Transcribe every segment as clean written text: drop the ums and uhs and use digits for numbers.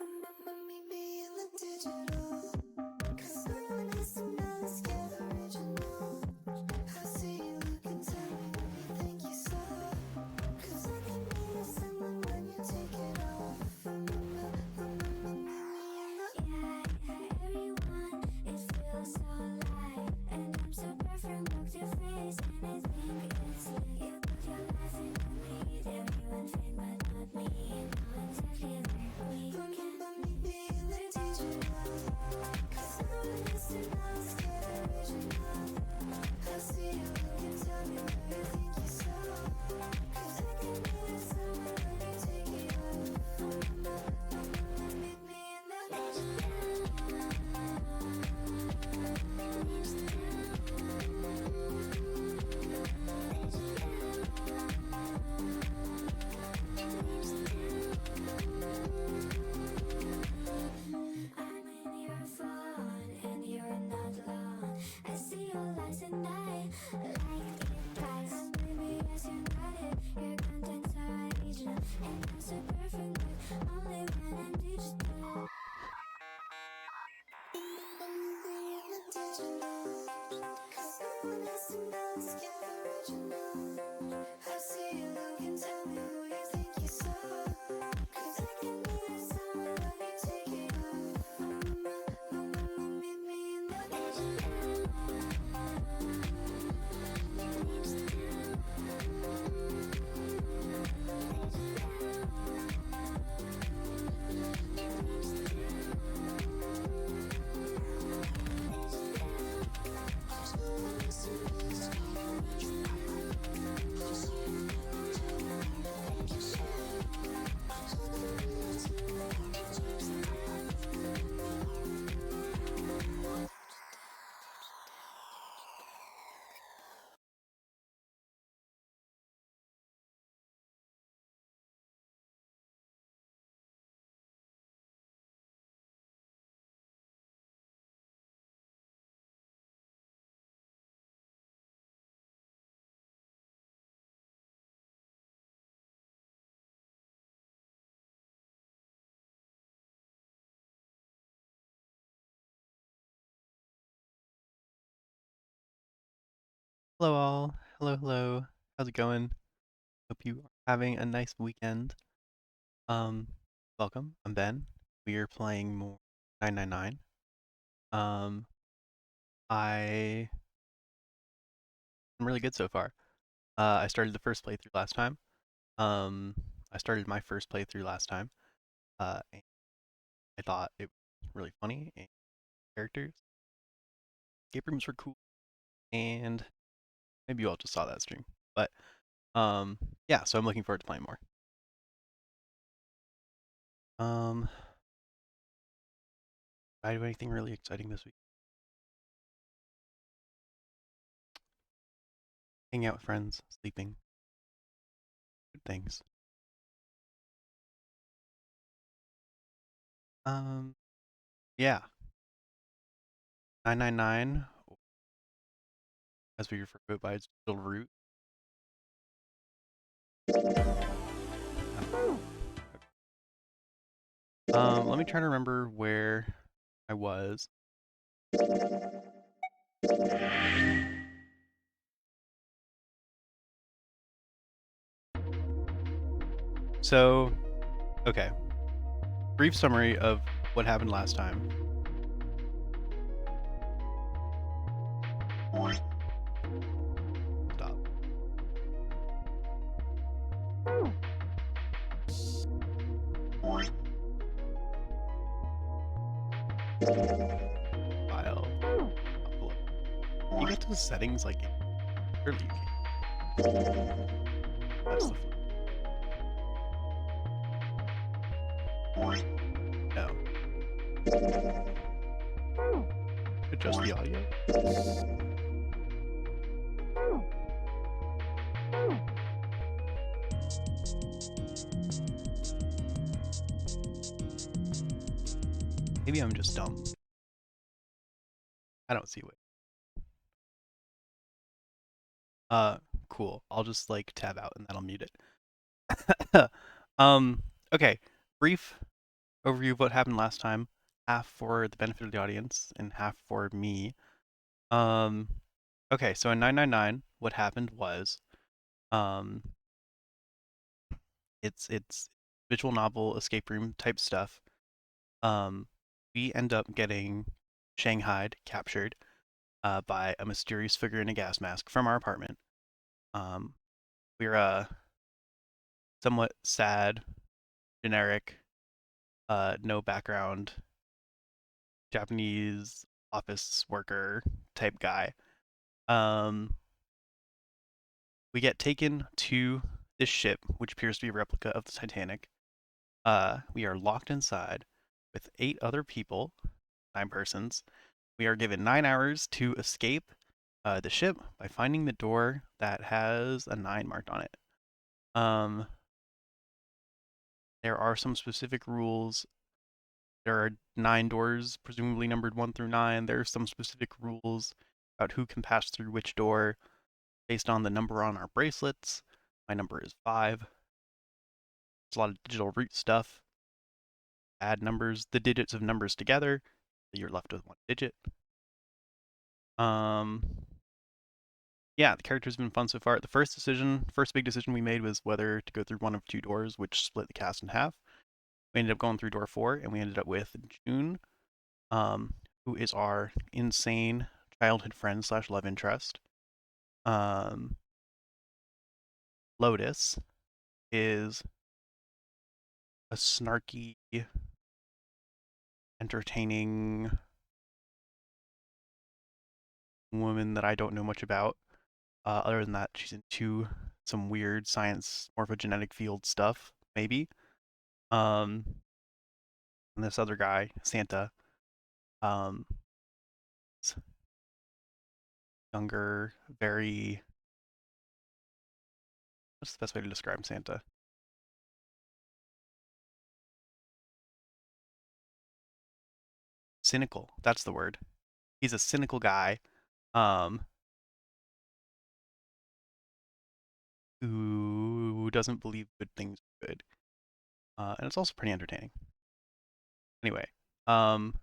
Meet me in the digital, 'cause I'm innocent, not scared, original. I see you look and tell me what you think you saw, 'cause I can be someone when you take it off. Meet me in the yeah, everyone, it feels so light, and I'm so perfect, look your face, and I think it's lit. You put your life in the lead, everyone fake but not me, you know exactly where we can. Meet me in the digital, 'cause I'm innocent, not scared, original. I see you look and tell me what you think you saw, 'cause I can be someone when you take it off. Meet me in the I'm in your phone and you're not alone. I see your lies and I like it twice. Maybe yes, you got it. Your content's original and I'm so perfect, but only when I'm digital. In the digital, 'cause I'm innocent, not scared, original. I see you look and tell me who you think you saw, 'cause I can be someone when you take it off. Meet me in the digital. Hello all. Hello, hello. How's it going? Hope you are having a nice weekend. Um, Welcome. I'm Ben. We are playing more 999. Um, I am really good so far. I started the first playthrough last time. Um, I started my first playthrough last time. And I thought it was really funny and characters. Escape rooms were cool, and maybe you all just saw that stream. But yeah. So I'm looking forward to playing more. Did I do anything really exciting this week? Hanging out with friends, sleeping, good things. Um, yeah, 999, as we refer to it by its digital root. Let me try to remember where I was. So, okay, brief summary of what happened last time. Stop. File. Upload. You get to the settings like surely you can. That's the no. Adjust the audio. Maybe I'm just dumb. I don't see what. Uh, cool. I'll just like tab out and that'll mute it. um, okay. Brief overview of what happened last time, half for the benefit of the audience and half for me. Um, okay, so in 999, what happened was, um, it's visual novel escape room type stuff. Um, we end up getting shanghaied, captured, by a mysterious figure in a gas mask from our apartment. Um, we're somewhat sad, generic, no background, Japanese office worker type guy. Um, we get taken to this ship, which appears to be a replica of the Titanic. We are locked inside with 8 other people, 9 persons. We are given 9 hours to escape the ship by finding the door that has a 9 marked on it. There are some specific rules. There are 9 doors, presumably numbered 1 through 9. There are some specific rules about who can pass through which door based on the number on our bracelets. My number is 5. It's a lot of digital root stuff. Add numbers, the digits of numbers together, so you're left with 1 digit. Yeah, the character's been fun so far. The first big decision we made was whether to go through one of 2 doors, which split the cast in half. We ended up going through door 4, and we ended up with June, who is our insane childhood friend slash love interest. Lotus is a snarky, entertaining woman that I don't know much about. Other than that, she's into some weird science, more of a genetic field stuff, maybe. And this other guy, Santa, um, is younger, very. What's the best way to describe Santa? Cynical. That's the word. He's a cynical guy, um, who doesn't believe good things are good. And it's also pretty entertaining. Anyway, um,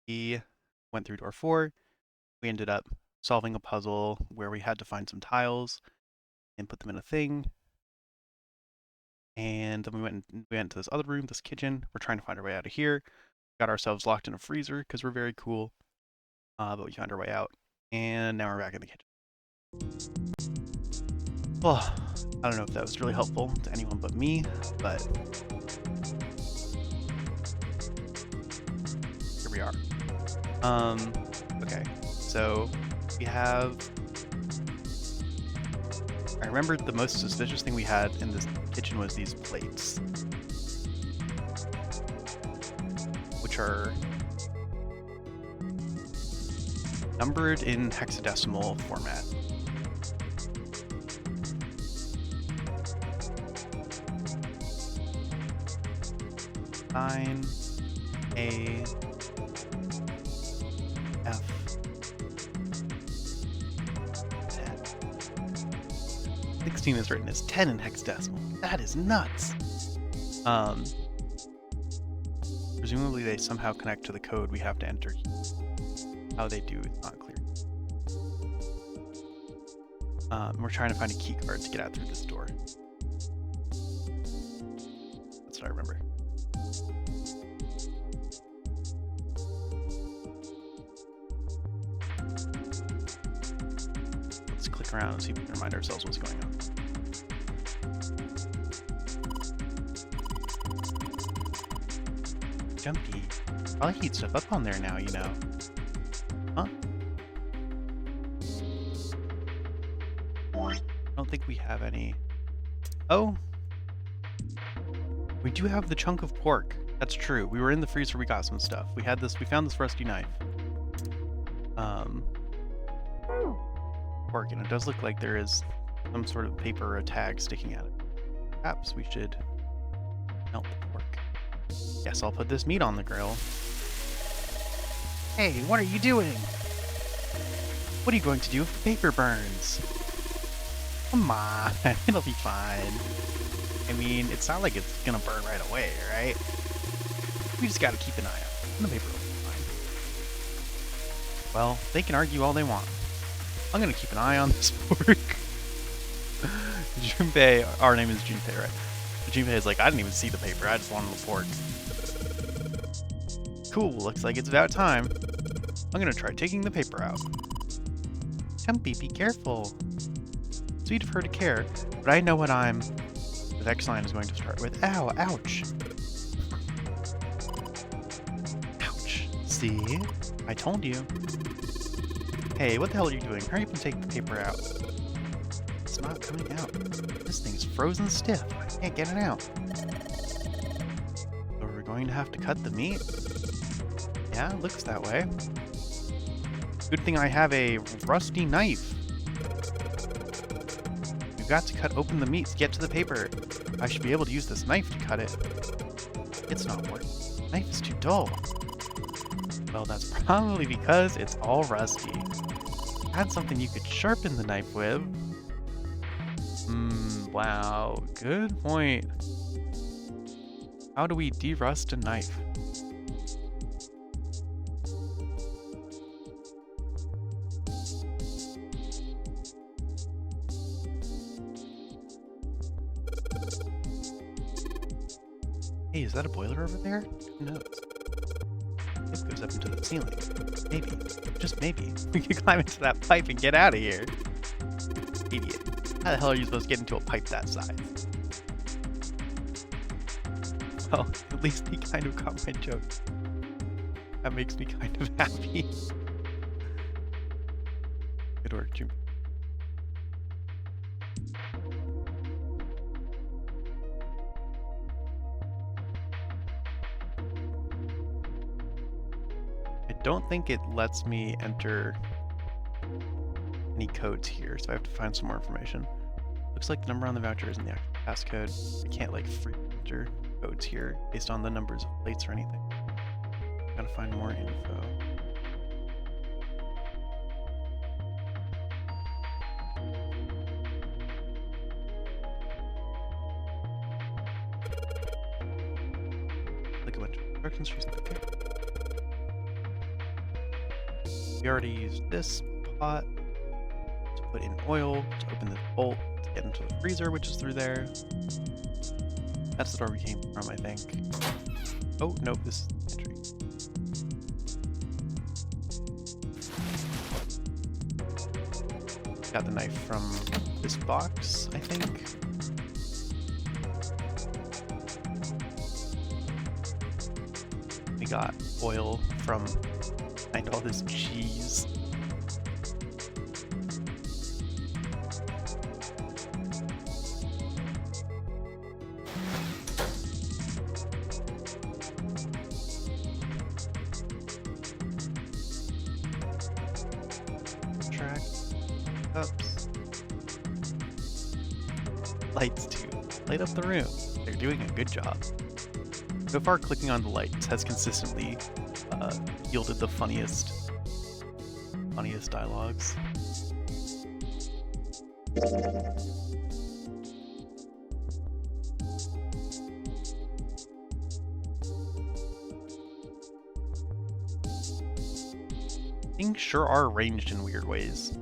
we went through door 4. We ended up solving a puzzle where we had to find some tiles and put them in a thing. And then we went to this other room, this kitchen. We're trying to find our way out of here. Got ourselves locked in a freezer because we're very cool. But we found our way out. And now we're back in the kitchen. Well, I don't know if that was really helpful to anyone but me, but here we are. Okay, so we have. I remember the most suspicious thing we had in this kitchen was these plates, which are numbered in hexadecimal format. Nine, A, F, 10. 16 is written as 10 in hexadecimal. That is nuts. Presumably they somehow connect to the code we have to enter. How they do, it's not clear. We're trying to find a key card to get out through this door. That's what I remember. Let's click around and see if we can remind ourselves what's going on. Jumpy. Probably heat stuff up on there now, you know. Huh? I don't think we have any. Oh! We do have the chunk of pork. That's true. We were in the freezer, we got some stuff. We found this rusty knife. Pork, and it does look like there is some sort of paper or a tag sticking out of it. Perhaps we should melt the pork. Guess I'll put this meat on the grill. Hey, what are you doing? What are you going to do if the paper burns? Come on, it'll be fine. I mean, it's not like it's gonna burn right away, right? We just gotta keep an eye out. And the paper will be fine. Well, they can argue all they want. I'm gonna keep an eye on this fork. Junpei, our name is Junpei, right? Junpei is like, I didn't even see the paper, I just wanted the fork. Cool, looks like it's about time. I'm gonna try taking the paper out. Jumpy, be careful. Sweet of her to care, but I know what the next line is going to start with. Ow, ouch. Ouch. See? I told you. Hey, what the hell are you doing? Hurry up and take the paper out. It's not coming out. This thing's frozen stiff. I can't get it out. So we're going to have to cut the meat? Yeah, it looks that way. Good thing I have a rusty knife. We've got to cut open the meat to get to the paper. I should be able to use this knife to cut it. It's not working. The knife is too dull. Well, that's probably because it's all rusty. Add something you could sharpen the knife with. Wow, good point. How do we derust a knife? Hey, is that a boiler over there? Who knows? It goes up into the ceiling. Maybe, just maybe, we could climb into that pipe and get out of here. Idiot. How the hell are you supposed to get into a pipe that size? Well, at least he kind of got my joke. That makes me kind of happy. Good work, Jim. I don't think it lets me enter any codes here, so I have to find some more information. Looks like the number on the voucher isn't the actual passcode. I can't like free enter codes here based on the numbers of plates or anything. Gotta find more info. Like a bunch of instructions for something. Okay. We already used this pot to put in oil to open this bolt to get into the freezer, which is through there. That's the door we came from, I think. Oh, nope, this is the entry. Got the knife from this box, I think. We got oil from behind all this cheese. Oops. Lights too. Light up the room. They're doing a good job. So far, clicking on the lights has consistently yielded the funniest dialogues. Things sure are arranged in weird ways.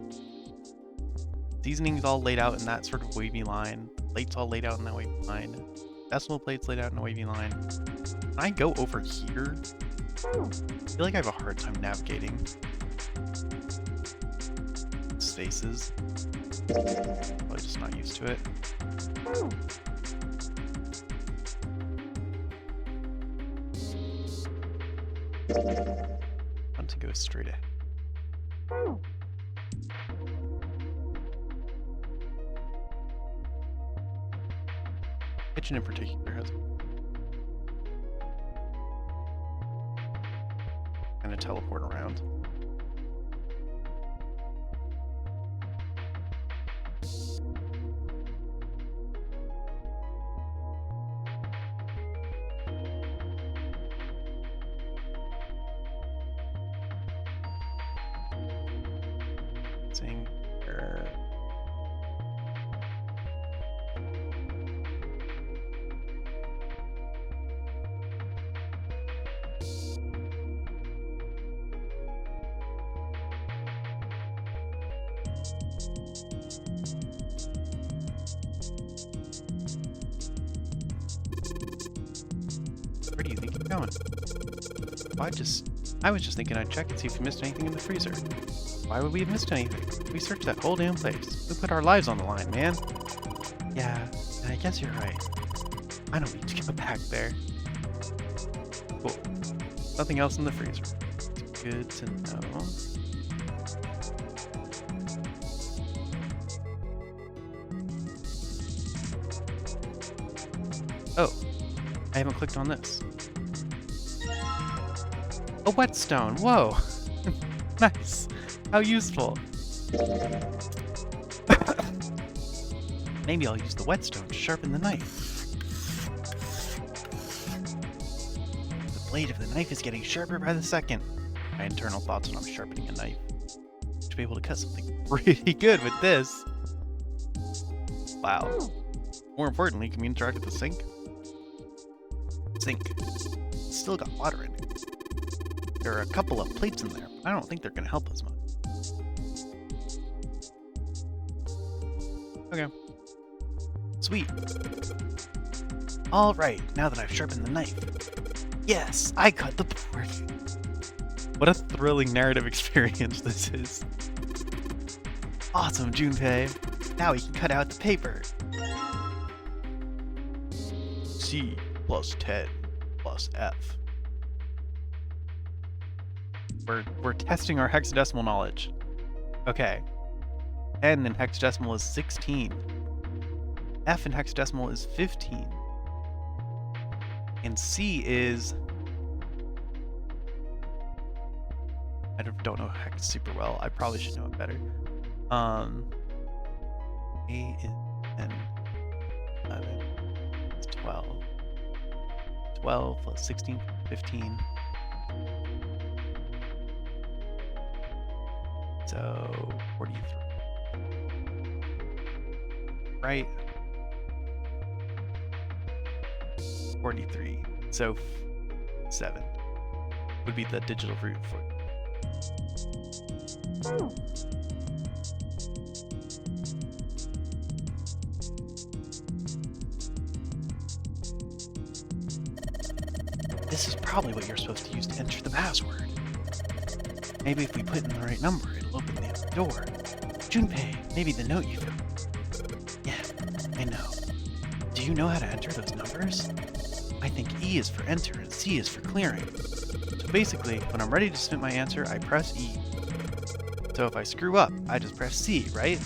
Seasoning's all laid out in that sort of wavy line. Plates all laid out in that wavy line. Decimal plates laid out in a wavy line. When I go over here, I feel like I have a hard time navigating spaces. Probably just not used to it. I want to go straight ahead. Kitchen in particular has kind of teleport around. Seeing here. going? I was just thinking I'd check and see if we missed anything in the freezer. Why would we have missed anything? We searched that whole damn place. We put our lives on the line, man. Yeah, I guess you're right. I don't need to go back there. Cool. Nothing else in the freezer. Good to know. Oh, I haven't clicked on this. A whetstone. Whoa. Nice. How useful. Maybe I'll use the whetstone to sharpen the knife. The blade of the knife is getting sharper by the second. My internal thoughts when I'm sharpening a knife. Should be able to cut something pretty good with this. Wow. More importantly, can we interact with the sink? Sink. It's still got water in it. There are a couple of plates in there, but I don't think they're going to help us much. Okay. Sweet. Alright, now that I've sharpened the knife. Yes, I cut the board. What a thrilling narrative experience this is. Awesome, Junpei. Now we can cut out the paper. C plus 10 plus F. We're testing our hexadecimal knowledge. Okay. 10 in hexadecimal is 16. F in hexadecimal is 15. And C is... I don't know hex super well. I probably should know it better. A is 10. 11. It's 12. 12 plus 16, 15. So 43. Right? 43. So 7 would be the digital root for it. This is probably what you're supposed to use to enter the password. Maybe if we put in the right number, it'll open the door. Junpei, maybe the note you found. Yeah, I know. Do you know how to enter those numbers? I think E is for enter and C is for clearing. So basically, when I'm ready to submit my answer, I press E. So if I screw up, I just press C, right?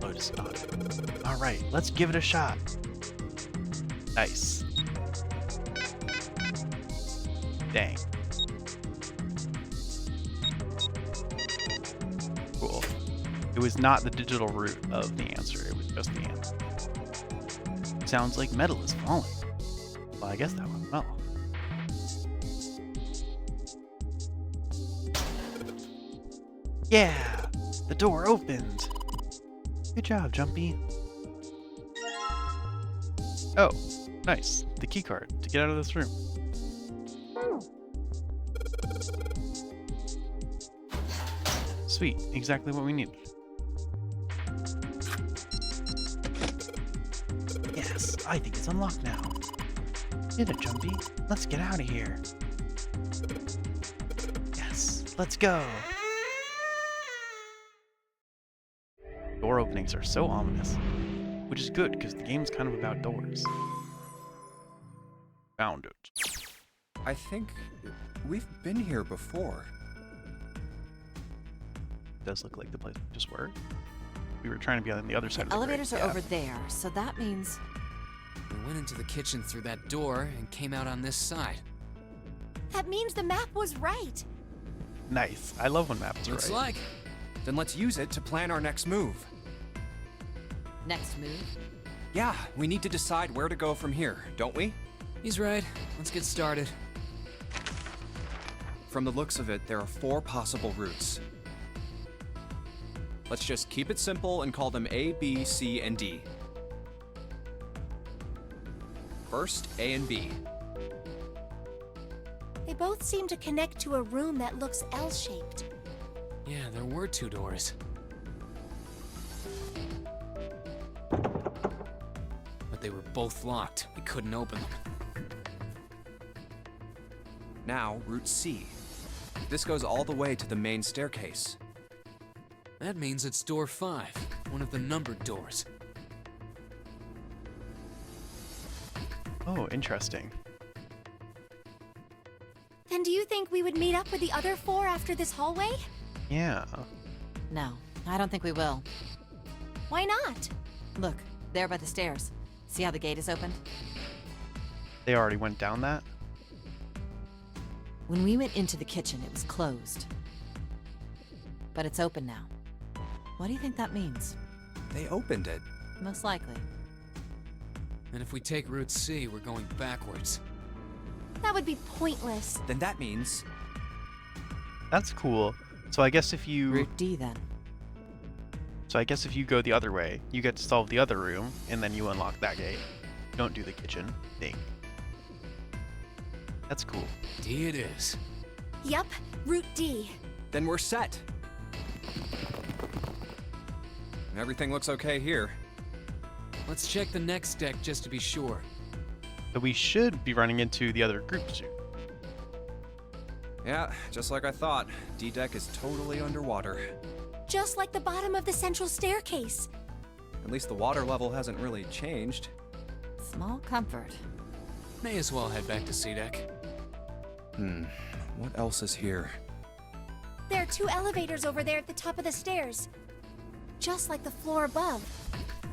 Lotus nodded. Alright, let's give it a shot. Nice. Dang. Cool. It was not the digital root of the answer, it was just the answer. Sounds like metal is falling. Well, I guess that went well. Yeah! The door opened! Good job, Jumpy. Oh, nice. The keycard to get out of this room. Sweet, exactly what we needed. Yes, I think it's unlocked now. Did it, Jumpy? Let's get out of here. Yes, let's go. Door openings are so ominous, which is good because the game's kind of about doors. Found it. I think we've been here before. Does look like the place we just were. We were trying to be on the other side of the Elevators grate. are over there, so that means... We went into the kitchen through that door and came out on this side. That means the map was right. Nice. I love when maps are Looks right. like. Then let's use it to plan our next move. Next move. Yeah, we need to decide where to go from here, don't we? He's right. Let's get started. From the looks of it, there are 4 possible routes. Let's just keep it simple and call them A, B, C, and D. First, A and B. They both seem to connect to a room that looks L-shaped. Yeah, there were 2 doors. But they were both locked. We couldn't open them. Now, Route C. This goes all the way to the main staircase. That means it's door 5, one of the numbered doors. Oh, interesting. Then do you think we would meet up with the other 4 after this hallway? Yeah. No, I don't think we will. Why not? Look, there by the stairs. See how the gate is opened? They already went down that? When we went into the kitchen, it was closed. But it's open now. What do you think that means? They opened it. Most likely. And if we take Route C, we're going backwards. That would be pointless. Then that means... That's cool. So I guess if you Route D then. go the other way, you get to solve the other room, and then you unlock that gate. You don't do the kitchen thing. That's cool. D it is. Yep, Route D. Then we're set. Everything looks okay here. Let's check the next deck just to be sure. So we should be running into the other group soon. Yeah, just like I thought. D-Deck is totally underwater. Just like the bottom of the central staircase. At least the water level hasn't really changed. Small comfort. May as well head back to C deck. What else is here? There are 2 elevators over there at the top of the stairs. Just like the floor above.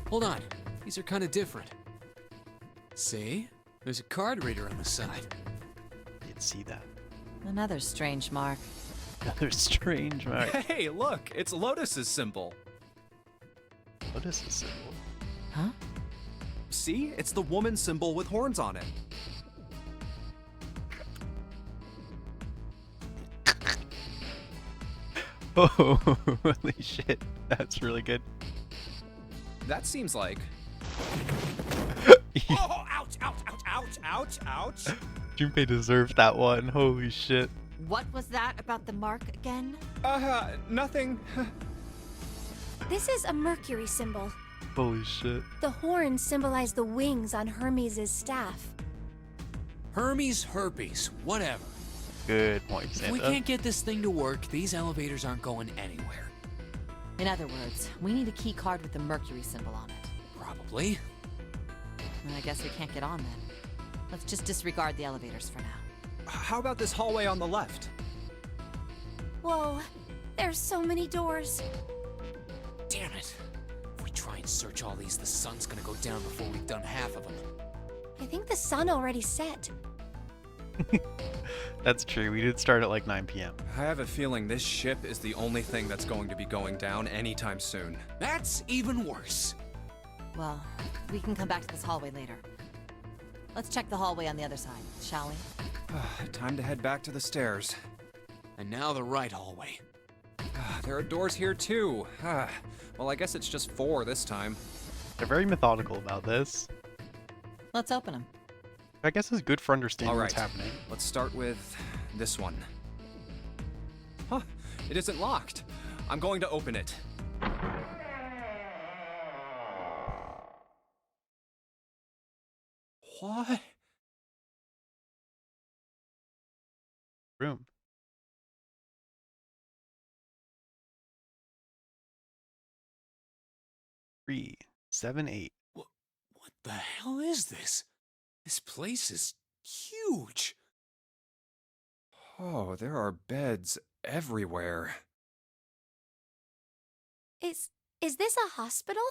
Hold on, these are kind of different. See? There's a card reader on the side. Did see that. Another strange mark. Another strange mark. Hey, look! It's Lotus's symbol. What is this symbol? Huh? See? It's the woman symbol with horns on it. Oh, holy shit. That's really good. That seems like... Oh, ouch, ouch, ouch, ouch, ouch, ouch. Junpei deserved that one. Holy shit. What was that about the mark again? Nothing. This is a Mercury symbol. Holy shit. The horns symbolize the wings on Hermes' staff. Hermes herpes, whatever. Good point, If we Santa. can't get this thing to work, these elevators aren't going anywhere. In other words, we need a key card with the Mercury symbol on it. Probably. And I guess we can't get on then. Let's just disregard the elevators for now. How about this hallway on the left? Whoa, there's so many doors. Damn it. If we try and search all these, the sun's gonna go down before we've done half of them. I think the sun already set. That's true. We did start at like 9 p.m. I have a feeling this ship is the only thing that's going to be going down anytime soon. That's even worse. Well, we can come back to this hallway later. Let's check the hallway on the other side, shall we? Time to head back to the stairs. And now the right hallway. There are doors here too. Well, I guess it's just 4 this time. They're very methodical about this. Let's open them. I guess it's good for understanding All what's right. happening. Let's start with this one. Huh, it isn't locked. I'm going to open it. What? Room. Three, 7, 8. What the hell is this? This place is huge. Oh, there are beds everywhere. Is this a hospital?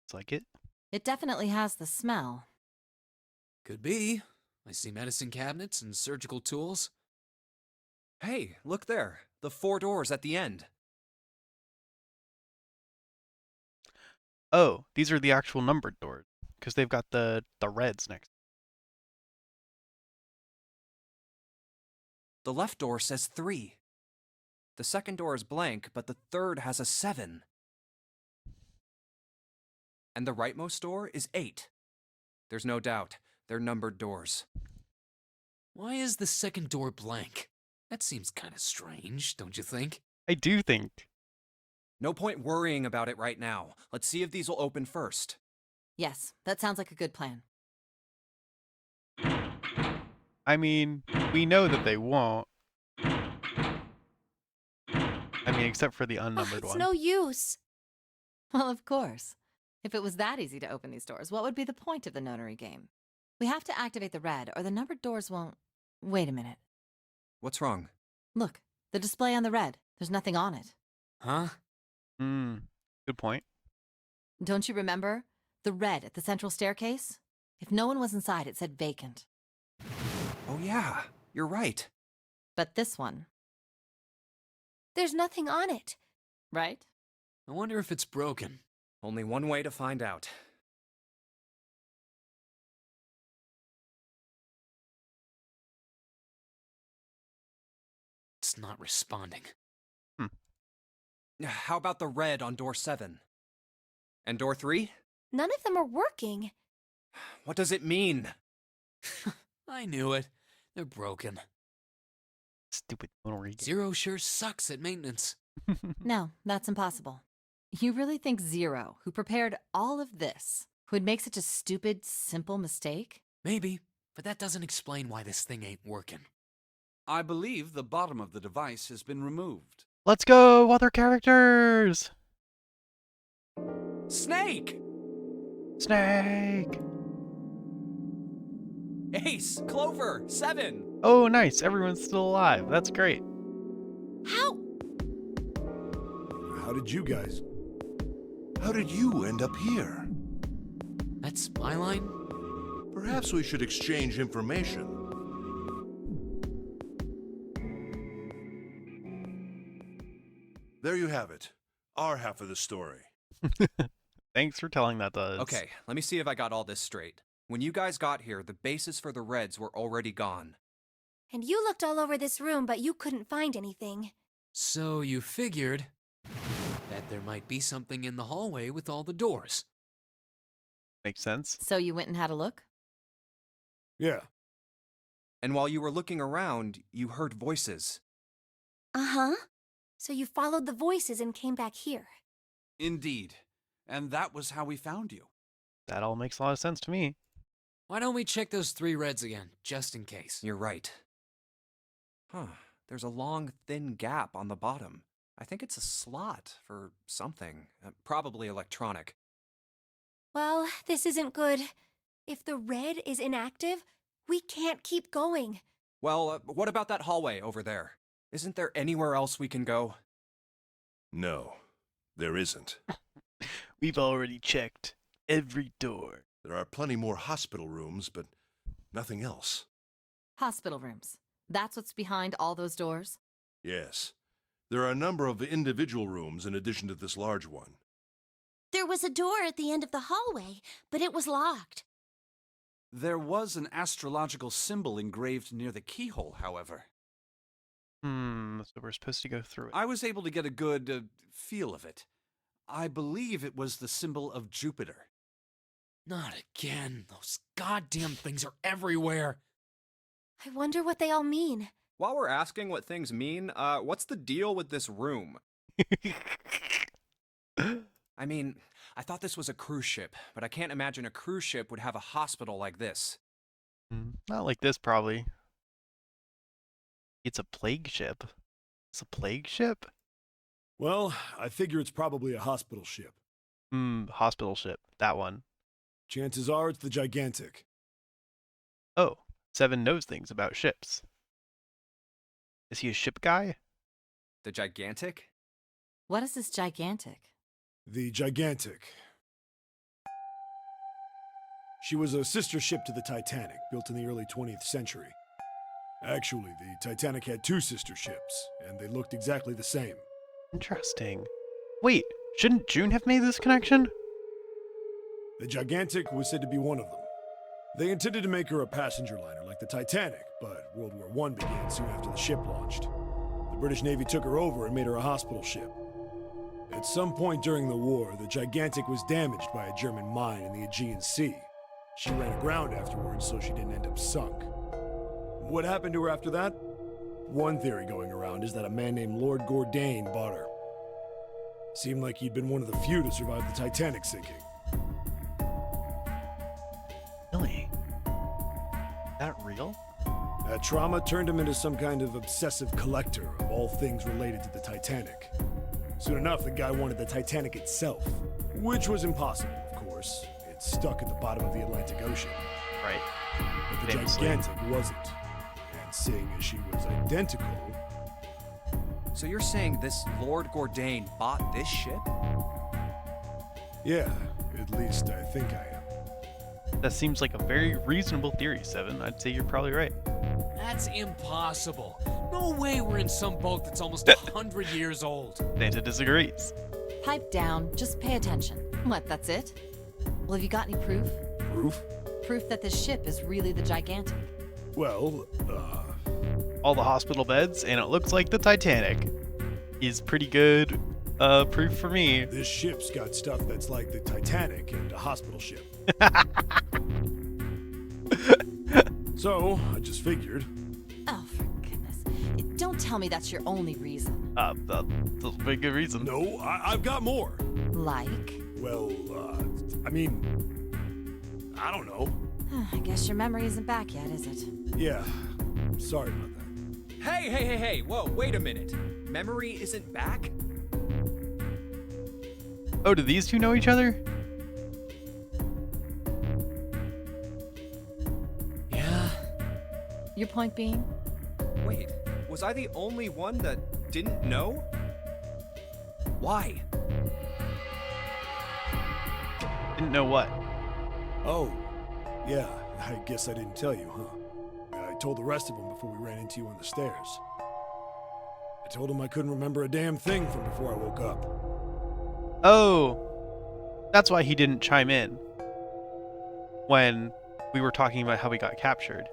It's like it. It definitely has the smell. Could be. I see medicine cabinets and surgical tools. Hey, look there. The 4 doors at the end. Oh, these are the actual numbered doors because they've got the reds next. The left door says 3. The second door is blank, but the third has a 7. And the rightmost door is 8. There's no doubt, they're numbered doors. Why is the second door blank? That seems kind of strange, don't you think? I do think. No point worrying about it right now. Let's see if these will open first. Yes, that sounds like a good plan. I mean, we know that they won't. I mean, except for the unnumbered It's one. no use. Well, of course. If it was that easy to open these doors, what would be the point of the notary game? We have to activate the red, or the numbered doors won't. Wait a minute. What's wrong? Look, the display on the red. There's nothing on it. Huh? Good point. Don't you remember? The red at the central staircase? If no one was inside, it said vacant. Oh, yeah, you're right. But this one, There's nothing on it. right? I wonder if it's broken. Only one way to find out. It's not responding. How about the red on door 7? And door 3? None of them are working. What does it mean? I knew it. They're broken. Stupid notary game. Zero sure sucks at maintenance. No, that's impossible. You really think Zero, who prepared all of this, would make such a stupid, simple mistake? Maybe, but that doesn't explain why this thing ain't working. I believe the bottom of the device has been removed. Let's go, other characters! Snake! Snake! Ace! Clover! 7! Oh, nice. Everyone's still alive. That's great. How? How did you end up here? That's my line? Perhaps we should exchange information. There you have it. Our half of the story. Thanks for telling that to us. Okay, let me see if I got all this straight. When you guys got here, the bases for the Reds were already gone. And you looked all over this room, but you couldn't find anything. So you figured that there might be something in the hallway with all the doors. Makes sense. So you went and had a look? Yeah. And while you were looking around, you heard voices. Uh-huh. So you followed the voices and came back here. Indeed. And that was how we found you. That all makes a lot of sense to me. Why don't we check those 3 reds again, just in case? You're right. Huh. There's a long, thin gap on the bottom. I think it's a slot for something. Probably electronic. Well, this isn't good. If the red is inactive, we can't keep going. Well, what about that hallway over there? Isn't there anywhere else we can go? No, there isn't. We've already checked every door. There are plenty more hospital rooms, but nothing else. Hospital rooms. That's what's behind all those doors? Yes. There are a number of individual rooms in addition to this large one. There was a door at the end of the hallway, but it was locked. There was an astrological symbol engraved near the keyhole, however. So we're supposed to go through it. I was able to get a good feel of it. I believe it was the symbol of Jupiter. Not again. Those goddamn things are everywhere. I wonder what they all mean. While we're asking what things mean, what's the deal with this room? I mean, I thought this was a cruise ship, but I can't imagine a cruise ship would have a hospital like this. Not like this, probably. It's a plague ship. It's a plague ship? Well, I figure it's probably a hospital ship. Hospital ship. That one. Chances are it's the Gigantic. Oh, Seven knows things about ships. Is he a ship guy? The Gigantic? What is this gigantic? The Gigantic. She was a sister ship to the Titanic, built in the early 20th century. Actually, the Titanic had 2 sister ships, and they looked exactly the same. Interesting. Wait, shouldn't June have made this connection? The Gigantic was said to be one of them. They intended to make her a passenger liner like the Titanic, but World War I began soon after the ship launched. The British Navy took her over and made her a hospital ship. At some point during the war, the Gigantic was damaged by a German mine in the Aegean Sea. She ran aground afterwards, so she didn't end up sunk. What happened to her after that? One theory going around is that a man named Lord Gourdane bought her. Seemed like he'd been one of the few to survive the Titanic sinking. Really? Is that real? That trauma turned him into some kind of obsessive collector of all things related to the Titanic. Soon enough, the guy wanted the Titanic itself, which was impossible, of course. It's stuck at the bottom of the Atlantic Ocean. Right. But the Famously. gigantic wasn't. And seeing as she was identical, So you're saying this Lord Gordain bought this ship? yeah, at least I think I am. That seems like a very reasonable theory, Seven. I'd say you're probably right. That's impossible. No way we're in some boat that's almost 100 years old. Santa disagrees. Pipe down, just pay attention. What, that's it? Well, have you got any proof? Proof? Proof that this ship is really the gigantic. Well, All the hospital beds, and it looks like the Titanic is pretty good proof for me. this ship's got stuff that's like the Titanic and a hospital ship. So, I just figured. Oh, for goodness. Don't tell me that's your only reason. That's a pretty good reason. No, I've got more. Like? Well, I mean, I don't know. I guess your memory isn't back yet, is it? Yeah, sorry about that. Hey, whoa, wait a minute. Memory isn't back? Oh, do these two know each other? Yeah. Your point being? Wait, was I the only one that didn't know? Why? Didn't know what. Oh, yeah, I guess I didn't tell you, huh? I told the rest of them before we ran into you on the stairs. I told them I couldn't remember a damn thing from before I woke up. Oh, that's why he didn't chime in when we were talking about how we got captured.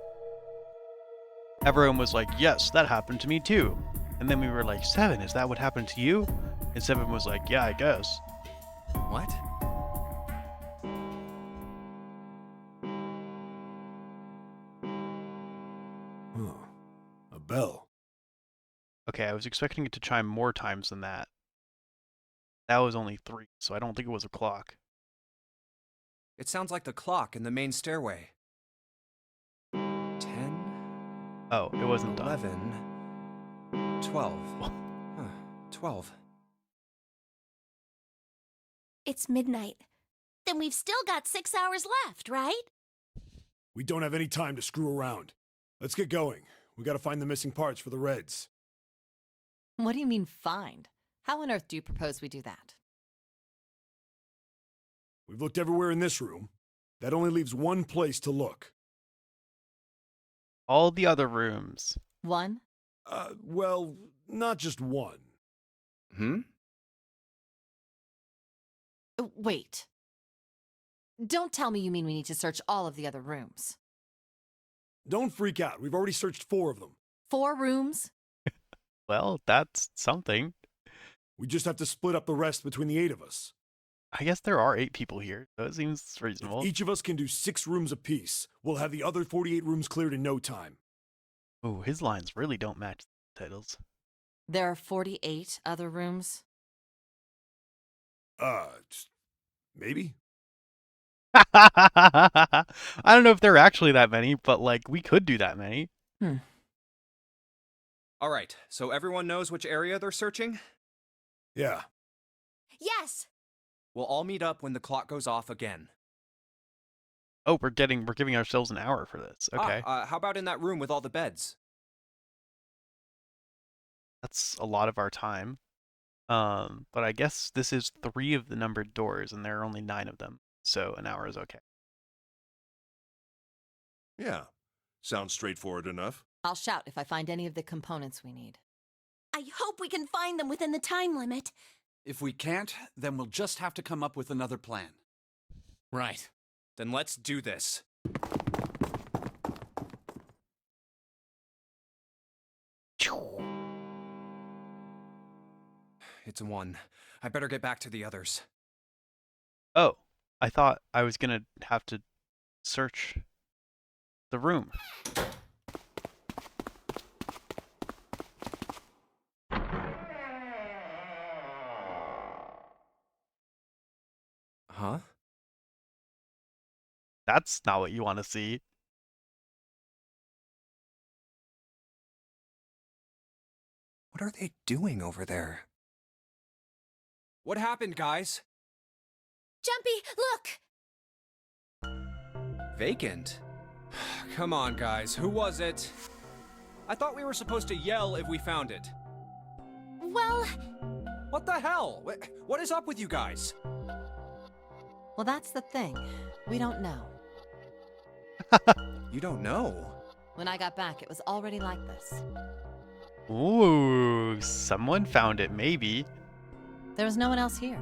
Everyone was like, yes, that happened to me too. And then we were like, Seven, is that what happened to you? And Seven was like, yeah, I guess. What? Huh. A bell. Okay, I was expecting it to chime more times than that. That was only 3, so I don't think it was a clock. It sounds like the clock in the main stairway. 10, Oh, it wasn't done. 11, 12. Huh, 12. It's midnight. Then we've still got 6 hours left, right? We don't have any time to screw around. Let's get going. We gotta find the missing parts for the Reds. What do you mean, find? How on earth do you propose we do that? We've looked everywhere in this room. That only leaves one place to look. All the other rooms. One? Well, not just one. Hmm? Wait. Don't tell me you mean we need to search all of the other rooms. Don't freak out. We've already searched 4 of them. 4 rooms? Well, that's something. We just have to split up the rest between the 8 of us. I guess there are 8 people here, so it seems reasonable. If each of us can do 6 rooms apiece, we'll have the other 48 rooms cleared in no time. Ooh, his lines really don't match the titles. There are 48 other rooms? Maybe? I don't know if there are actually that many, but like we could do that many. All right, so everyone knows which area they're searching? Yeah. Yes! We'll all meet up when the clock goes off again. Oh, we're giving ourselves an hour for this. Okay. How about in that room with all the beds? That's a lot of our time. But I guess this is 3 of the numbered doors and there are only 9 of them. So an hour is okay. Yeah, sounds straightforward enough. I'll shout if I find any of the components we need. I hope we can find them within the time limit. If we can't, then we'll just have to come up with another plan. Right. Then let's do this. It's 1. I better get back to the others. Oh, I thought I was gonna have to search the room. Huh? That's not what you want to see. What are they doing over there? What happened, guys? Jumpy, look! Vacant? Come on, guys. Who was it? I thought we were supposed to yell if we found it. Well, What the hell? What is up with you guys? Well, that's the thing. We don't know. You don't know? When I got back, it was already like this. Ooh, someone found it, maybe. There was no one else here.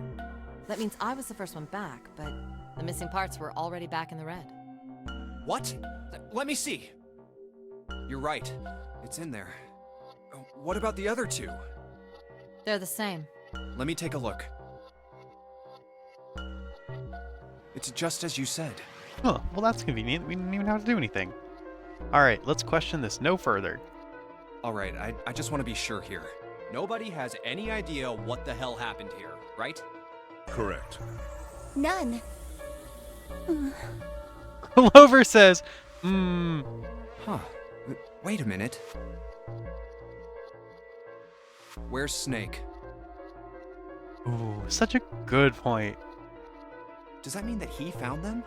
That means I was the first one back, but the missing parts were already back in the red. What? Let me see. You're right. It's in there. What about the other two? They're the same. Let me take a look. It's just as you said. Huh, well that's convenient. We didn't even have to do anything. Alright, let's question this no further. Alright, I just want to be sure here. Nobody has any idea what the hell happened here, right? Correct. none. Clover says, Huh. Wait a minute. Where's Snake? ooh, such a good point. Does that mean that he found them?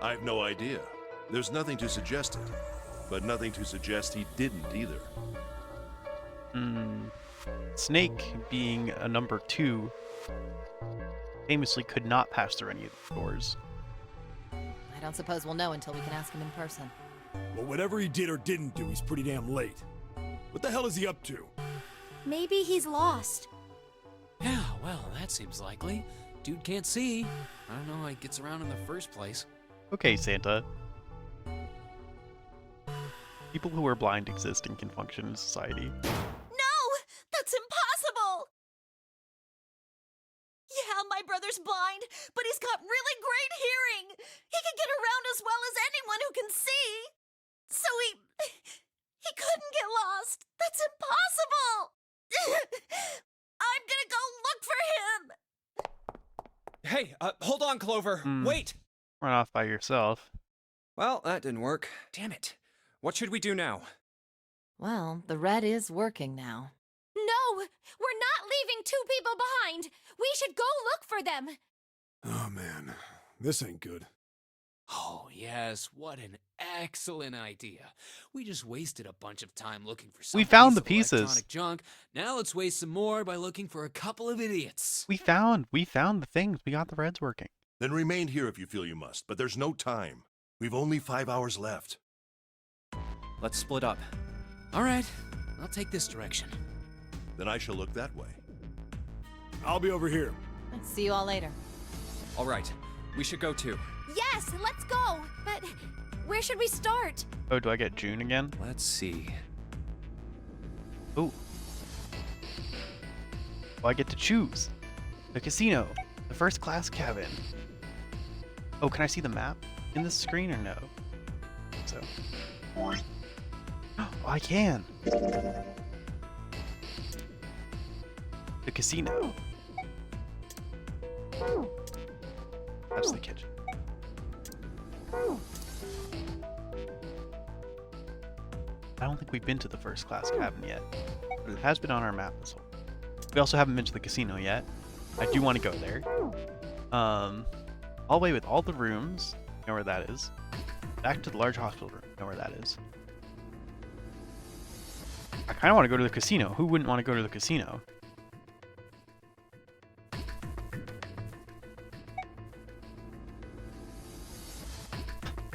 I've no idea. There's nothing to suggest it, but nothing to suggest he didn't either. Snake, being a number 2, famously could not pass through any of the doors. I don't suppose we'll know until we can ask him in person. Well, whatever he did or didn't do, he's pretty damn late. What the hell is he up to? Maybe he's lost. Yeah, well, that seems likely. Dude can't see. I don't know how he gets around in the first place. Okay, Santa. People who are blind exist and can function in society. No! That's impossible! Yeah, my brother's blind, but he's got really great hearing. He can get around as well as anyone who can see. So he couldn't get lost. That's impossible! I'm gonna go look for him! Hey, hold on, Clover. Wait! Run off by yourself. Well, that didn't work. Damn it. What should we do now? Well, the red is working now. No! We're not leaving 2 people behind! We should go look for them! Oh man, this ain't good. Oh, yes, what an excellent idea. We just wasted a bunch of time looking for some We found the piece of pieces. electronic junk. Now let's waste some more by looking for a couple of idiots. We found the things. We got the reds working. Then remain here if you feel you must, but there's no time. We've only 5 hours left. Let's split up. All right, I'll take this direction. Then I shall look that way. I'll be over here. See you all later. All right, we should go too. Yes, let's go! But where should we start? Oh, do I get June again? Let's see. Ooh. Oh, I get to choose. The casino. The first class cabin. Oh, can I see the map in this screen or no? I think so. Oh, I can. The casino. That's the kitchen. I don't think we've been to the first class cabin yet, but it has been on our map this whole. We also haven't been to the casino yet. I do want to go there. All the way with all the rooms. Know where that is. Back to the large hospital room. Know where that is. I kind of want to go to the casino. Who wouldn't want to go to the casino?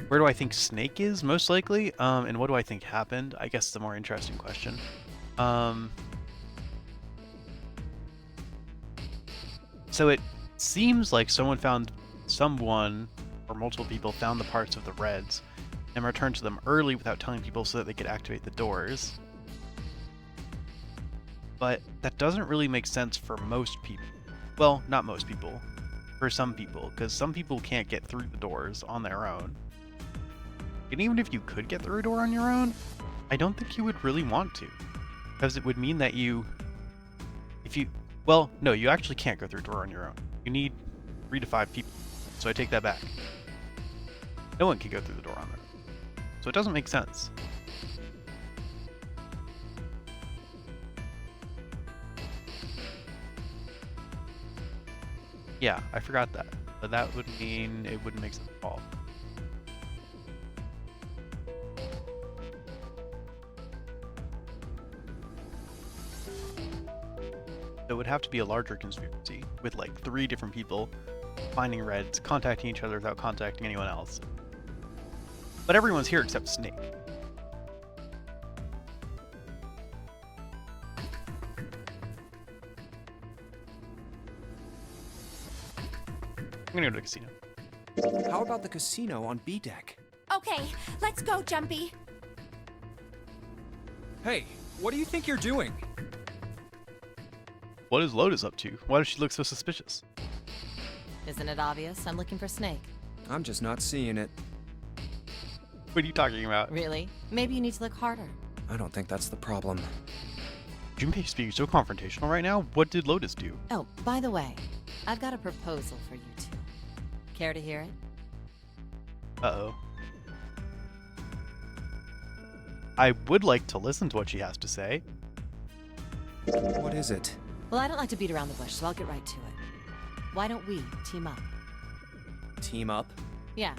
Where do I think Snake is, most likely? And what do I think happened? I guess the more interesting question. So it seems like someone or multiple people found the parts of the reds and returned to them early without telling people so that they could activate the doors. But that doesn't really make sense for most people. Well, not most people. For some people, because some people can't get through the doors on their own. And even if you could get through a door on your own, I don't think you would really want to. Because it would mean that well, no, you actually can't go through a door on your own. You need 3 to 5 people. So I take that back. No one can go through the door on their own. So it doesn't make sense. Yeah, I forgot that. But that would mean it wouldn't make sense at all. It would have to be a larger conspiracy with like 3 different people finding reds, contacting each other without contacting anyone else. But everyone's here except Snake. I'm gonna go to the casino. How about the casino on B deck? Okay, let's go, Jumpy. Hey, what do you think you're doing? What is Lotus up to? Why does she look so suspicious? Isn't it obvious? I'm looking for Snake. I'm just not seeing it. What are you talking about? Really? Maybe you need to look harder. I don't think that's the problem. Junpei speaking so confrontational right now. What did Lotus do? Oh, by the way, I've got a proposal for you two. Care to hear it? Uh-oh. I would like to listen to what she has to say. What is it? Well, I don't like to beat around the bush, so I'll get right to it. Why don't we team up? Team up? Yeah.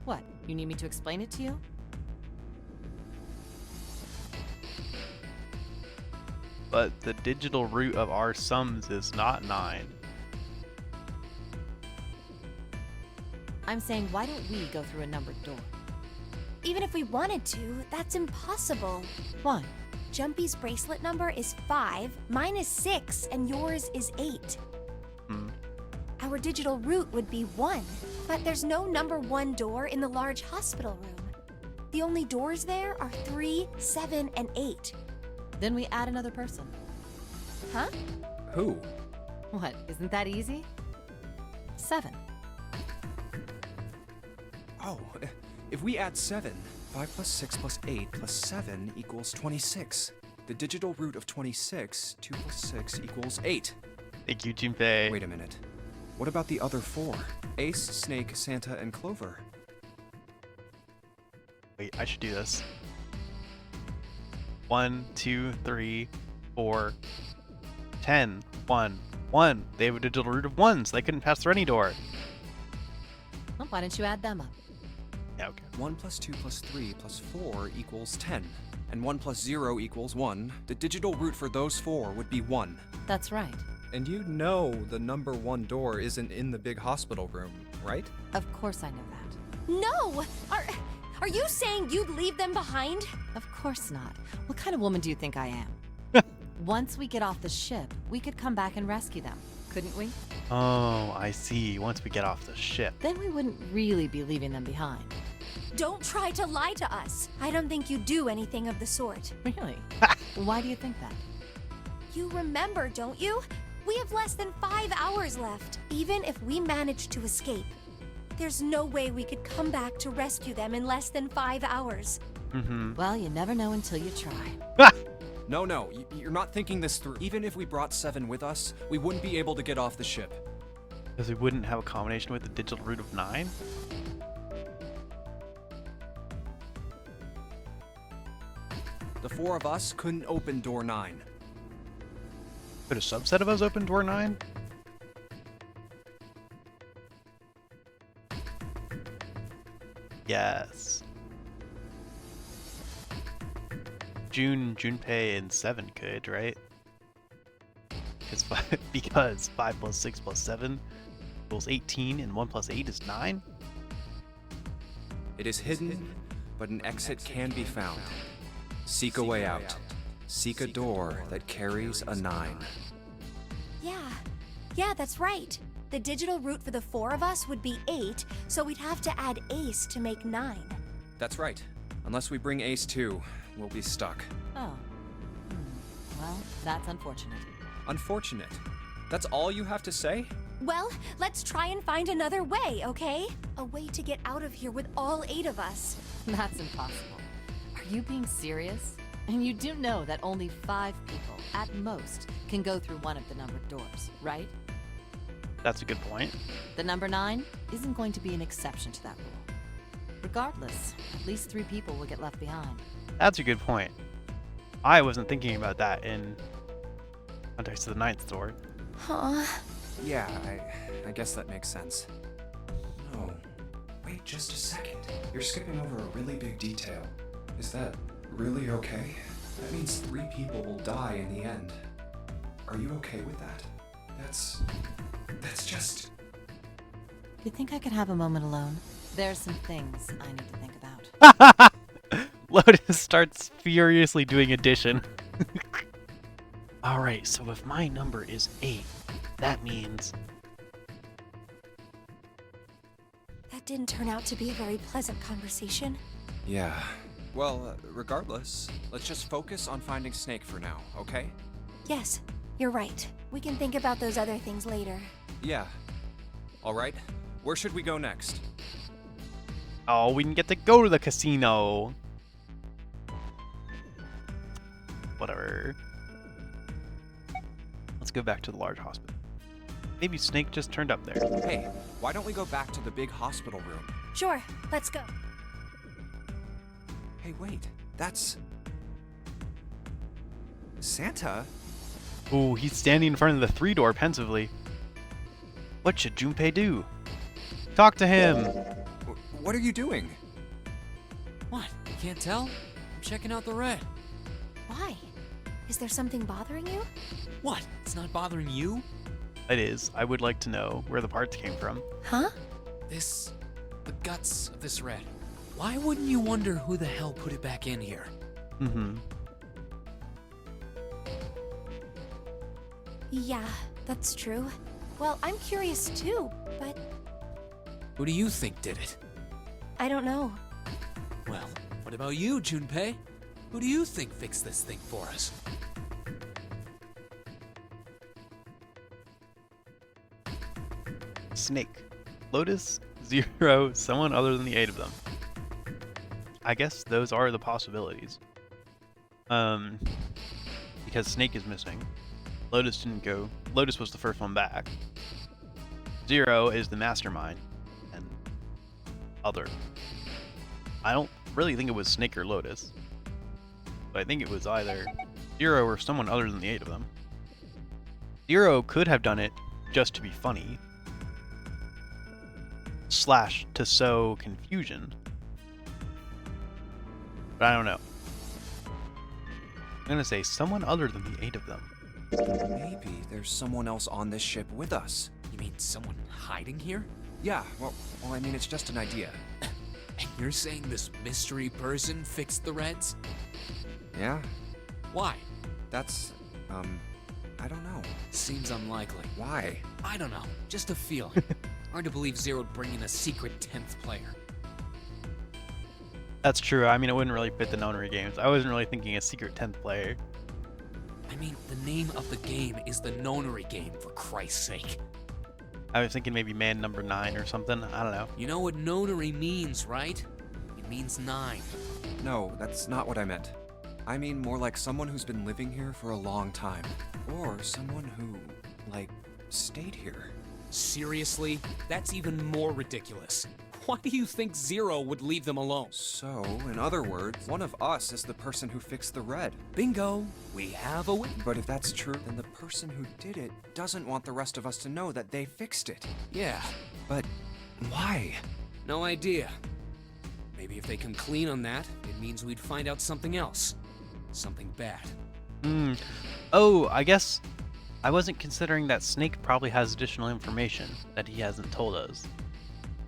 What? You need me to explain it to you? But the digital root of our sums is not 9. I'm saying, why don't we go through a numbered door? Even if we wanted to, that's impossible. Why? Jumpy's bracelet number is 5, mine is 6, and yours is 8. Our digital root would be 1, but there's no number 1 door in the large hospital room. The only doors there are 3, 7, and 8. Then we add another person. Huh? Who? What? Isn't that easy? 7. Oh, if we add 7, 5 plus 6 plus 8 plus 7 equals 26. The digital root of 26, 2 plus 6 equals 8. Thank you, Junpei. Wait a minute. What about the other 4? Ace, Snake, Santa, and Clover. Wait, I should do this. 1, 2, 3, 4, 10, 1, 1. They have a digital root of 1, so they couldn't pass through any door. Well, why don't you add them up? Yeah, okay. 1 plus 2 plus 3 plus 4 equals 10. And 1 plus 0 equals 1. The digital root for those 4 would be 1. That's right. And you know the number 1 door isn't in the big hospital room, right? Of course I know that. No! Are you saying you'd leave them behind? Of course not. What kind of woman do you think I am? Once we get off the ship, we could come back and rescue them, couldn't we? Oh, I see. Once we get off the ship. Then we wouldn't really be leaving them behind. Don't try to lie to us. I don't think you do anything of the sort. Really? Why do you think that? You remember, don't you? We have less than 5 hours left. Even if we manage to escape, there's no way we could come back to rescue them in less than 5 hours. Well, you never know until you try. No, you're not thinking this through. Even if we brought 7 with us, we wouldn't be able to get off the ship. Because we wouldn't have a combination with the digital root of 9? The 4 of us couldn't open door 9. Could a subset of us open door 9? Yes. Junpei, and 7 could, right? Because 5 plus 6 plus 7 equals 18, and 1 plus 8 is 9? It is hidden, but an exit can be found. Seek a way out. Seek a door that carries a 9. Yeah, that's right. The digital root for the 4 of us would be 8, so we'd have to add Ace to make 9. That's right. Unless we bring Ace too, we'll be stuck. Oh. Well, that's unfortunate. Unfortunate. That's all you have to say? Well, let's try and find another way, okay? A way to get out of here with all 8 of us. That's impossible. Are you being serious? And you do know that only 5 people, at most, can go through one of the numbered doors, right? That's a good point. The number 9 isn't going to be an exception to that rule. Regardless, at least 3 people will get left behind. That's a good point. I wasn't thinking about that in context of the 9th door. Huh. Yeah, I guess that makes sense. No. Wait just a second. You're skipping over a really big detail. Is that really okay? That means 3 people will die in the end. Are you okay with that? That's just... Do you think I could have a moment alone? There's some things I need to think about. Lotus starts furiously doing addition. Alright, so if my number is 8, that means... That didn't turn out to be a very pleasant conversation. Yeah. Well, regardless, let's just focus on finding Snake for now, okay? Yes, you're right. We can think about those other things later. Yeah. Alright, where should we go next? Oh, we didn't get to go to the casino. Whatever. Let's go back to the large hospital. Maybe Snake just turned up there. Hey, why don't we go back to the big hospital room? Sure, let's go. Hey, wait, that's... Santa? Ooh, he's standing in front of the 3-door pensively. What should Junpei do? Talk to him! What are you doing? What? You can't tell? I'm checking out the red. Why? Is there something bothering you? What? It's not bothering you? It is. I would like to know where the parts came from. Huh? The guts of this red. Why wouldn't you wonder who the hell put it back in here? Mm-hmm. Yeah, that's true. Well, I'm curious too, but Who do you think did it? I don't know. Well, what about you, Junpei? Who do you think fixed this thing for us? Snake, Lotus, Zero, someone other than the 8 of them. I guess those are the possibilities. Because Snake is missing. Lotus didn't go. Lotus was the first one back. Zero is the mastermind. And other. I don't really think it was Snake or Lotus. But I think it was either Zero or someone other than the 8 of them. Zero could have done it just to be funny. / to sow confusion. But I don't know. I'm gonna say someone other than the 8 of them. Maybe there's someone else on this ship with us. You mean someone hiding here? Yeah, well, I mean, it's just an idea. And you're saying this mystery person fixed the reds? Yeah, Why? that's, I don't know. Seems unlikely. Why? I don't know. Just a feeling. Hard to believe Zero'd bring in a secret 10th player. That's true. I mean, it wouldn't really fit the nonary games. I wasn't really thinking a secret 10th player. I mean, the name of the game is the Nonary game, for Christ's sake. I was thinking maybe man number 9 or something. I don't know. You know what Nonary means, right? It means 9. No, that's not what I meant. I mean more like someone who's been living here for a long time. Or someone who, like, stayed here. Seriously? That's even more ridiculous. Why do you think Zero would leave them alone? So, in other words, one of us is the person who fixed the red. Bingo! We have a witness. But if that's true, then the person who did it doesn't want the rest of us to know that they fixed it. Yeah, But why? no idea. Maybe if they come clean on that, it means we'd find out something else. Something bad. Oh, I guess I wasn't considering that Snake probably has additional information that he hasn't told us.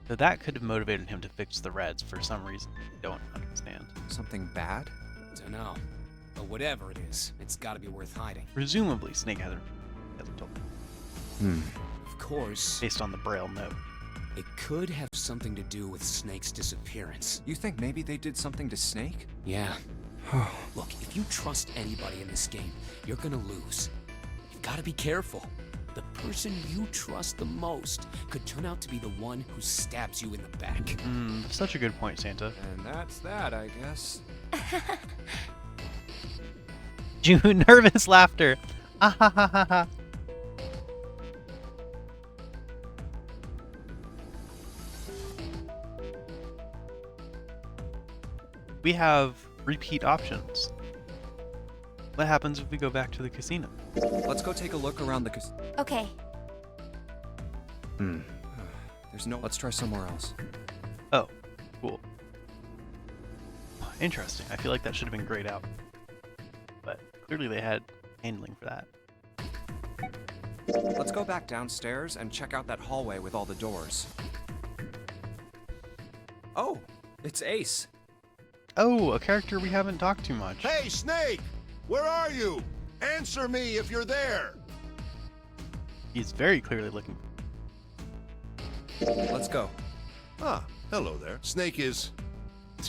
So that could have motivated him to fix the reds for some reason I don't understand. Something bad? Dunno. But whatever it is, it's gotta be worth hiding. Presumably, Snake hasn't told him, Of course, based on the Braille note. it could have something to do with Snake's disappearance. You think maybe they did something to Snake? Yeah. Look, if you trust anybody in this game, you're gonna lose. You've gotta be careful. The person you trust the most could turn out to be the one who stabs you in the back. Such a good point, Santa. And that's that, I guess. June, nervous laughter. Ah, ha, ha, ha, ha. We have repeat options. What happens if we go back to the casino? Let's go take a look around the Okay. There's no. Let's try somewhere else. Oh, cool. Interesting. I feel like that should have been grayed out. But clearly they had handling for that. Let's go back downstairs and check out that hallway with all the doors. Oh, it's Ace. Oh, a character we haven't talked too much. Hey, Snake! Where are you? Answer me if you're there! He's very clearly looking. Let's go. Ah, hello there. Snake is...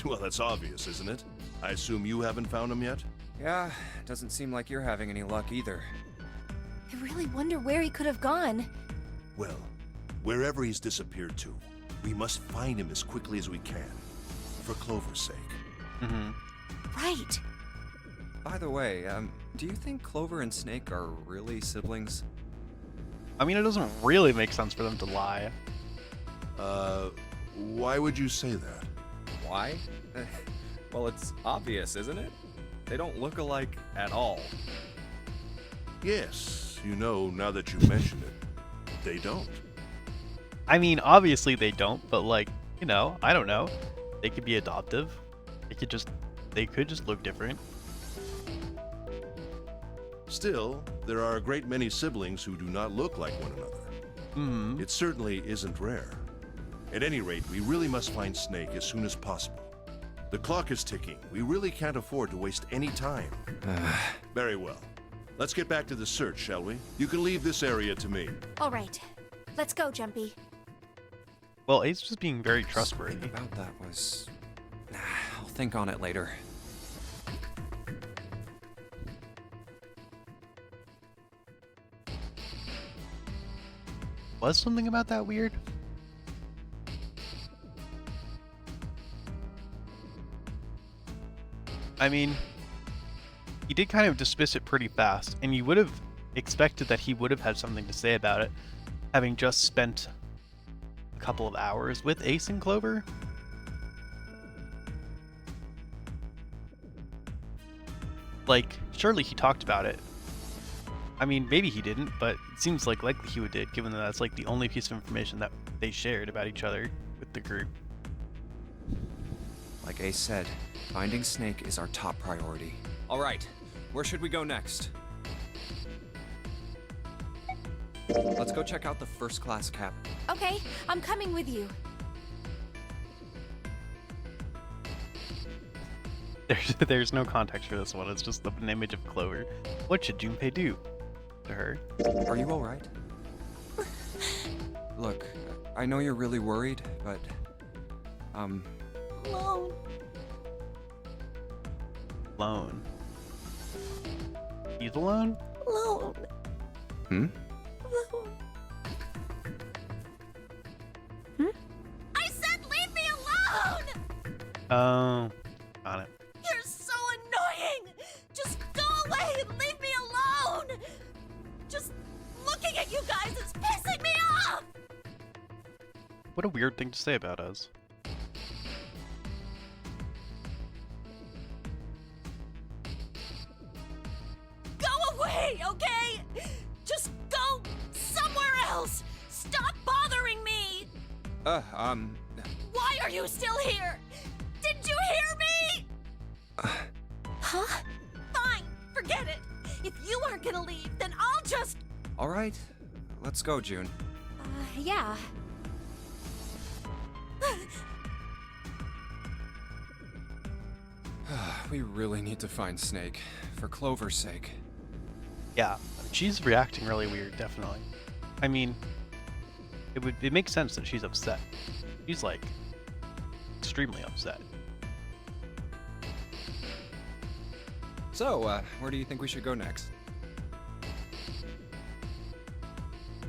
Well, that's obvious, isn't it? I assume you haven't found him yet? Yeah, doesn't seem like you're having any luck either. I really wonder where he could have gone. Well, wherever he's disappeared to, we must find him as quickly as we can. For Clover's sake. Mm-hmm. Right. By the way, do you think Clover and Snake are really siblings? I mean, it doesn't really make sense for them to lie. Why would you say that? Why? Well, it's obvious, isn't it? They don't look alike at all. Yes, you know, now that you mention it, they don't. I mean, obviously they don't, but like, you know, I don't know. They could be adoptive. They could just look different. Still, there are a great many siblings who do not look like one another. Mm-hmm. It certainly isn't rare. At any rate, we really must find Snake as soon as possible. The clock is ticking. We really can't afford to waste any time. Very well. Let's get back to the search, shall we? You can leave this area to me. All right. Let's go, Jumpy. Well, Ace was being very trustworthy. Something about that was... I'll think on it later. Was something about that weird? I mean, he did kind of dismiss it pretty fast, and you would have expected that he would have had something to say about it, having just spent a couple of hours with Ace and Clover. Like, surely he talked about it. I mean, maybe he didn't, but it seems like likely he did, given that that's like the only piece of information that they shared about each other with the group. Like Ace said, finding Snake is our top priority. All right, where should we go next? Let's go check out the first-class cabin. Okay, I'm coming with you. There's no context for this one. It's just an image of Clover. What should Junpei do to her? Are you all right? Look, I know you're really worried, but Alone. Alone. He's alone? Alone. Hmm? Alone. I said leave me alone! Oh, got it. You're so annoying! Just go away and leave me alone! Just looking at you guys is pissing me off! What a weird thing to say about us. Go away, okay? Just go somewhere else! Stop bothering me! Why are you still here? Didn't you hear me? Huh? Fine, forget it. If you aren't gonna leave, then I'll just... all right, let's go, June. Yeah. We really need to find Snake, for Clover's sake. Yeah, she's reacting really weird, definitely. I mean, it makes sense that she's upset. She's like extremely upset. So, where do you think we should go next?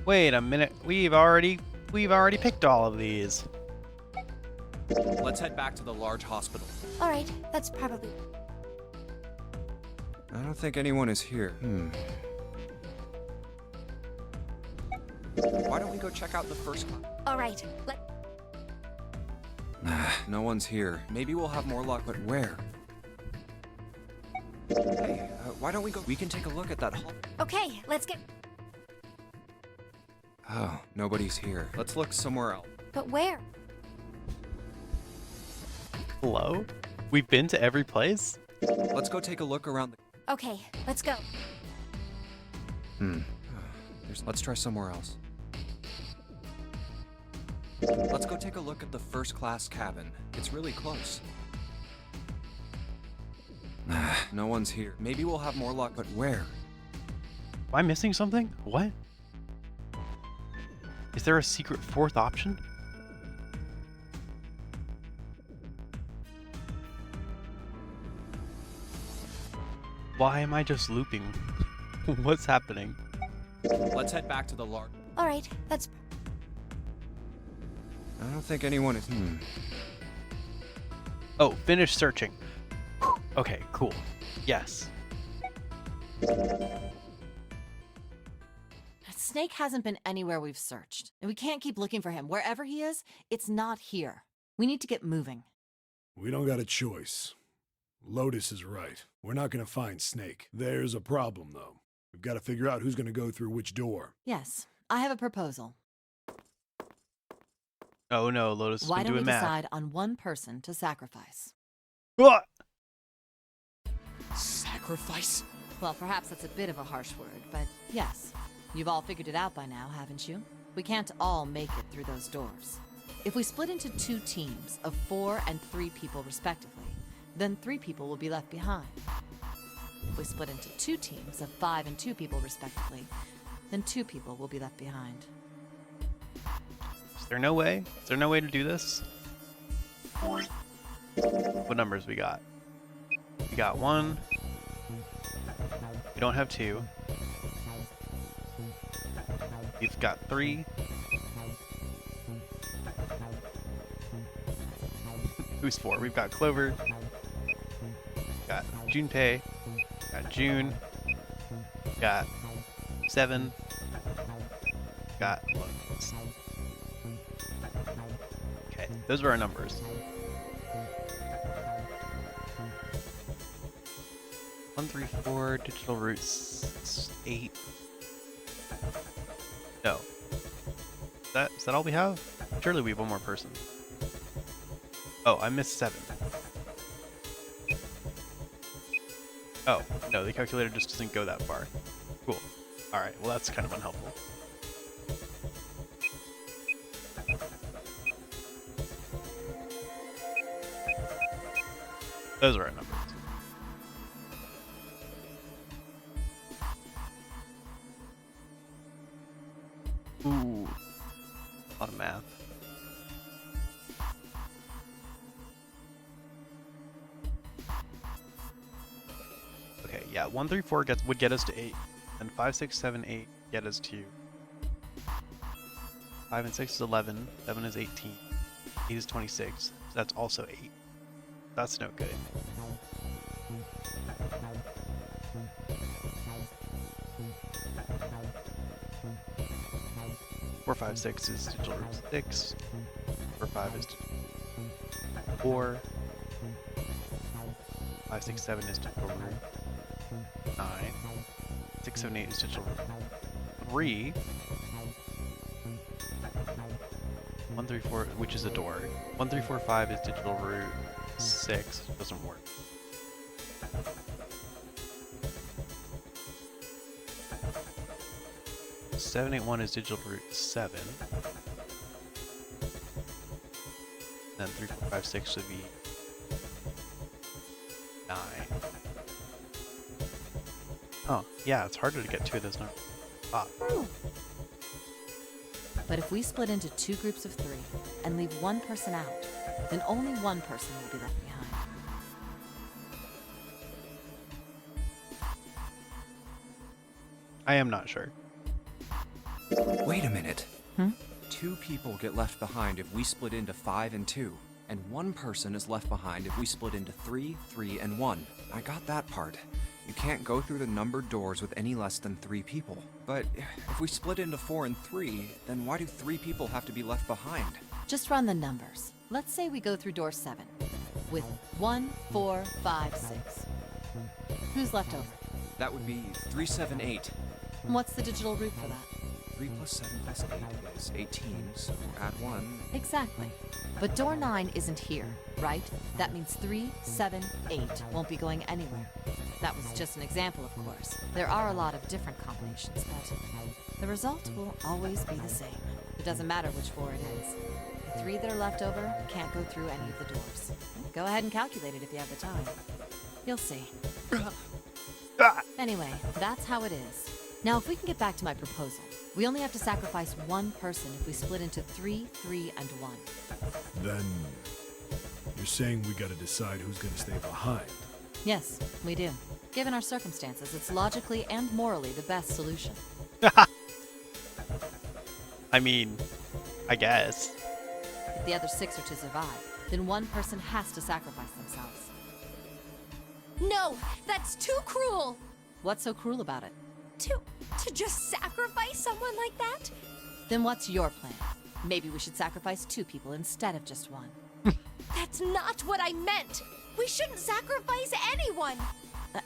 Wait a minute, we've already picked all of these. Let's head back to the large hospital. All right, that's probably... I don't think anyone is here. Why don't we go check out the first class? All right, No one's here. Maybe we'll have more luck, but where? Hey, why don't we go? We can take a look at that hall. Okay, let's get... Oh, nobody's here. Let's look somewhere else. But where? Hello? We've been to every place? Let's go take a look around the... Okay, let's go. Let's try somewhere else. Let's go take a look at the first class cabin. It's really close. No one's here. Maybe we'll have more luck, but where? Am I missing something? What? Is there a secret fourth option? Why am I just looping? What's happening? Let's head back to the lark. All right, that's... I don't think anyone is... Oh, finish searching. Okay, cool. Yes. Snake hasn't been anywhere we've searched, and we can't keep looking for him. Wherever he is, it's not here. We need to get moving. We don't got a choice. Lotus is right. We're not gonna find Snake. There's a problem, though. We've got to figure out who's gonna go through which door. Yes, I have a proposal. Oh no, Lotus has Why been don't we doing math. decide on one person to sacrifice? Ah! Sacrifice? Well, perhaps that's a bit of a harsh word, but yes. You've all figured it out by now, haven't you? We can't all make it through those doors. If we split into 2 teams of 4 and 3 people respectively, then 3 people will be left behind. If we split into 2 teams of 5 and 2 people respectively, then 2 people will be left behind. Is there no way? Is there no way to do this? What numbers we got? We got 1. We don't have 2. We've got 3. Who's 4? We've got Clover. Got Junpei. Got June. Got 7. Got Lotus. Okay, those were our numbers. One, 3, 4, digital roots 8. No. Is that all we have? Surely we have one more person. Oh, I missed 7. Oh, no, the calculator just doesn't go that far. Cool. Alright, well that's kind of unhelpful. Those are our numbers. Ooh. A lot of math. Okay, yeah, 1, 3, 4 would get us to 8. And 5, 6, 7, 8 get us to 5 and 6 is 11, 7 is 18, 8 is 26. So that's also 8. That's no good. Four, 5, 6 is digital root 6. 4, 5 is digital 4. 5, 6, 7 is digital root 9. 6, 7, 8 is digital root 3. 1, 3, 4, which is a door. 1, 3, 4, 5 is digital root 6. Doesn't work. Seven, 8, 1 is digital root 7. Then 3, 4, 5, 6 should be 9. Oh, yeah, it's harder to get 2 of those numbers. Ah. But if we split into 2 groups of 3 and leave one person out, then only one person will be left behind. I am not sure. Wait a minute. 2 people get left behind if we split into 5 and 2, and 1 person is left behind if we split into 3, 3, and 1. I got that part. You can't go through the numbered doors with any less than 3 people. But if we split into 4 and 3, then why do 3 people have to be left behind? Just run the numbers. Let's say we go through door 7 with 1, 4, 5, 6. Who's left over? That would be 3, 7, 8. And what's the digital root for that? 3 plus 7 plus 8 is 18, so add 1. Exactly. But door 9 isn't here, right? That means 3, 7, 8 won't be going anywhere. That was just an example, of course. There are a lot of different combinations, but the result will always be the same. It doesn't matter which 4 it is. The 3 that are left over can't go through any of the doors. Go ahead and calculate it if you have the time. You'll see. Anyway, that's how it is. Now, if we can get back to my proposal, we only have to sacrifice one person if we split into 3, 3, and 1. Then you're saying we gotta decide who's gonna stay behind. Yes, we do. Given our circumstances, it's logically and morally the best solution. I mean, I guess. If the other 6 are to survive, then one person has to sacrifice themselves. No, that's too cruel. What's so cruel about it? To just sacrifice someone like that? Then what's your plan? Maybe we should sacrifice 2 people instead of just 1. That's not what I meant. We shouldn't sacrifice anyone.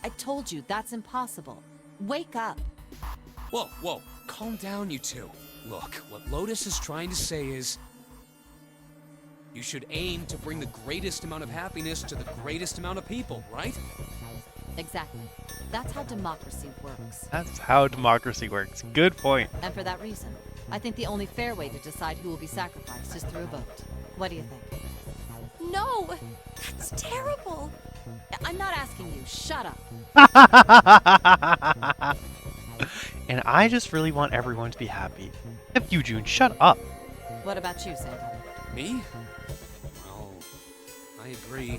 I told you, that's impossible. Wake up. Whoa, whoa, calm down, you two. Look, what Lotus is trying to say is, you should aim to bring the greatest amount of happiness to the greatest amount of people, right? Exactly. That's how democracy works. That's how democracy works. Good point. And for that reason, I think the only fair way to decide who will be sacrificed is through a vote. What do you think? No, that's terrible. I'm not asking you. Shut up. And I just really want everyone to be happy. Except you, June. Shut up. What about you, Santa? Me? Well, I agree,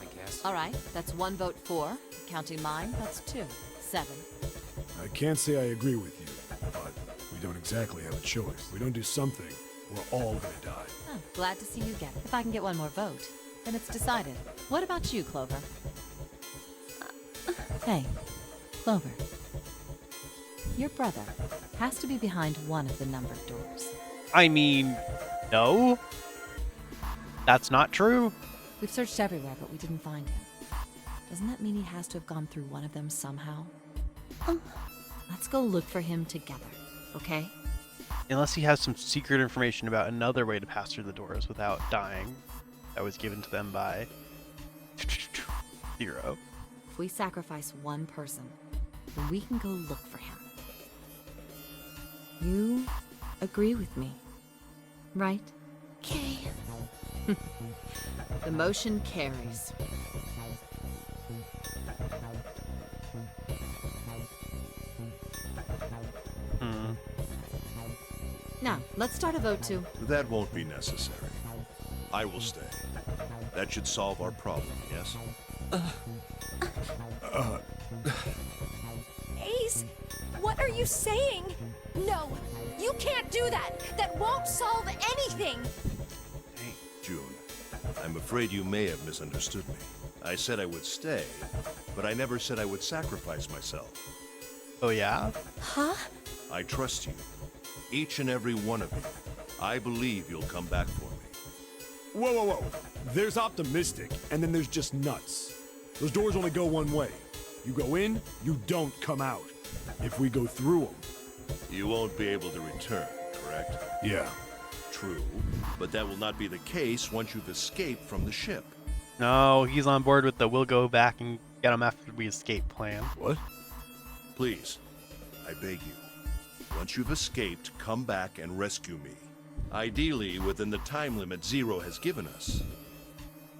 I guess. All right, that's 1 vote for. Counting mine, that's 2. 7. I can't say I agree with you, but we don't exactly have a choice. If we don't do something, we're all gonna die. Oh, glad to see you get it. If I can get 1 more vote, then it's decided. What about you, Clover? Hey, Clover. Your brother has to be behind one of the numbered doors. I mean, no. That's not true. We've searched everywhere, but we didn't find him. Doesn't that mean he has to have gone through one of them somehow? Let's go look for him together, okay? Unless he has some secret information about another way to pass through the doors without dying. That was given to them by 0. If we sacrifice one person, then we can go look for him. You agree with me, right? Okay. The motion carries. Now, let's start a vote too. That won't be necessary. I will stay. That should solve our problem, yes? Ace, what are you saying? No, you can't do that. That won't solve anything. June, I'm afraid you may have misunderstood me. I said I would stay, but I never said I would sacrifice myself. Oh, yeah? Huh? I trust you. Each and every one of you. I believe you'll come back for me. Whoa, whoa, whoa. There's optimistic, and then there's just nuts. Those doors only go one way. You go in, you don't come out. If we go through them... You won't be able to return, correct? Yeah. True, but that will not be the case once you've escaped from the ship. No, he's on board with the we'll go back and get him after we escape plan. What? Please, I beg you. Once you've escaped, come back and rescue me. Ideally, within the time limit Zero has given us.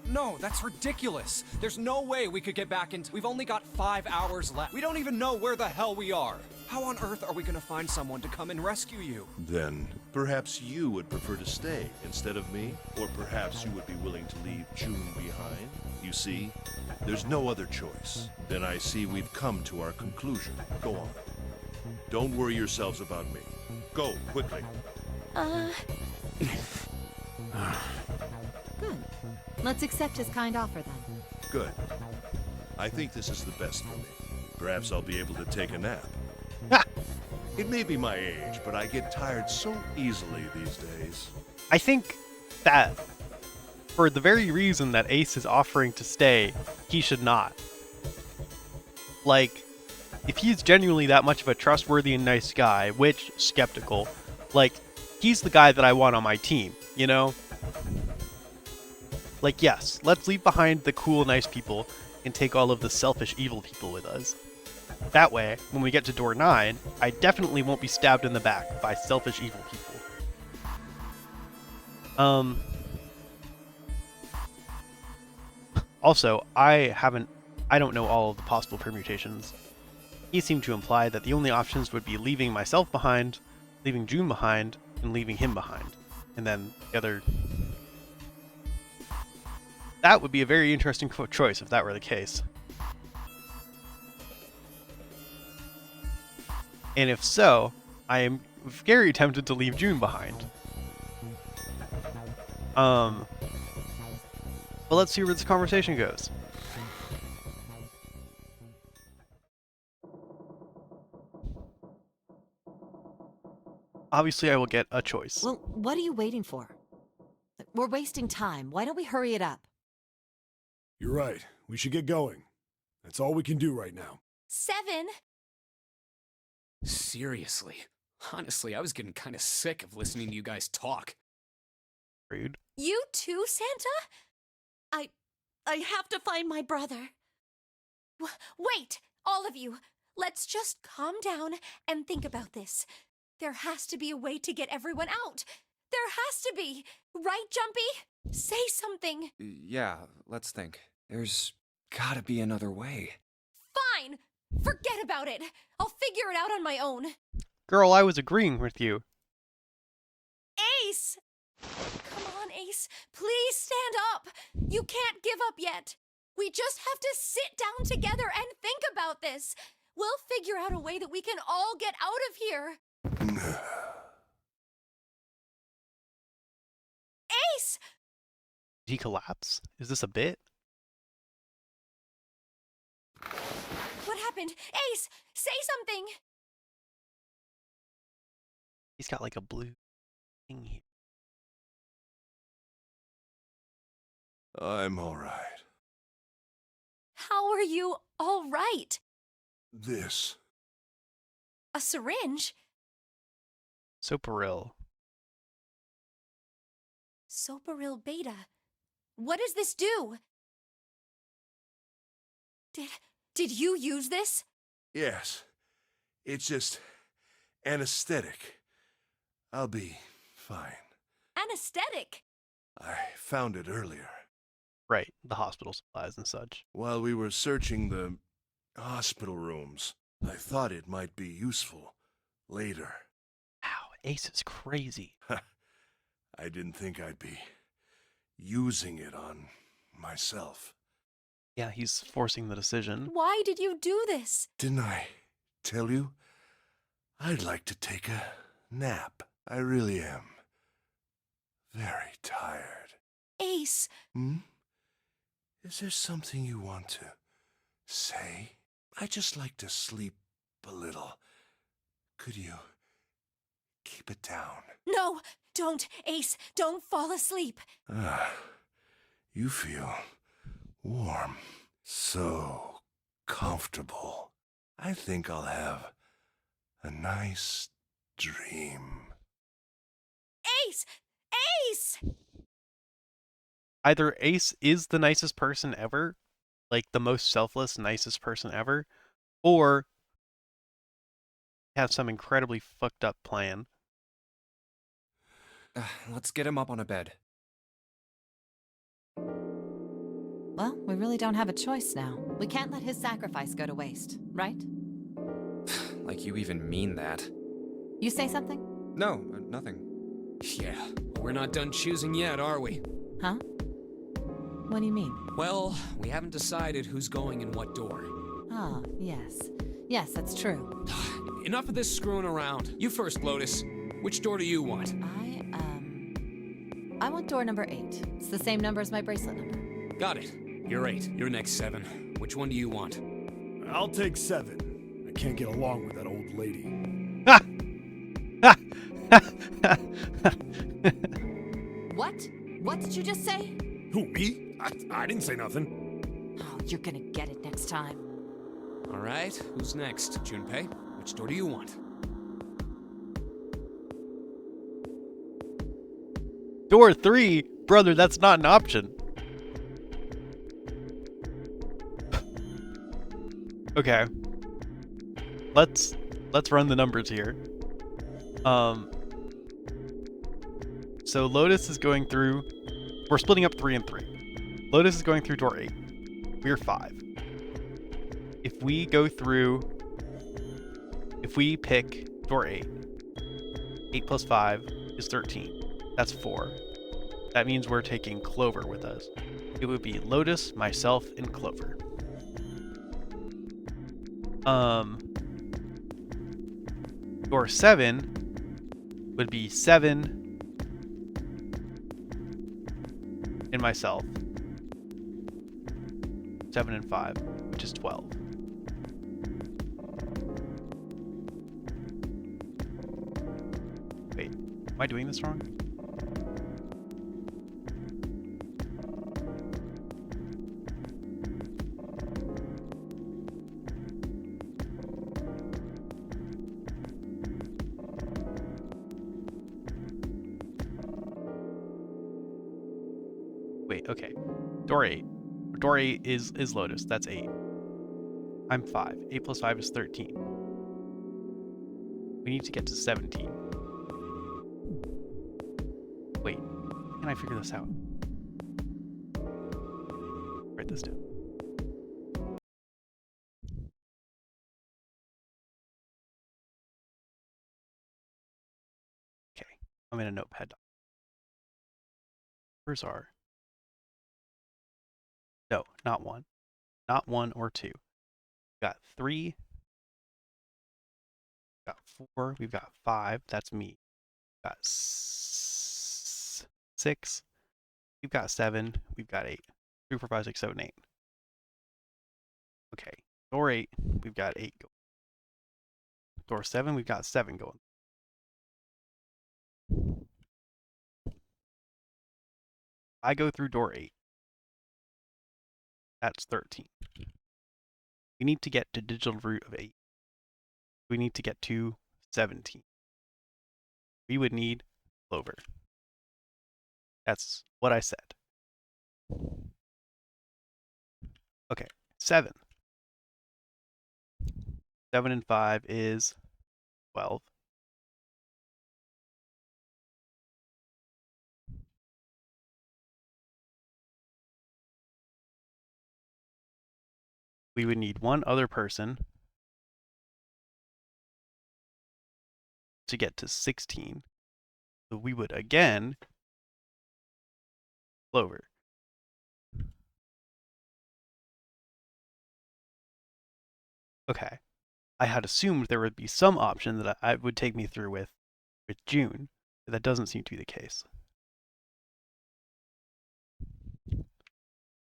No, that's ridiculous. There's no way we could get back into. We've only got 5 hours left. We don't even know where the hell we are. How on earth are we gonna find someone to come and rescue you? Then, perhaps you would prefer to stay instead of me? Or perhaps you would be willing to leave June behind? You see, there's no other choice. Then I see we've come to our conclusion. Go on. Don't worry yourselves about me. Go, quickly. Good. Let's accept his kind offer then. Good. I think this is the best for me. Perhaps I'll be able to take a nap. It may be my age, but I get tired so easily these days. I think that for the very reason that Ace is offering to stay, he should not. Like, if he's genuinely that much of a trustworthy and nice guy, which, skeptical, like, he's the guy that I want on my team, you know? Like, yes, let's leave behind the cool, nice people and take all of the selfish, evil people with us. That way, when we get to door 9, I definitely won't be stabbed in the back by selfish, evil people. Also, I don't know all of the possible permutations. He seemed to imply that the only options would be leaving myself behind, leaving June behind, and leaving him behind. And then the other... That would be a very interesting choice if that were the case. And if so, I am very tempted to leave June behind. But let's see where this conversation goes. Obviously, I will get a choice. Well, what are you waiting for? We're wasting time. Why don't we hurry it up? You're right. We should get going. That's all we can do right now. 7. Seriously. Honestly, I was getting kind of sick of listening to you guys talk. Rude. You too, Santa? I have to find my brother. Wait, all of you. Let's just calm down and think about this. There has to be a way to get everyone out. There has to be. Right, Jumpy? Say something. Yeah, let's think. There's gotta be another way. Fine. Forget about it. I'll figure it out on my own. Girl, I was agreeing with you. Ace! Come on, Ace. Please stand up. You can't give up yet. We just have to sit down together and think about this. We'll figure out a way that we can all get out of here. Ace! Did he collapse? Is this a bit? What happened? Ace, say something. He's got like a blue thing here. I'm all right. How are you all right? This. A syringe? Soparil. Soparil beta. What does this do? Did you use this? Yes. It's just anesthetic. I'll be fine. Anesthetic? I found it earlier. Right, the hospital supplies and such. While we were searching the hospital rooms, I thought it might be useful later. Wow, Ace is crazy. I didn't think I'd be using it on myself. Yeah, he's forcing the decision. Why did you do this? Didn't I tell you? I'd like to take a nap. I really am. Very tired. Ace. Hmm? Is there something you want to say? I just like to sleep a little. Could you keep it down? No, don't, Ace. Don't fall asleep. You feel warm. So comfortable. I think I'll have a nice dream. Ace! Ace! Either Ace is the nicest person ever, like the most selfless, nicest person ever, or have some incredibly fucked up plan. Let's get him up on a bed. Well, we really don't have a choice now. We can't let his sacrifice go to waste, right? Like you even mean that. You say something? No, nothing. Yeah, we're not done choosing yet, are we? Huh? What do you mean? Well, we haven't decided who's going in what door. Ah, yes. Yes, that's true. Enough of this screwing around. You first, Lotus. Which door do you want? I want door number 8. It's the same number as my bracelet number. Got it. You're 8. You're next 7. Which one do you want? I'll take 7. I can't get along with that old lady. What? What did you just say? Who, me? I didn't say nothing. Oh, you're gonna get it next time. All right, who's next? Junpei, which door do you want? Door 3? Brother, that's not an option. Okay. Let's run the numbers here. So Lotus is going through. We're splitting up 3 and 3. Lotus is going through door 8. We're 5. If we pick door 8, 8 plus 5 is 13. That's 4. That means we're taking Clover with us. It would be Lotus, myself, and Clover. Door 7 would be 7 and myself. 7 and 5, which is 12. Wait, am I doing this wrong? Wait, okay. Door 8. Door 8 is Lotus. That's 8. I'm 5. 8 plus 5 is 13. We need to get to 17. Wait, how can I figure this out? Write this down. Okay, I'm in a notepad. Numbers are... No, not 1. Not 1 or 2. We've got 3. We've got 4. We've got 5. That's me. We've got 6. We've got 7. We've got 8. 3, 4, 5, 6, 7, 8. Okay. Door 8, we've got 8 going. Door 7, we've got 7 going. I go through door 8. That's 13. We need to get to digital root of 8. We need to get to 17. We would need Clover. That's what I said. Okay, 7. 7 and 5 is 12. We would need one other person to get to 16. So we would again Clover. Okay. I had assumed there would be some option that I would take me through with June, but that doesn't seem to be the case.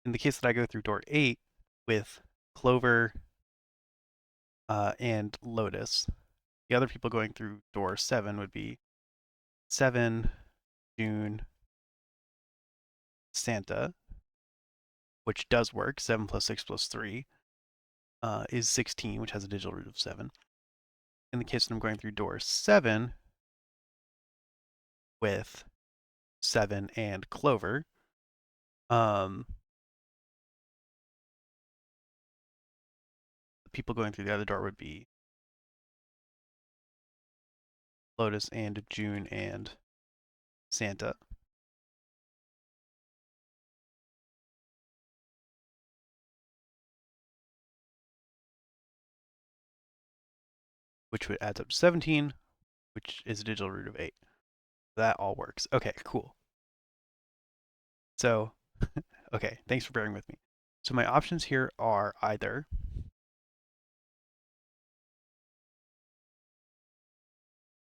In the case that I go through door 8 with Clover and Lotus, the other people going through door 7 would be 7, June, Santa, which does work. 7 plus 6 plus 3 is 16, which has a digital root of 7. In the case that I'm going through door 7 with 7 and Clover, the people going through the other door would be Lotus and June and Santa. Which would add up to 17, which is a digital root of 8. That all works. Okay, cool. So, okay, thanks for bearing with me. So my options here are either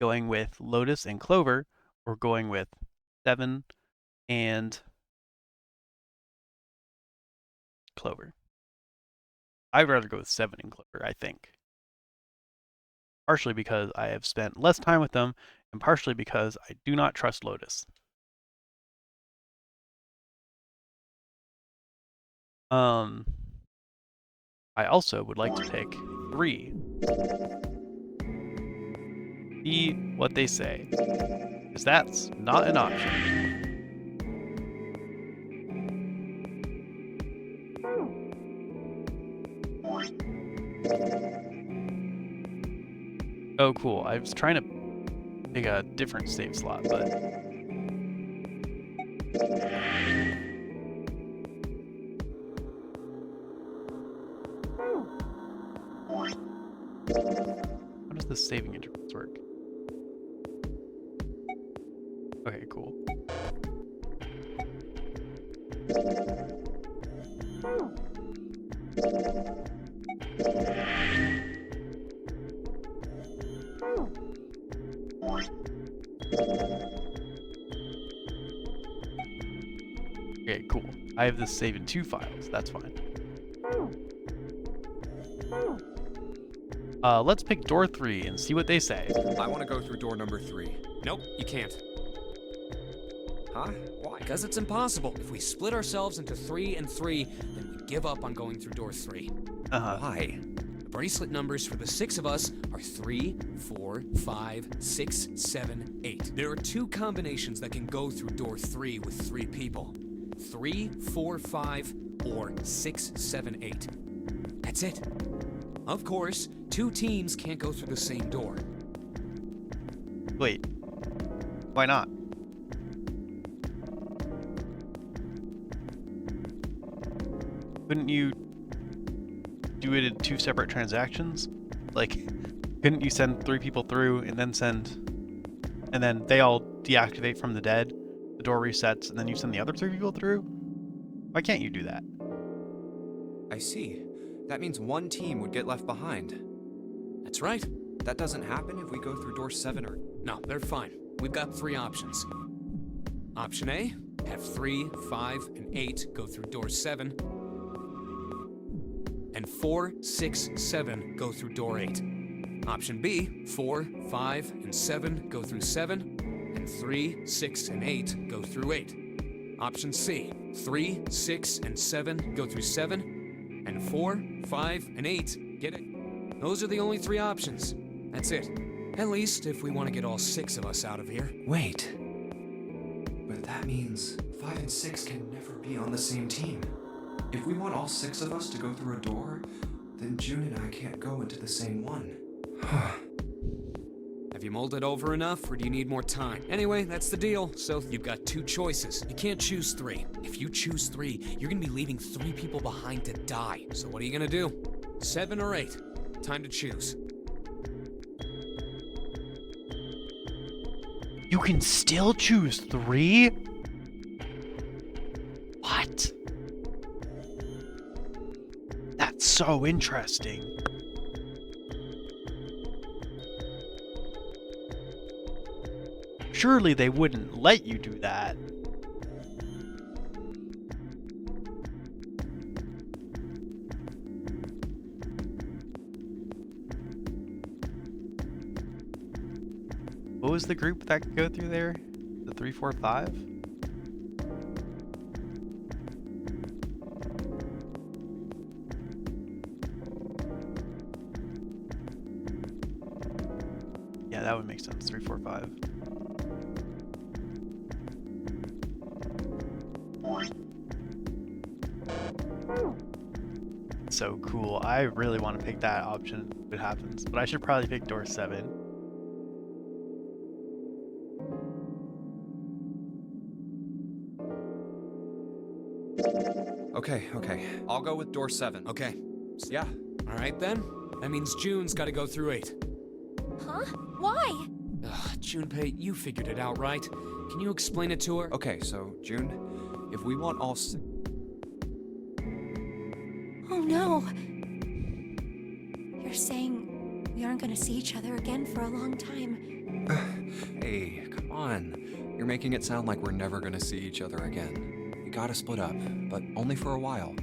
going with Lotus and Clover, or going with 7 and Clover. I'd rather go with 7 and Clover, I think. Partially because I have spent less time with them, and partially because I do not trust Lotus. I also would like to pick 3. See what they say, because that's not an option. Oh, cool. I was trying to pick a different save slot, but... How does the saving intervals work? Okay, cool. Okay, cool. I have this save in 2 files. That's fine. Let's pick door 3 and see what they say. I want to go through door number 3. Nope, you can't. Huh? Why? Because it's impossible. If we split ourselves into 3 and 3, then we give up on going through door 3. Why? The bracelet numbers for the 6 of us are 3, 4, 5, 6, 7, 8. There are 2 combinations that can go through door 3 with 3 people. 3, 4, 5, or 6, 7, 8. That's it. Of course, 2 teams can't go through the same door. Wait. Why not? Couldn't you do it in 2 separate transactions? Like, couldn't you send 3 people through and then they all deactivate from the dead, the door resets, and then you send the other 3 people through? Why can't you do that? I see. That means one team would get left behind. That's right. That doesn't happen if we go through door 7 or... No, they're fine. We've got 3 options. Option A, have 3, 5, and 8 go through door 7. And 4, 6, 7 go through door 8. Option B, 4, 5, and 7 go through 7. And 3, 6, and 8 go through 8. Option C, 3, 6, and 7 go through 7. And 4, 5, and 8 get it. Those are the only 3 options. That's it. At least if we want to get all 6 of us out of here. Wait. But that means 5 and 6 can never be on the same team. If we want all 6 of us to go through a door, then June and I can't go into the same one. Have you mulled it over enough, or do you need more time? Anyway, that's the deal. So you've got 2 choices. You can't choose 3. If you choose 3, you're gonna be leaving 3 people behind to die. So what are you gonna do? 7 or 8? Time to choose. You can still choose 3? What? That's so interesting. Surely they wouldn't let you do that. What was the group that could go through there? The 3, 4, 5? Yeah, that would make sense. 3, 4, 5. So cool. I really want to pick that option if it happens, but I should probably pick door 7. Okay. I'll go with door 7. Okay. Yeah. All right then. That means June's got to go through 8. Huh? Why? Ugh, Junpei, you figured it out, right? Can you explain it to her? Okay, so, June, if we want all 6... Oh no. You're saying we aren't gonna see each other again for a long time. Hey, come on. You're making it sound like we're never gonna see each other again. We gotta split up, but only for a while.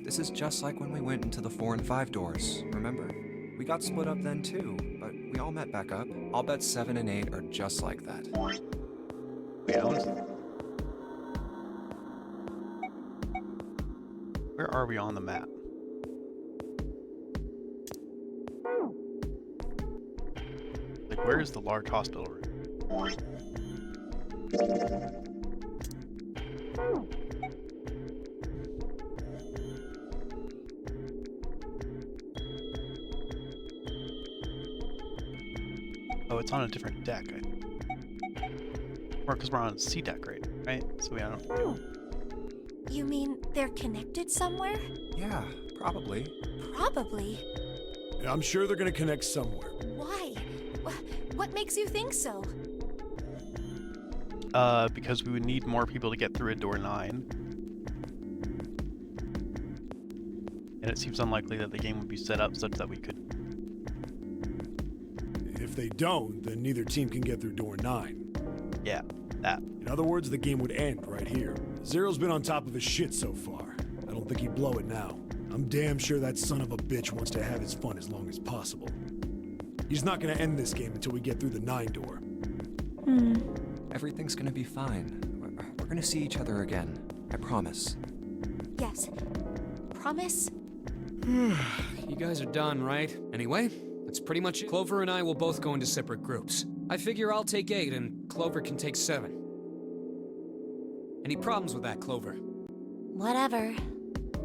This is just like when we went into the 4 and 5 doors, remember? We got split up then too, but we all met back up. I'll bet 7 and 8 are just like that. Wait, I want to... Where are we on the map? Where is the large hospital room? Oh, it's on a different deck, I think. Or because we're on C deck, right? So we don't. You mean they're connected somewhere? Yeah, probably. Probably. Yeah, I'm sure they're gonna connect somewhere. Why? What makes you think so? Because we would need more people to get through a door 9. And it seems unlikely that the game would be set up such that we could. If they don't, then neither team can get through door 9. Yeah, that. In other words, the game would end right here. Zero's been on top of his shit so far. I don't think he'd blow it now. I'm damn sure that son of a bitch wants to have his fun as long as possible. He's not gonna end this game until we get through the 9 door. Everything's gonna be fine. We're gonna see each other again. I promise. Yes. Promise? You guys are done, right? Anyway, that's pretty much it. Clover and I will both go into separate groups. I figure I'll take 8 and Clover can take 7. Any problems with that, Clover? Whatever.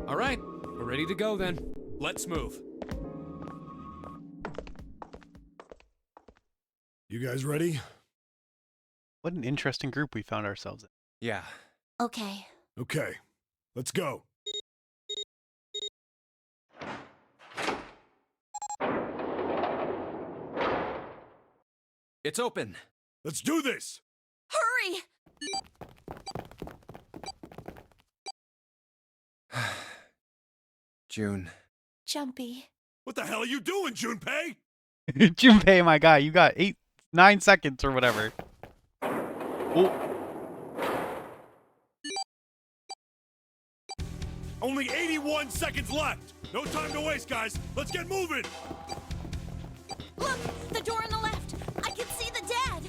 All right, we're ready to go then. Let's move. You guys ready? What an interesting group we found ourselves in. Yeah. Okay. Okay, let's go. It's open. Let's do this! Hurry! June. Jumpy. What the hell are you doing, Junpei? Junpei, my guy, you got 9 seconds or whatever. Oh, Only 81 seconds left! No time to waste, guys! Let's get moving! Look! The door on the left! I can see the dad!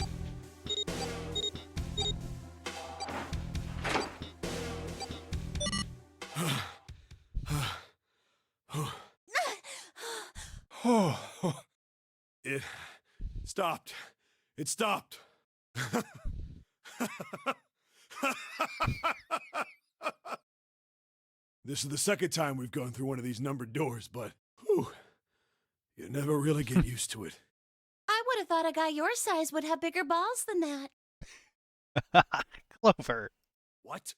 It stopped. It stopped. This is the second time we've gone through one of these numbered doors, but whew, you never really get used to it. I would have thought a guy your size would have bigger balls than that. Clover. What?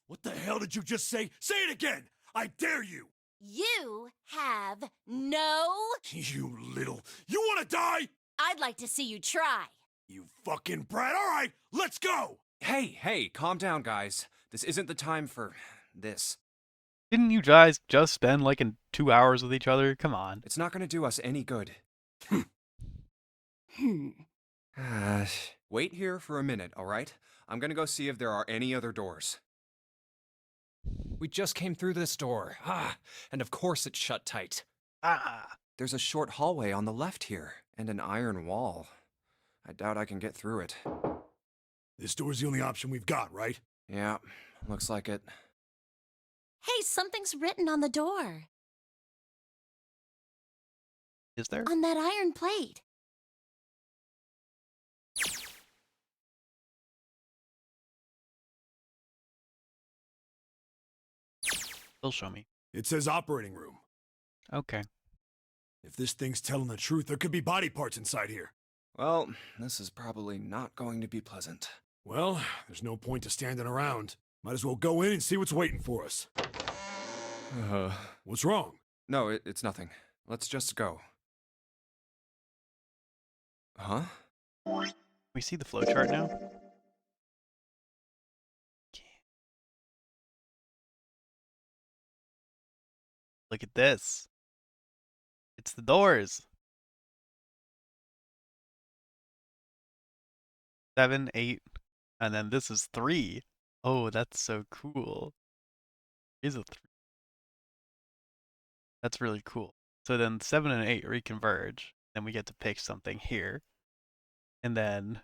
What the hell did you just say? Say it again! I dare you! You have no... You little... You wanna die? I'd like to see you try. You fucking brat! Alright, let's go! Hey, calm down, guys. This isn't the time for this. Didn't you guys just spend like 2 hours with each other? Come on. It's not gonna do us any good. Wait here for a minute, alright? I'm gonna go see if there are any other doors. We just came through this door. And of course it's shut tight. There's a short hallway on the left here, and an iron wall. I doubt I can get through it. This door's the only option we've got, right? Yeah, looks like it. Hey, something's written on the door. Is there? On that iron plate. They'll show me. It says operating room. Okay. If this thing's telling the truth, there could be body parts inside here. Well, this is probably not going to be pleasant. Well, there's no point to standing around. Might as well go in and see what's waiting for us. What's wrong? No, it's nothing. Let's just go. Huh? We see the flowchart now? Look at this. It's the doors. 7, 8, and then this is 3. Oh, that's so cool. Is a 3. That's really cool. So then 7 and 8 reconverge. Then we get to pick something here. And then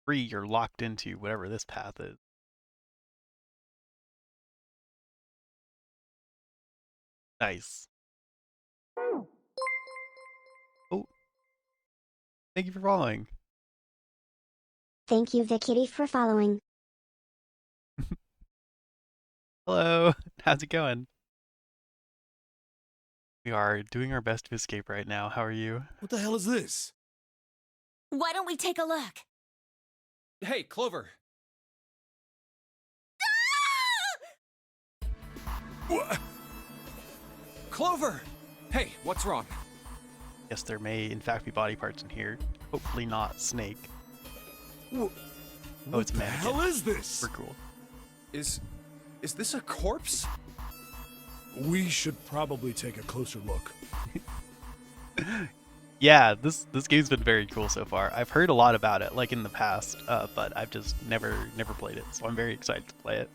3, you're locked into whatever this path is. Nice. Thank you for following. Thank you, the kitty, for following. Hello. How's it going? We are doing our best to escape right now. How are you? What the hell is this? Why don't we take a look? Hey, Clover. What? Clover! Hey, what's wrong? Yes, there may in fact be body parts in here. Hopefully not Snake. Wh- Oh, it's a What the mannequin. hell is this? We're cool. Is this a corpse? We should probably take a closer look. Yeah, this game's been very cool so far. I've heard a lot about it, like in the past, but I've just never played it, so I'm very excited to play it.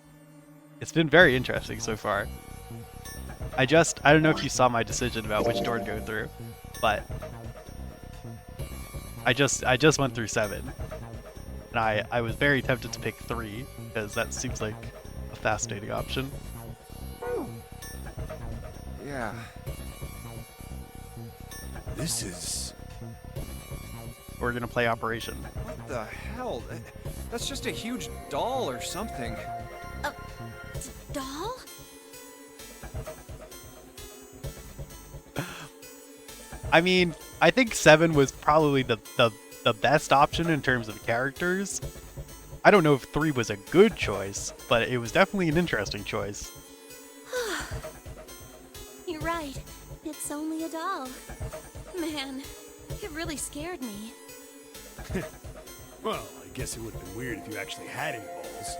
It's been very interesting so far. I don't know if you saw my decision about which door to go through, but I just went through 7. And I was very tempted to pick 3, because that seems like a fascinating option. Yeah. This is... We're gonna play Operation. What the hell? That's just a huge doll or something. Doll? I mean, I think 7 was probably the best option in terms of characters. I don't know if 3 was a good choice, but it was definitely an interesting choice. You're right. It's only a doll. Man, it really scared me. Well, I guess it would have been weird if you actually had any balls.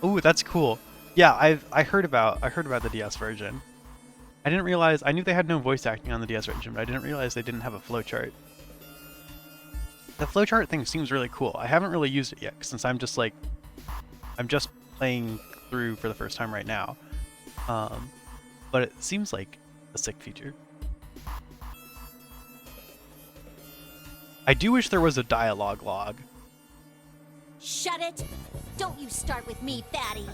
Ooh, that's cool. Yeah, I heard about the DS version. I didn't realize, I knew they had no voice acting on the DS version, but I didn't realize they didn't have a flowchart. The flowchart thing seems really cool. I haven't really used it yet, since I'm just playing through for the first time right now. But it seems like a sick feature. I do wish there was a dialogue log. Shut it! Don't you start with me, fatty!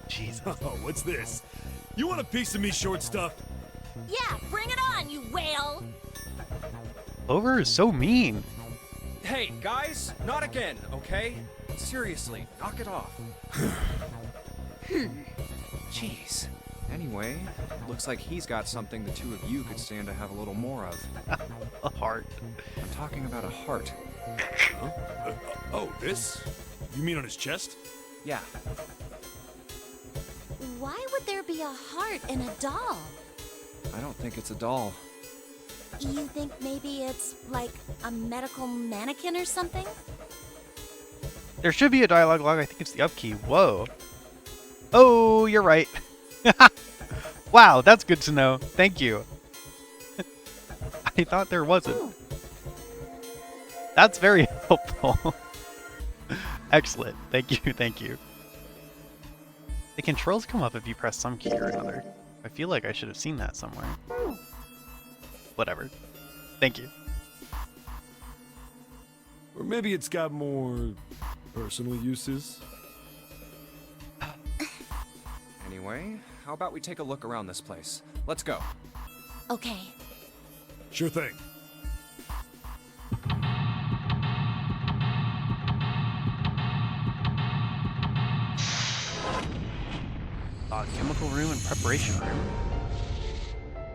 Jesus. Oh, what's this? You want a piece of me, short stuff? Yeah, bring it on, you whale! Clover is so mean. Hey, guys, not again, okay? Seriously, knock it off. Jeez. Anyway, looks like he's got something the two of you could stand to have a little more of. A heart. I'm talking about a heart. Huh? Oh, this? You mean on his chest? Yeah. Why would there be a heart in a doll? I don't think it's a doll. You think maybe it's like a medical mannequin or something? There should be a dialogue log. I think it's the up key. Whoa. Oh, you're right. Wow, that's good to know. Thank you. I thought there wasn't. That's very helpful. Excellent. Thank you. Thank you. The controls come up if you press some key or another. I feel like I should have seen that somewhere. Whatever. Thank you. Or maybe it's got more personal uses? Anyway, how about we take a look around this place? Let's go. Okay. Sure thing. Chemical room and preparation room.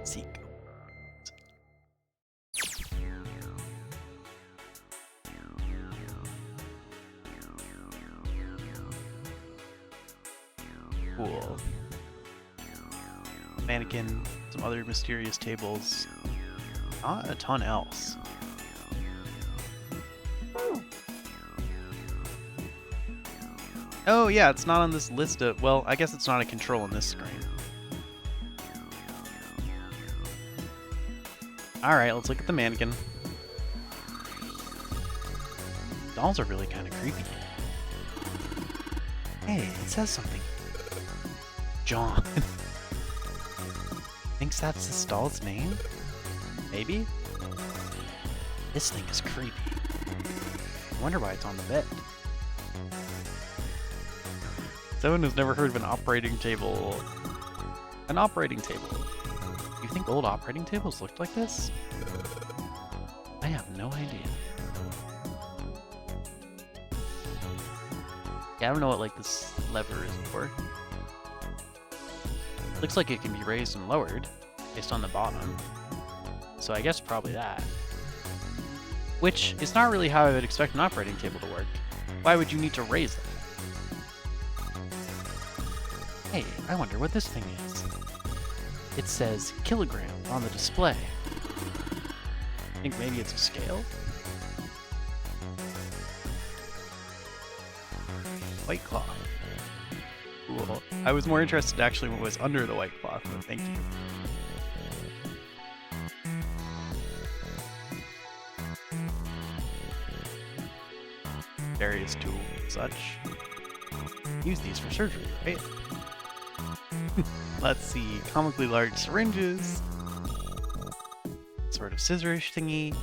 Seek. Cool. Mannequin, some other mysterious tables. Not a ton else. Oh yeah, it's not on this list of... Well, I guess it's not a control on this screen. Alright, let's look at the mannequin. Dolls are really kind of creepy. Hey, it says something. John. Thinks that's this doll's name? Maybe? This thing is creepy. I wonder why it's on the bed. Someone who's never heard of an operating table. An operating table. You think old operating tables looked like this? I have no idea. Yeah, I don't know what like this lever is for. Looks like it can be raised and lowered based on the bottom. So I guess probably that. Which is not really how I would expect an operating table to work. Why would you need to raise that? Hey, I wonder what this thing is. It says kilograms on the display. I think maybe it's a scale? White cloth. Cool. I was more interested actually in what was under the white cloth, but thank you. Various tools and such. Use these for surgery, right? Let's see, comically large syringes. Sort of scissorish thingy.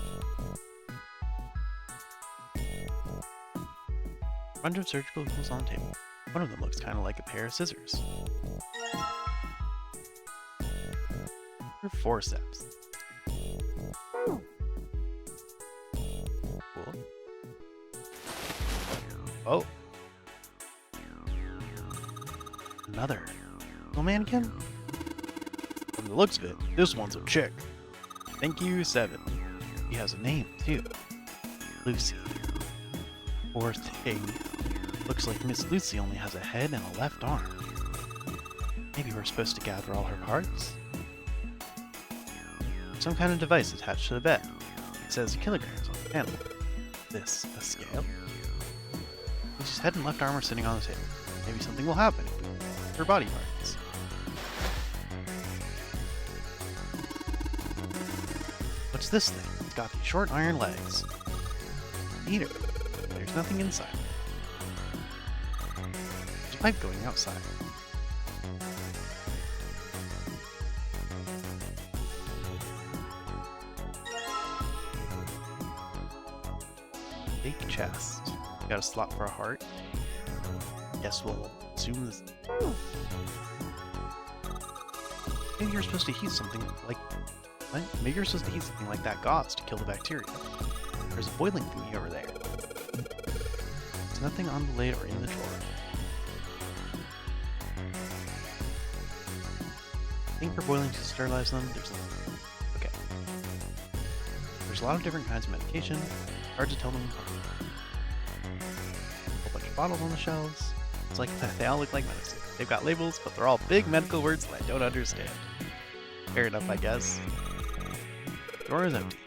Bunch of surgical tools on the table. One of them looks kind of like a pair of scissors. Or forceps. Cool. Oh. Another little mannequin? From the looks of it, this one's a chick. Thank you, 7. He has a name, too. Lucy. Poor thing. Looks like Miss Lucy only has a head and a left arm. Maybe we're supposed to gather all her parts? Some kind of device attached to the bed. It says kilograms on the panel. This a scale? Lucy's head and left arm are sitting on the table. Maybe something will happen if we move her body parts. What's this thing? It's got these short iron legs. Eat it. There's nothing inside. There's a pipe going outside. Big chest. Got a slot for a heart. Guess we'll zoom this. Maybe you're supposed to heat something like. What? Maybe you're supposed to heat something like that gauze to kill the bacteria. There's a boiling thingy over there. There's nothing on the lid or in the drawer. I think for boiling to sterilize them, there's a... Okay. There's a lot of different kinds of medication. Hard to tell them apart. A whole bunch of bottles on the shelves. It's like they all look like medicine. They've got labels, but they're all big medical words that I don't understand. Fair enough, I guess. Drawer is empty.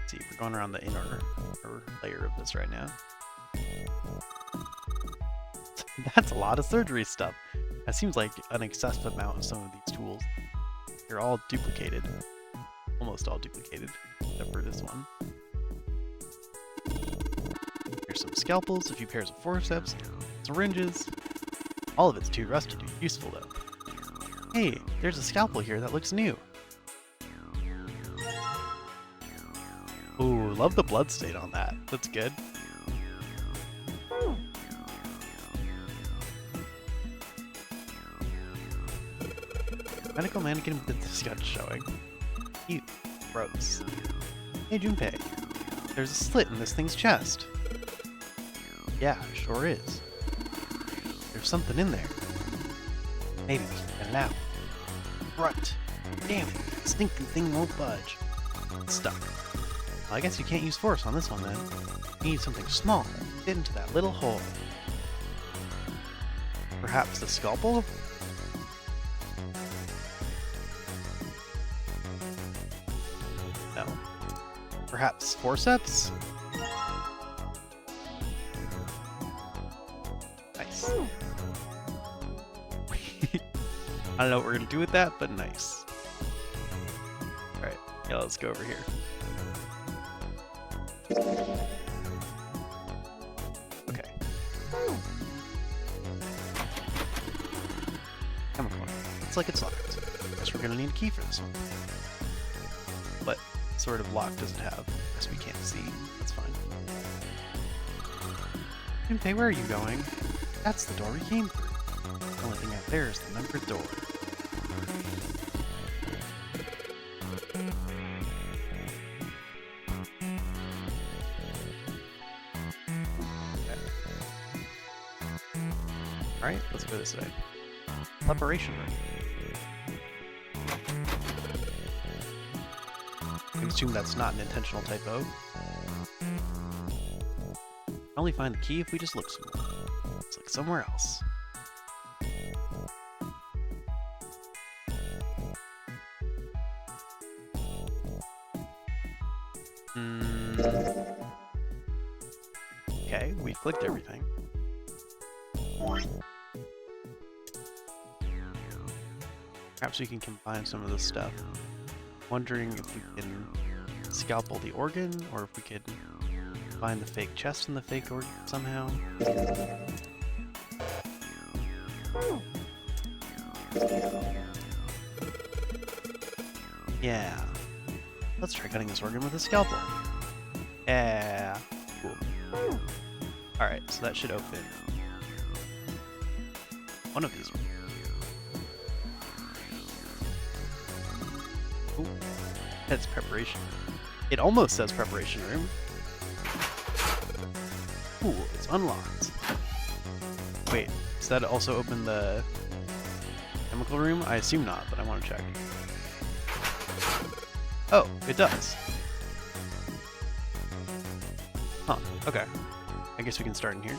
See, we're going around the inner layer of this right now. That's a lot of surgery stuff. That seems like an excessive amount of some of these tools. They're all duplicated. Almost all duplicated, except for this one. Here's some scalpels, a few pairs of forceps, syringes. All of it's too rusty to be useful though. Hey, there's a scalpel here that looks new. Ooh, love the blood stain on that. That's good. Medical mannequin with the discount showing. Ew, gross. Hey Junpei, there's a slit in this thing's chest. Yeah, sure is. There's something in there. Maybe we can get it out. Right. Damn it, the stinking thing won't budge. It's stuck. Well, I guess you can't use force on this one then. You need something small to fit into that little hole. Perhaps the scalpel? No. Perhaps forceps? Nice. I don't know what we're gonna do with that, but nice. Alright, yeah, let's go over here. Okay. Come on. Looks like it's locked. Guess we're gonna need a key for this one. What sort of lock does it have? Guess we can't see. That's fine. Junpei, where are you going? That's the door we came through. The only thing out there is the numbered door. Alright, let's go this way. Preparation room. I assume that's not an intentional typo. Can only find the key if we just look somewhere. It's like somewhere else. Okay, we clicked everything. Perhaps we can combine some of this stuff. Wondering if we can scalpel the organ, or if we could find the fake chest in the fake organ somehow. Yeah. Let's try cutting this organ with a scalpel. Yeah. Cool. Alright, so that should open one of these. Ooh, that's preparation. It almost says preparation room. Ooh, it's unlocked. Wait, does that also open the chemical room? I assume not, but I want to check. Oh, it does. Huh, okay. I guess we can start in here.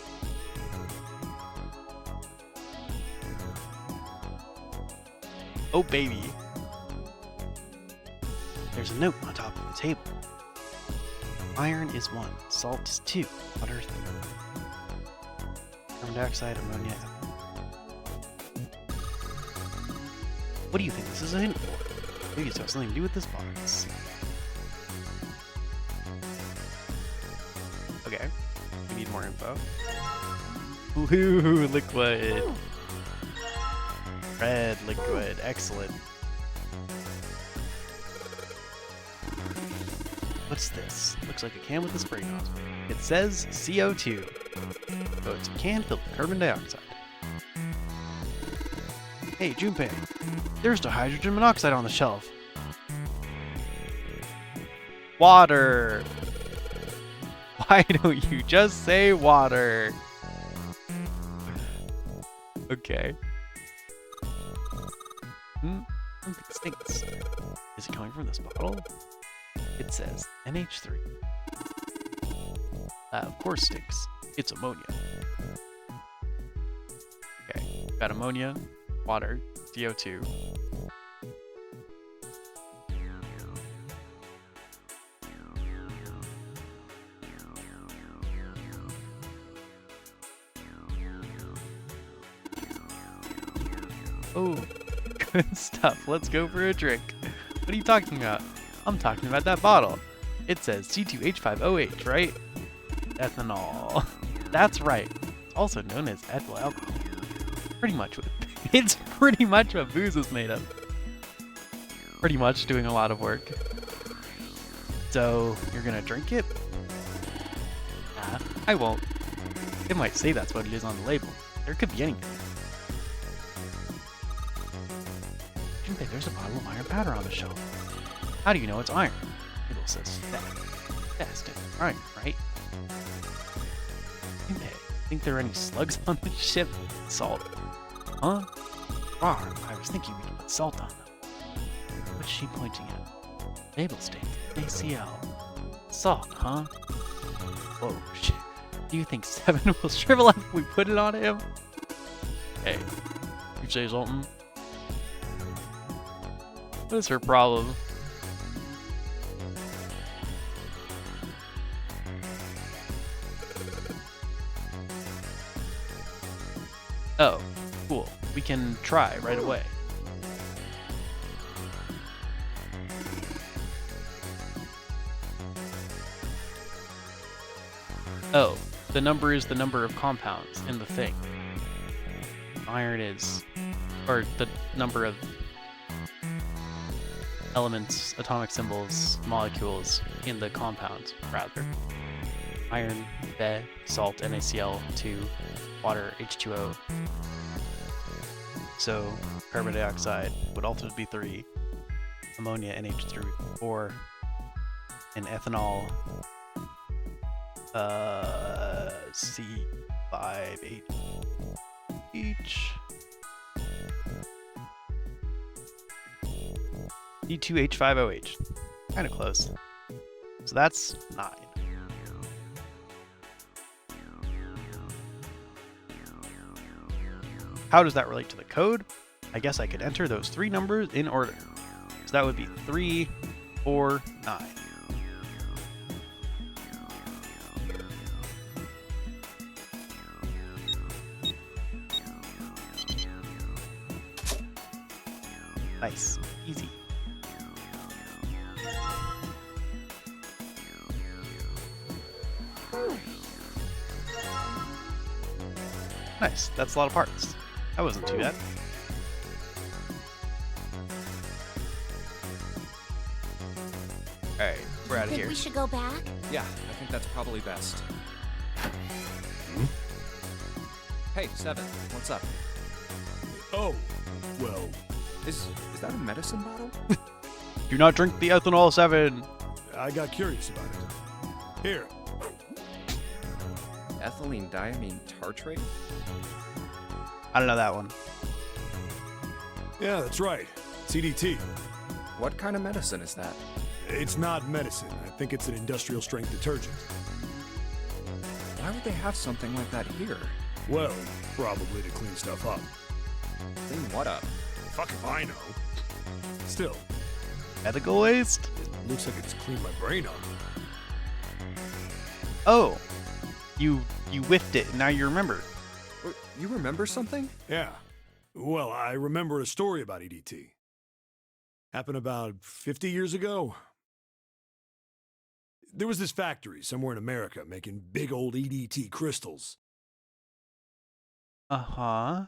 Oh, baby. There's a note on top of the table. Iron is 1, salt is 2, water is 3. Carbon dioxide, ammonia. What do you think this is a hint for? Maybe it's got something to do with this box. Okay, we need more info. Blue liquid. Red liquid, excellent. What's this? Looks like a can with a spray nozzle. It says CO2. So it's a can filled with carbon dioxide. Hey, Junpei, there's the hydrogen monoxide on the shelf. Water! Why don't you just say water? Okay. Something stinks. Is it coming from this bottle? It says NH3. That of course stinks. It's ammonia. Okay, got ammonia, water, CO2. Oh, good stuff. Let's go for a drink. What are you talking about? I'm talking about that bottle. It says C2H5OH, right? Ethanol. That's right. It's also known as ethyl alcohol. It's pretty much what booze is made of. Pretty much doing a lot of work. So, you're gonna drink it? Nah, I won't. It might say that's what it is on the label. There could be anything. Junpei, there's a bottle of iron powder on the shelf. How do you know it's iron? The label says fast and iron, right? Junpei, think there are any slugs on the ship? Salt. Huh? Rawr, I was thinking we could put salt on them. What's she pointing at? Label states ACL. Salt, huh? Whoa, shit. Do you think Seven will shrivel up if we put it on him? Hey, you say something? What is her problem? Oh, cool. We can try right away. Oh, the number is the number of compounds in the thing. Iron is... or the number of elements, atomic symbols, molecules in the compound, rather. Iron, Be, salt, NaCl, 2, water, H2O. So carbon dioxide would also be 3, ammonia, NH3, 4, and ethanol, C5H each. E2H5OH. Kind of close. So that's 9. How does that relate to the code? I guess I could enter those 3 numbers in order. So that would be 3, 4, 9. Nice. Easy. Nice. That's a lot of parts. That wasn't too bad. Alright, we're out of Think here. we should go back? Yeah, I think that's probably best. Hey, Seven, what's up? Oh, well, Is that a medicine bottle? Do not drink the ethanol 7. I got curious about it. Here, Ethylene diamine tartrate? I don't know that one. yeah, that's right. CDT. What kind of medicine is that? It's not medicine. I think it's an industrial strength detergent. Why would they have something like that here? Well, probably to clean stuff up. Clean what up? Fuck if I know. Still, Ethical waste? it looks like it's cleaned my brain up. Oh. You whiffed it and now you remember. You remember something? Yeah. Well, I remember a story about EDT. Happened about 50 years ago. There was this factory somewhere in America making big old EDT crystals. Uh-huh.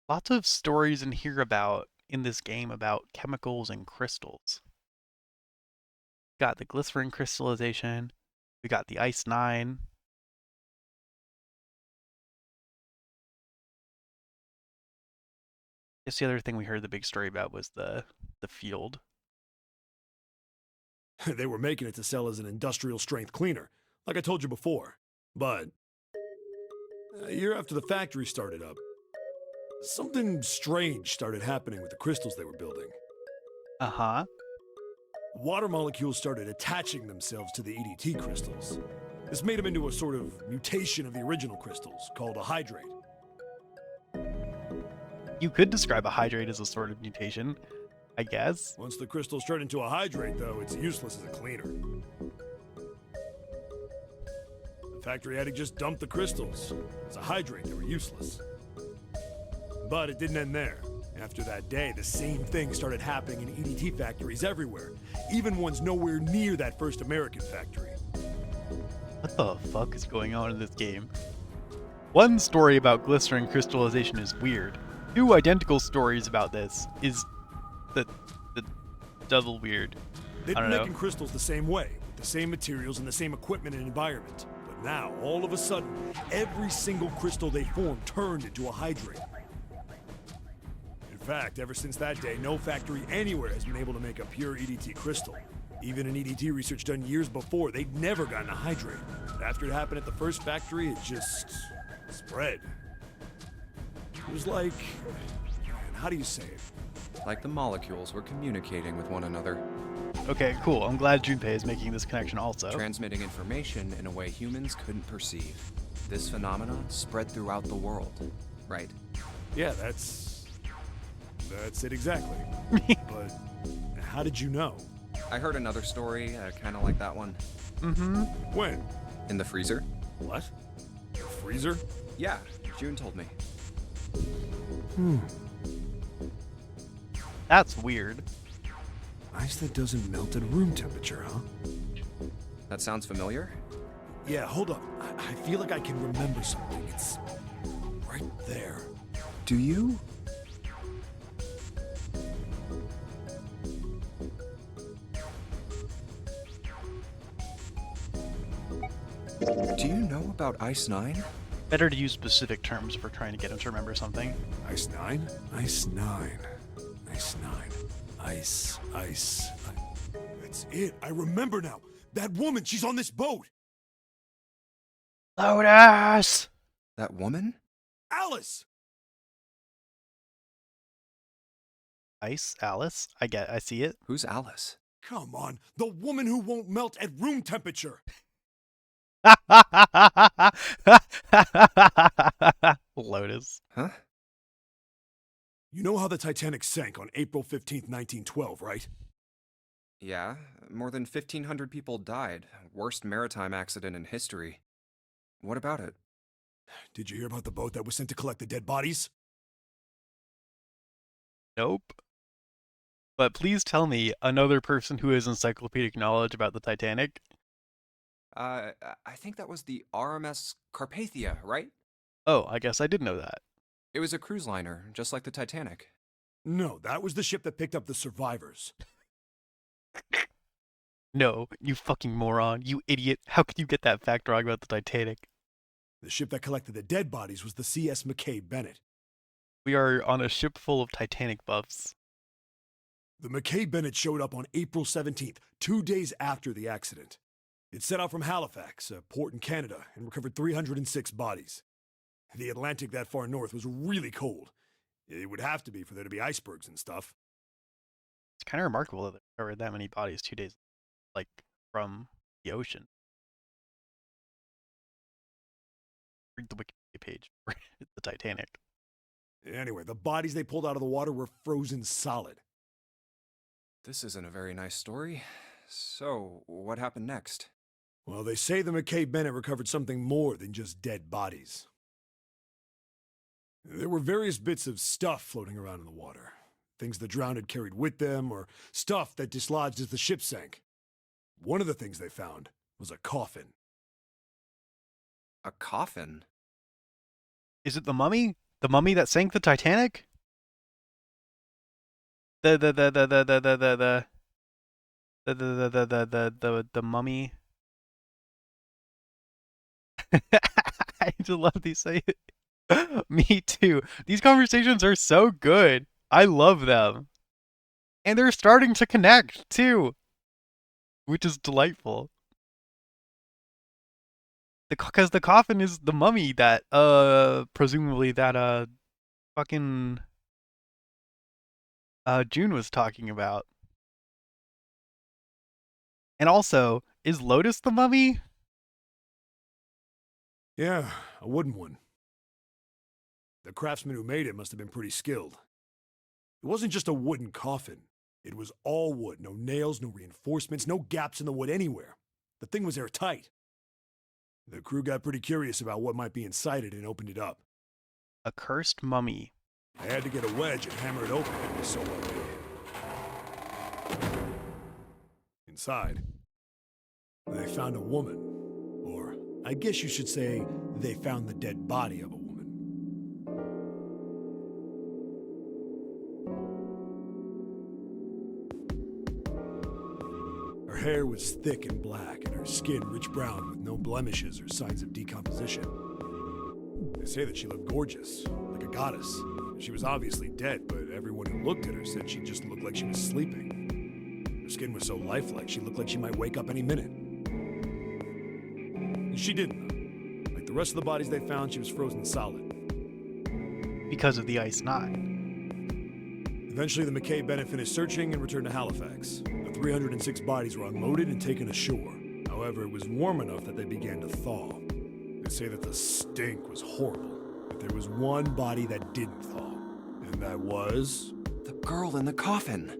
Lots of stories in here in this game about chemicals and crystals. Got the glycerin crystallization. We got the ice 9. Guess the other thing we heard the big story about was the field. They were making it to sell as an industrial strength cleaner, like I told you before. But a year after the factory started up, something strange started happening with the crystals they were building. Uh-huh. Water molecules started attaching themselves to the EDT crystals. This made them into a sort of mutation of the original crystals, called a hydrate. You could describe a hydrate as a sort of mutation, I guess. Once the crystals turn into a hydrate, though, it's useless as a cleaner. The factory had to just dump the crystals. As a hydrate, they were useless. But it didn't end there. After that day, the same thing started happening in EDT factories everywhere, even ones nowhere near that first American factory. What the fuck is going on in this game? One story about glycerin crystallization is weird. 2 identical stories about this is the double weird. They'd I been don't know. making crystals the same way, with the same materials and the same equipment and environment. But now, all of a sudden, every single crystal they formed turned into a hydrate. In fact, ever since that day, no factory anywhere has been able to make a pure EDT crystal. Even in EDT research done years before, they'd never gotten a hydrate. But after it happened at the first factory, it just spread. It was like, how do you say it? Like the molecules were communicating with one another, Okay, cool. I'm glad Junpei is making this connection also. transmitting information in a way humans couldn't perceive. This phenomenon spread throughout the world. Right. Yeah, that's it exactly. But how did you know? I heard another story, kind of like that one. Mm-hmm. When? In the freezer? What? The freezer? Yeah, June told me. That's weird. Ice that doesn't melt at room temperature, huh? That sounds familiar? Yeah, hold up. I feel like I can remember something. It's right there. Do you? Do you know about Ice 9? Better to use specific terms if we're trying to get him to remember something. Ice 9? Ice 9. Ice 9. Ice. That's it. I remember now. That woman, she's on this boat. Lotus! That woman? Alice! Ice? Alice? I see it. Who's Alice? Come on. The woman who won't melt at room temperature. Lotus. Huh? You know how the Titanic sank on April 15th, 1912, right? Yeah, more than 1,500 people died. Worst maritime accident in history. What about it? Did you hear about the boat that was sent to collect the dead bodies? Nope. But please tell me another person who has encyclopedic knowledge about the Titanic. I think that was the RMS Carpathia, right? Oh, I guess I did know that. It was a cruise liner, just like the Titanic. No, that was the ship that picked up the survivors. No, you fucking moron. You idiot. How could you get that fact wrong about the Titanic? The ship that collected the dead bodies was the CS McKay Bennett. We are on a ship full of Titanic buffs. The McKay Bennett showed up on April 17th, 2 days after the accident. It set out from Halifax, a port in Canada, and recovered 306 bodies. The Atlantic that far north was really cold. It would have to be for there to be icebergs and stuff. It's kind of remarkable that they recovered that many bodies 2 days, like, from the ocean. Read the Wikipedia page for the Titanic. Anyway, the bodies they pulled out of the water were frozen solid. This isn't a very nice story. So, what happened next? Well, they say the McKay Bennett recovered something more than just dead bodies. There were various bits of stuff floating around in the water. Things the drowned had carried with them, or stuff that dislodged as the ship sank. One of the things they found was a coffin. A coffin? Is it the mummy? The mummy that sank the Titanic? The mummy. I just love these say it. Me too. These conversations are so good. I love them. And they're starting to connect too, which is delightful. Because the coffin is the mummy that presumably that fucking June was talking about. And also, is Lotus the mummy? Yeah, a wooden one. The craftsman who made it must have been pretty skilled. It wasn't just a wooden coffin. It was all wood, no nails, no reinforcements, no gaps in the wood anywhere. The thing was airtight. The crew got pretty curious about what might be inside it and opened it up. A cursed mummy. They had to get a wedge and hammer it open. It was so well made. Inside, they found a woman. Or, I guess you should say, they found the dead body of a woman. Her hair was thick and black, and her skin rich brown with no blemishes or signs of decomposition. They say that she looked gorgeous, like a goddess. She was obviously dead, but everyone who looked at her said she just looked like she was sleeping. Her skin was so lifelike, she looked like she might wake up any minute. And she didn't, though. Like the rest of the bodies they found, she was frozen solid. Because of the Ice 9. Eventually, the McKay Bennett finished searching and returned to Halifax. The 306 bodies were unloaded and taken ashore. However, it was warm enough that they began to thaw. They say that the stink was horrible, but there was one body that didn't thaw, and that was... The girl in the coffin!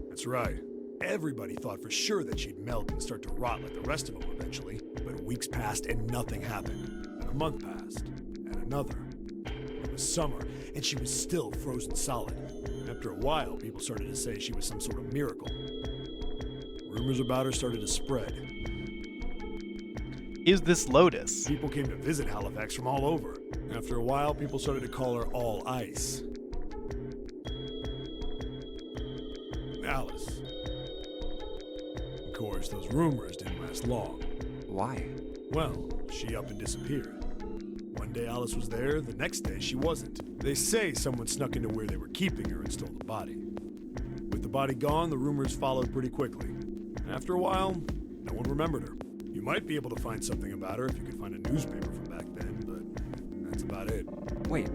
That's right. Everybody thought for sure that she'd melt and start to rot like the rest of them eventually, but weeks passed and nothing happened. And a month passed, and another. It was summer, and she was still frozen solid. And after a while, people started to say she was some sort of miracle. Rumors about her started to spread. Is this Lotus? People came to visit Halifax from all over. After a while, people started to call her All Ice. Alice. Of course, those rumors didn't last long. Why? Well, she up and disappeared. One day Alice was there, the next day she wasn't. They say someone snuck into where they were keeping her and stole the body. With the body gone, the rumors followed pretty quickly. After a while, no one remembered her. You might be able to find something about her if you could find a newspaper from back then, but that's about it. Wait,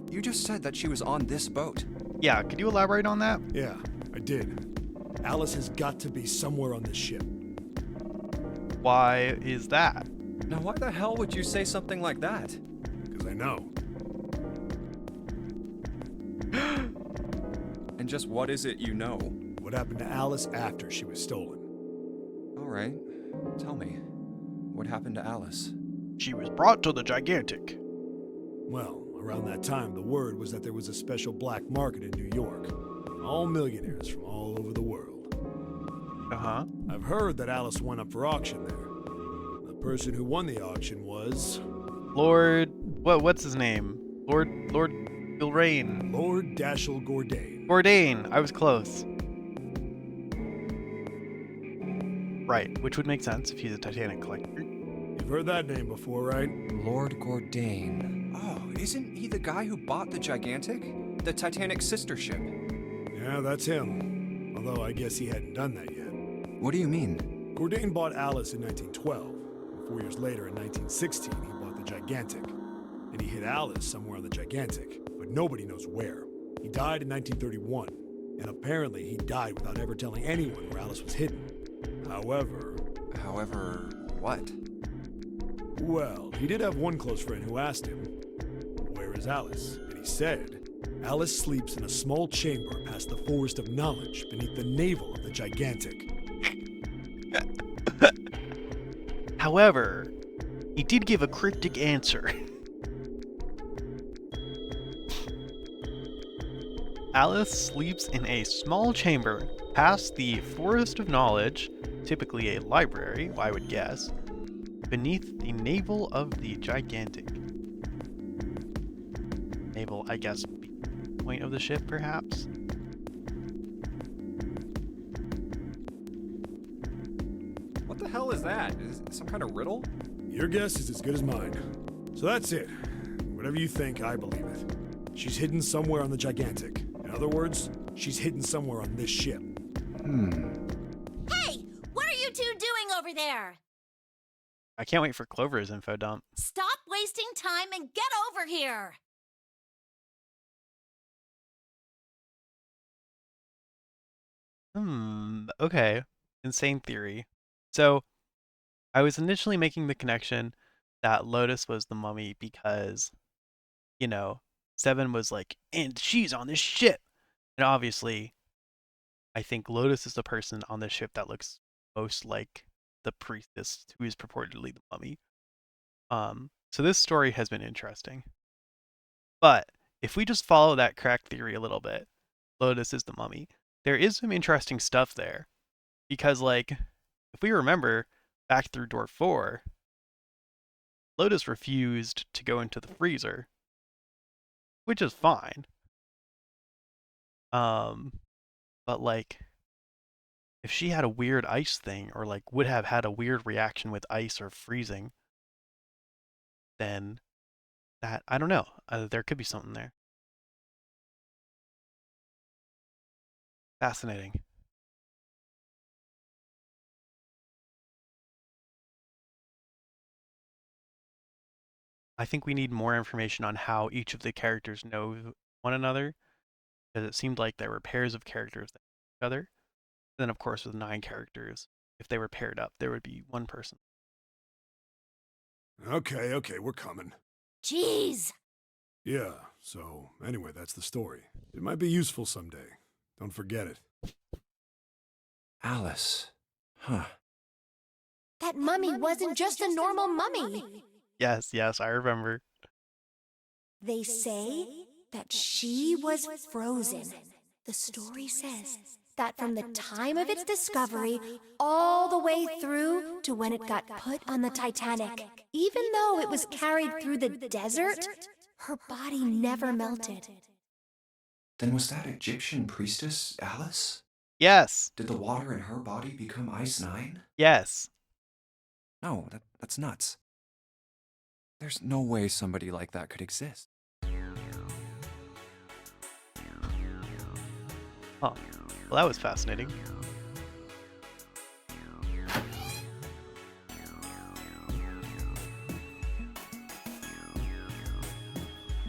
you just said that she was on this boat. Yeah, could you elaborate on that? Yeah, I did. Alice has got to be somewhere on this ship. Why is that? Now, why the hell would you say something like that? Because I know. And just what is it you know? What happened to Alice after she was stolen? All right, tell me. What happened to Alice? She was brought to the Gigantic. Well, around that time, the word was that there was a special black market in New York. All millionaires from all over the world. Uh-huh. I've heard that Alice went up for auction there. The person who won the auction was... Lord... What's his name? Lord Gilrain. Lord Dashiell Gordain. Gordain. I was close. Right, which would make sense if he's a Titanic collector. You've heard that name before, right? Lord Gordain. Oh, isn't he the guy who bought the Gigantic? The Titanic's sister ship? Yeah, that's him. Although I guess he hadn't done that yet. What do you mean? Gordain bought Alice in 1912. And 4 years later, in 1916, he bought the Gigantic. And he hid Alice somewhere on the Gigantic, but nobody knows where. He died in 1931, and apparently he died without ever telling anyone where Alice was hidden. However, what? Well, he did have one close friend who asked him, "Where is Alice?" And he said, "Alice sleeps in a small chamber past the Forest of Knowledge beneath the navel of the Gigantic." However, he did give a cryptic answer. Alice sleeps in a small chamber past the Forest of Knowledge, typically a library, I would guess, beneath the navel of the Gigantic. Navel, I guess, point of the ship, perhaps? What the hell is that? Is it some kind of riddle? Your guess is as good as mine. So that's it. Whatever you think, I believe it. She's hidden somewhere on the Gigantic. In other words, she's hidden somewhere on this ship. Hey! What are you two doing over there? I can't wait for Clover's info dump. Stop wasting time and get over here! Okay. Insane theory. So, I was initially making the connection that Lotus was the mummy because, you know, Seven was like, and she's on this ship. And obviously, I think Lotus is the person on this ship that looks most like the priestess who is purportedly the mummy. So this story has been interesting. But if we just follow that crack theory a little bit, Lotus is the mummy, there is some interesting stuff there. Because, like, if we remember back through door 4, Lotus refused to go into the freezer, which is fine. But, like, if she had a weird ice thing, or, like, would have had a weird reaction with ice or freezing, then that, I don't know, there could be something there. Fascinating. I think we need more information on how each of the characters know one another, because it seemed like there were pairs of characters that knew each other. And then, of course, with 9 characters, if they were paired up, there would be one person. Okay, we're coming. Jeez! Yeah, so anyway, that's the story. It might be useful someday. Don't forget it. Alice. Huh. That mummy wasn't just a normal mummy. Yes, I remember. They say that she was frozen. The story says that from the time of its discovery all the way through to when it got put on the Titanic, even though it was carried through the desert, her body never melted. Then was that Egyptian priestess Alice? Yes. Did the water in her body become Ice 9? Yes. No, that's nuts. There's no way somebody like that could exist. Huh. Well, that was fascinating.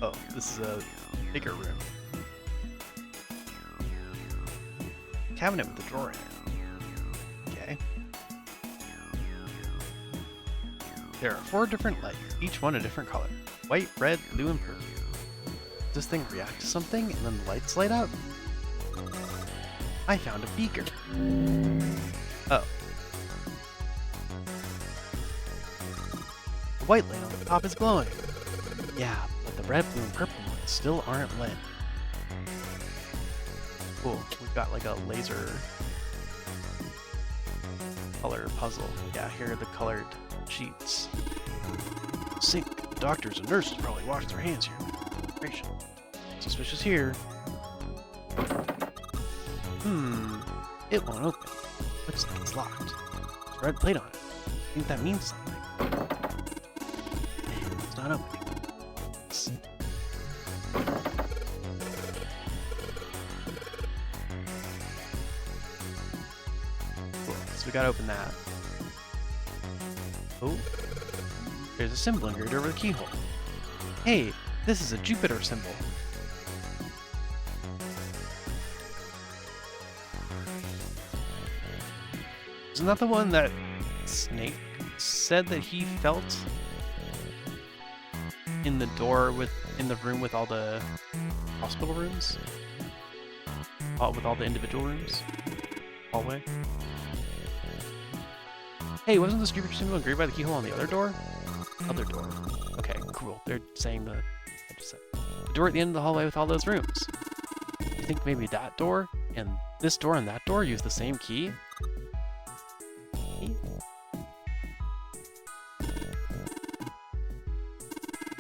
Oh, this is a bigger room. Cabinet with a drawer in it. Okay. There are 4 different lights, each one a different color. White, red, blue, and purple. Does this thing react to something and then the lights light up? I found a beaker. Oh. The white light on the top is glowing. Yeah, but the red, blue, and purple ones still aren't lit. Cool. We've got like a laser color puzzle. Yeah, here are the colored sheets. Sink. The doctors and nurses probably wash their hands here. Concentration. Suspicious here. It won't open. Looks like it's locked. There's a red plate on it. I think that means something. And it's not opening. Cool. So we gotta open that. Oh. There's a symbol engraved over the keyhole. Hey, this is a Jupiter symbol. Isn't that the one that Snake said that he felt in the door in the room with all the hospital rooms? With all the individual rooms? Hallway? Hey, wasn't the Jupiter symbol engraved by the keyhole on the other door? Other door. Okay, cool. They're saying I just said the door at the end of the hallway with all those rooms. I think maybe that door and this door and that door use the same key?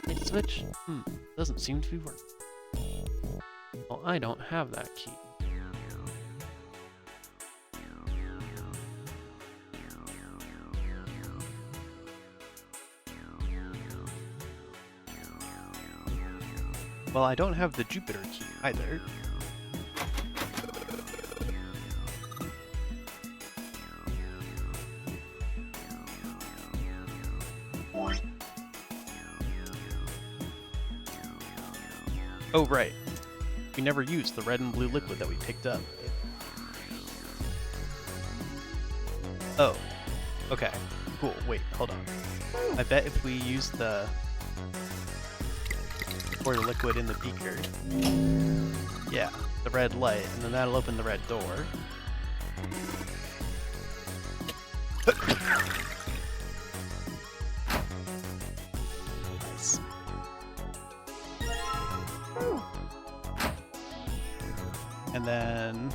Light switch? Doesn't seem to be working. Well, I don't have that key. Well, I don't have the Jupiter key either. Oh, right. We never used the red and blue liquid that we picked up. Oh. Okay. Cool. Wait, hold on. I bet if we use the liquid in the beaker. Yeah, the red light, and then that'll open the red door. Nice. And then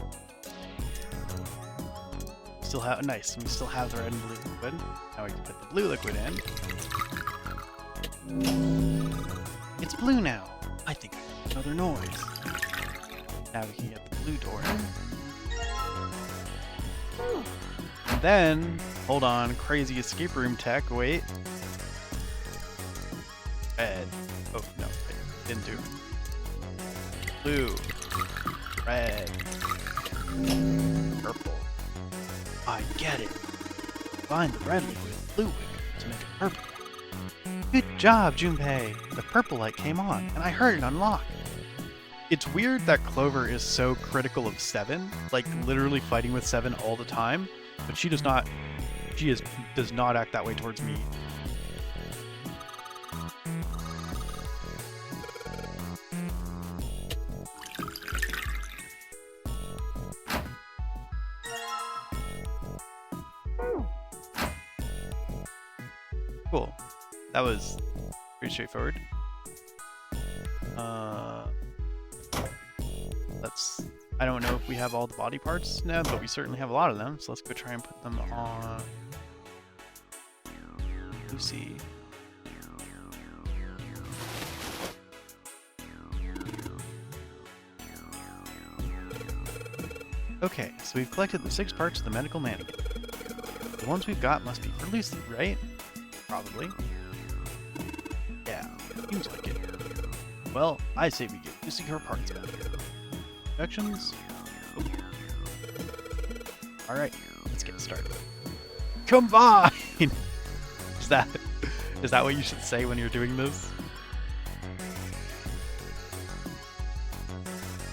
still have nice. We still have the red and blue liquid. Now we can put the blue liquid in. It's blue now. I think I heard another noise. Now we can get the blue door. And then, hold on, crazy escape room tech. Wait. Red. Oh no, I didn't do. Blue. Red. Purple. I get it. Combine the red liquid with blue liquid to make it purple. Good job, Junpei! The purple light came on, and I heard it unlock. It's weird that Clover is so critical of Seven, like literally fighting with Seven all the time, but she does not act that way towards me. Cool. That was pretty straightforward. I don't know if we have all the body parts now, but we certainly have a lot of them, so let's go try and put them on Lucy. Okay, so we've collected the 6 parts of the medical mannequin. The ones we've got must be for Lucy, right? Probably. Seems like it. Well, I say we get Lucy her parts back. Instructions? Oh. Alright, let's get started. Combine! Is that what you should say when you're doing this?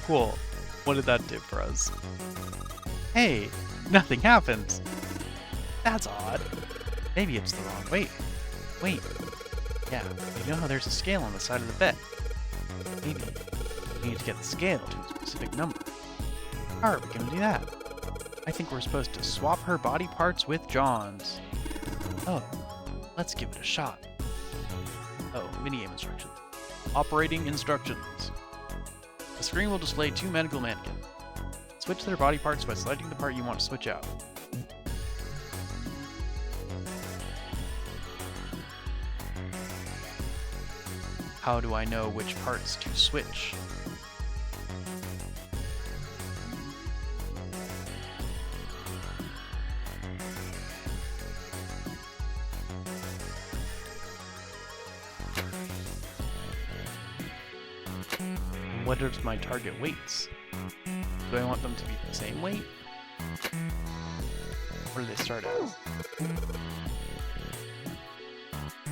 Cool. What did that do for us? Hey, nothing happens. That's odd. Maybe it's the wrong weight. Wait. Yeah, you know how there's a scale on the side of the bed? Maybe we need to get the scale to a specific number. How are we gonna do that? I think we're supposed to swap her body parts with John's. Oh, let's give it a shot. Oh, minigame instructions. Operating instructions. The screen will display 2 medical mannequins. Switch their body parts by selecting the part you want to switch out. How do I know which parts to switch? What are my target weights? Do I want them to be the same weight? What do they start as?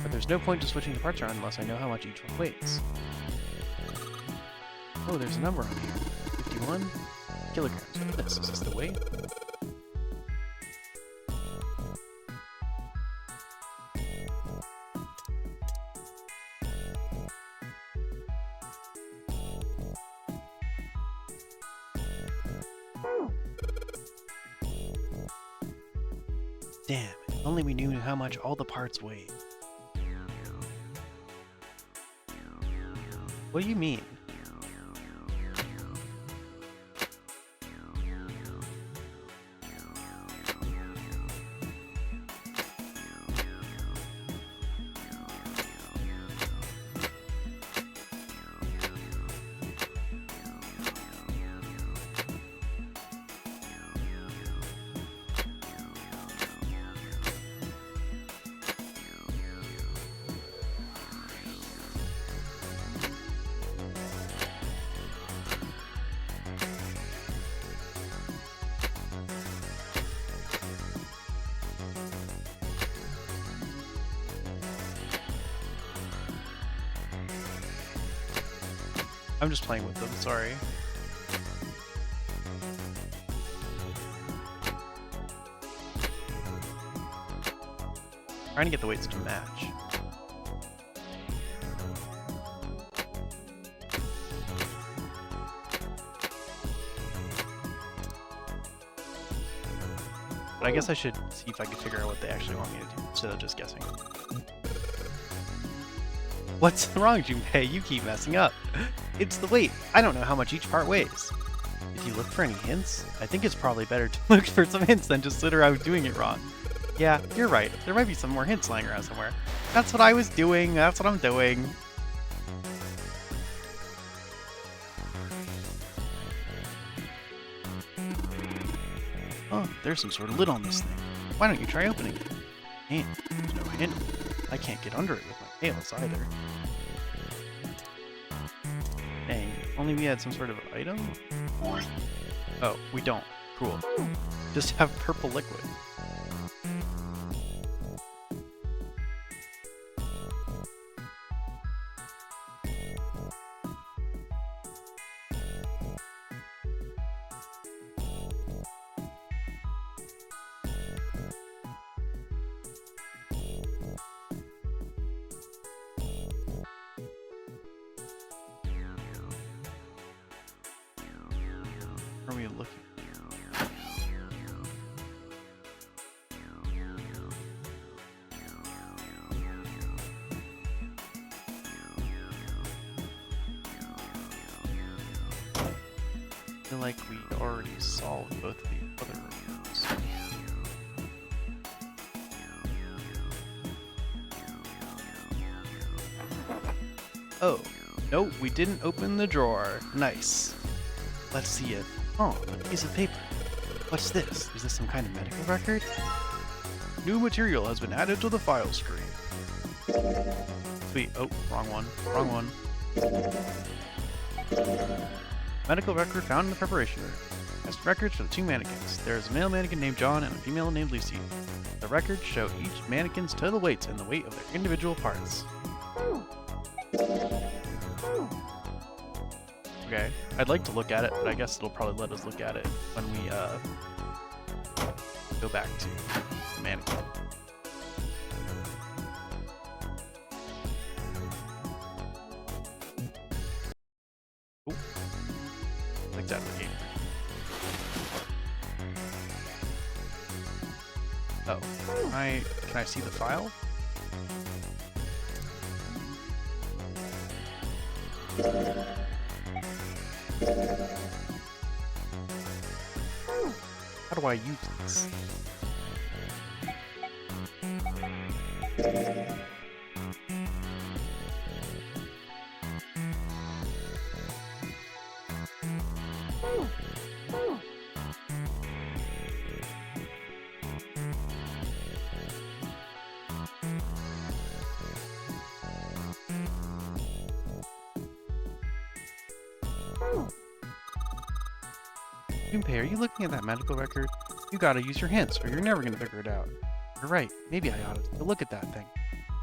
But there's no point to switching the parts around unless I know how much each one weighs. Oh, there's a number on here. 51 kilograms. Is this the weight? Damn, if only we knew how much all the parts weigh. What do you mean? I'm just playing with them, sorry. Trying to get the weights to match. But I guess I should see if I can figure out what they actually want me to do instead of just guessing. What's wrong, Junpei? You keep messing up. It's the weight. I don't know how much each part weighs. If you look for any hints, I think it's probably better to look for some hints than just sit around doing it wrong. Yeah, you're right. There might be some more hints lying around somewhere. That's what I was doing. That's what I'm doing. Oh, there's some sort of lid on this thing. Why don't you try opening it? Man, there's no handle. I can't get under it with my nails either. Dang, only we had some sort of item? Oh, we don't. Cool. Just have purple liquid. Are we looking? I feel like we already solved both of the other rooms. Oh, no, we didn't open the drawer. Nice. Let's see if... Oh, a piece of paper. What's this? Is this some kind of medical record? New material has been added to the file screen. Sweet. Oh, wrong one. Wrong one. Medical record found in the preparation room. Has records for the 2 mannequins. There is a male mannequin named John and a female named Lucy. The records show each mannequin's total weights and the weight of their individual parts. Okay, I'd like to look at it, but I guess it'll probably let us look at it when we go back to the mannequin. Ooh. Like that in the game. Oh, can I see the file? How do I use this? Junpei, are you looking at that medical record? You gotta use your hints, or you're never gonna figure it out. You're right. Maybe I ought to take a look at that thing.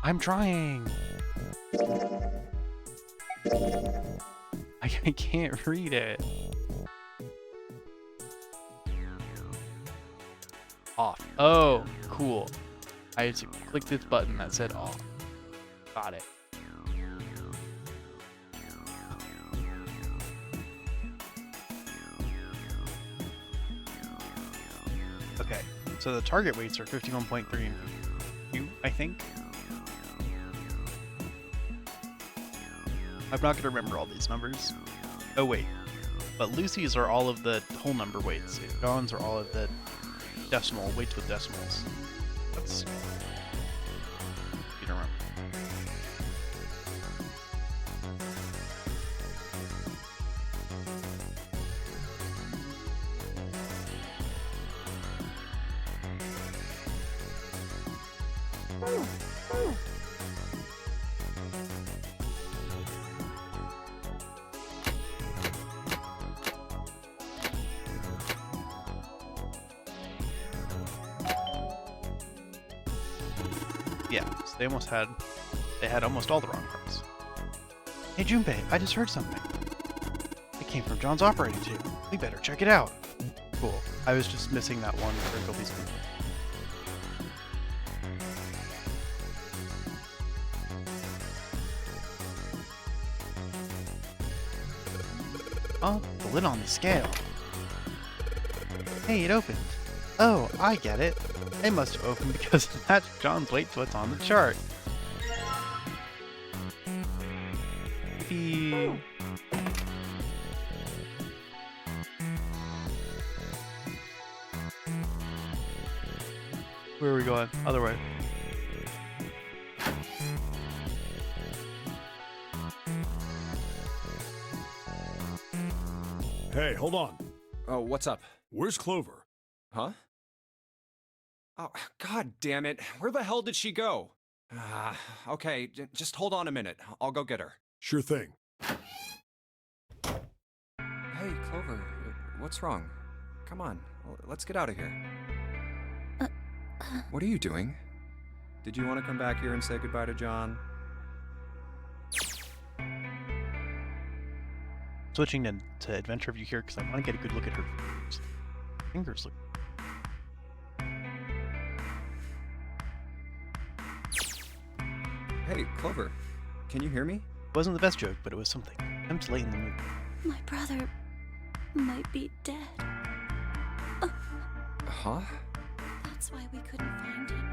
I'm trying! I can't read it. Off. Oh, cool. I had to click this button that said off. Got it. Okay, so the target weights are 51.3 and 52, I think. I'm not going to remember all these numbers. Oh wait, but Lucy's are all of the whole number weights. John's are all of the decimal weights with decimals. That's... you don't remember. Yeah, so they had almost all the wrong parts. Hey Junpei, I just heard something. It came from John's operating tube. We better check it out. Cool. I was just missing that one critical piece of info. Oh, the lid on the scale. Hey, it opened. Oh, I get it. It must have opened because that's John's weight to what's on the chart. Yippee. Where are we going? Other way. Hey, hold on. Oh, what's up? Where's Clover? Huh? Oh, god damn it. Where the hell did she go? Okay, just hold on a minute. I'll go get her. Sure thing. Hey, Clover, what's wrong? Come on, let's get out of here. What are you doing? Did you want to come back here and say goodbye to John? Switching to adventure view here because I want to get a good look at her fingers. Fingers look. Hey, Clover, can you hear me? It wasn't the best joke, but it was something. I'm just late in the movie. My brother might be dead. Huh? That's why we couldn't find him.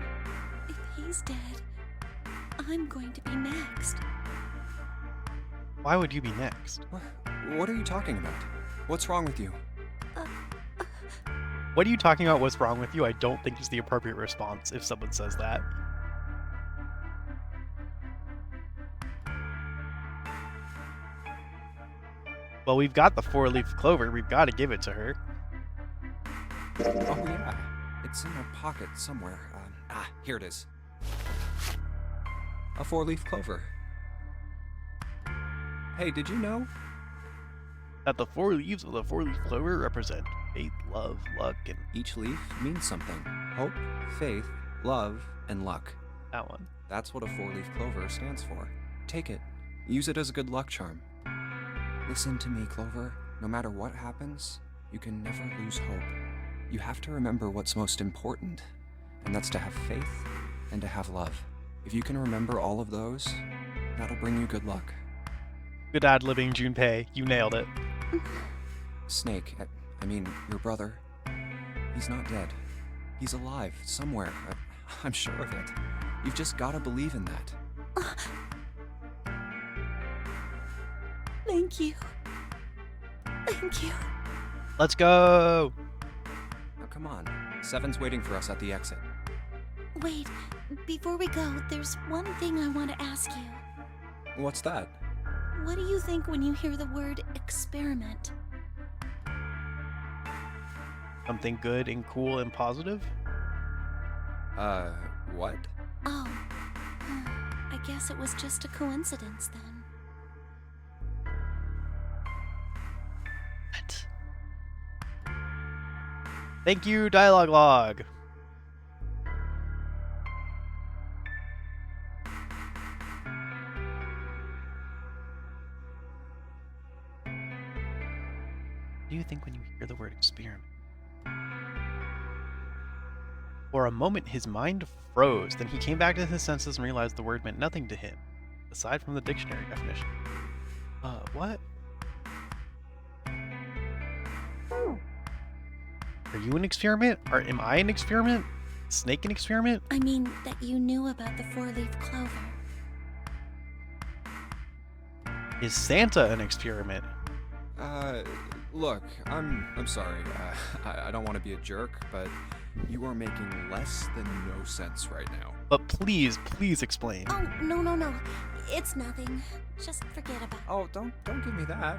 If he's dead, I'm going to be next. Why would you be next? What are you talking about? What's wrong with you? What are you talking about? What's wrong with you? I don't think is the appropriate response if someone says that. Well, we've got the 4-leaf clover. We've got to give it to her. Oh, yeah. It's in my pocket somewhere. Here it is. A 4-leaf clover. Hey, did you know? That the 4 leaves of the 4-leaf clover represent faith, love, luck, and Each leaf means something. Hope, faith, love, and luck. that one. That's what a 4-leaf clover stands for. Take it. Use it as a good luck charm. Listen to me, Clover. No matter what happens, you can never lose hope. You have to remember what's most important, and that's to have faith and to have love. If you can remember all of those, that'll bring you good luck. Good ad-libbing, Junpei. You nailed it. Snake, I mean, your brother, he's not dead. He's alive, somewhere. I'm sure of it. You've just gotta believe in that. Thank you. Thank you. Let's go! Now come on. Seven's waiting for us at the exit. Wait, before we go, there's one thing I want to ask you. What's that? What do you think when you hear the word experiment? Something good and cool and positive? What? Oh, I guess it was just a coincidence then. What? Thank you, Dialogue Log. What do you think when you hear the word experiment? For a moment, his mind froze. Then he came back to his senses and realized the word meant nothing to him, aside from the dictionary definition. What? Are you an experiment? Or am I an experiment? Snake an experiment? I mean, that you knew about the 4-leaf clover. Is Santa an experiment? Look, I'm sorry. I don't want to be a jerk, but you are making less than no sense right now. But please explain. Oh, no. It's nothing. Just forget about it. Oh, don't give me that.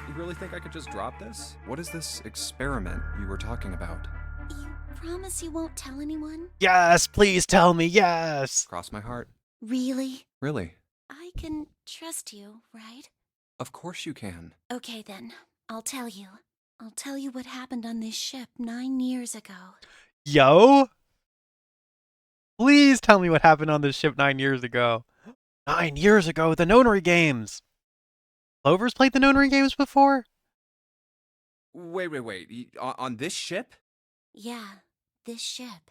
You really think I could just drop this? What is this experiment you were talking about? You promise you won't tell anyone? Yes, please tell me, yes! Cross my heart. Really? Really? I can trust you, right? Of course you can. Okay then, I'll tell you. I'll tell you what happened on this ship 9 years ago. Yo? Please tell me what happened on this ship 9 years ago. 9 years ago, the Nonary Games! Clover's played the Nonary Games before? Wait. On this ship? Yeah, this ship.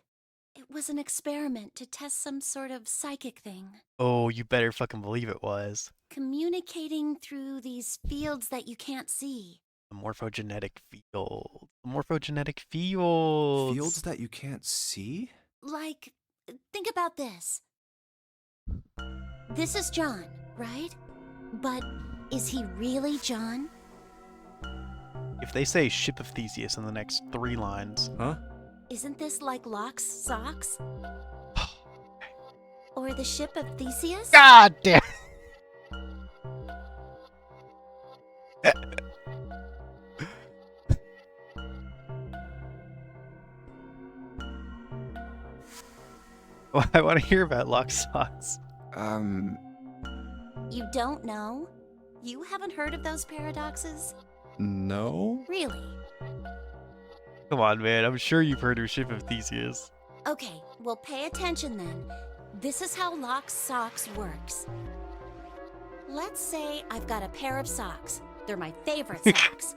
It was an experiment to test some sort of psychic thing. Oh, you better fucking believe it was. Communicating through these fields that you can't see. The morphogenetic field. The morphogenetic fields. Fields that you can't see? Like, think about this. This is John, right? But is he really John? If they say Ship of Theseus in the next 3 lines. Huh? Isn't this like Locke's socks? Or the ship of Theseus? God damn! Well, I want to hear about Locke's socks. You don't know? You haven't heard of those paradoxes? No? Really? Come on, man. I'm sure you've heard of Ship of Theseus. Okay, well pay attention then. This is how Locke's socks works. Let's say I've got a pair of socks. They're my favorite socks.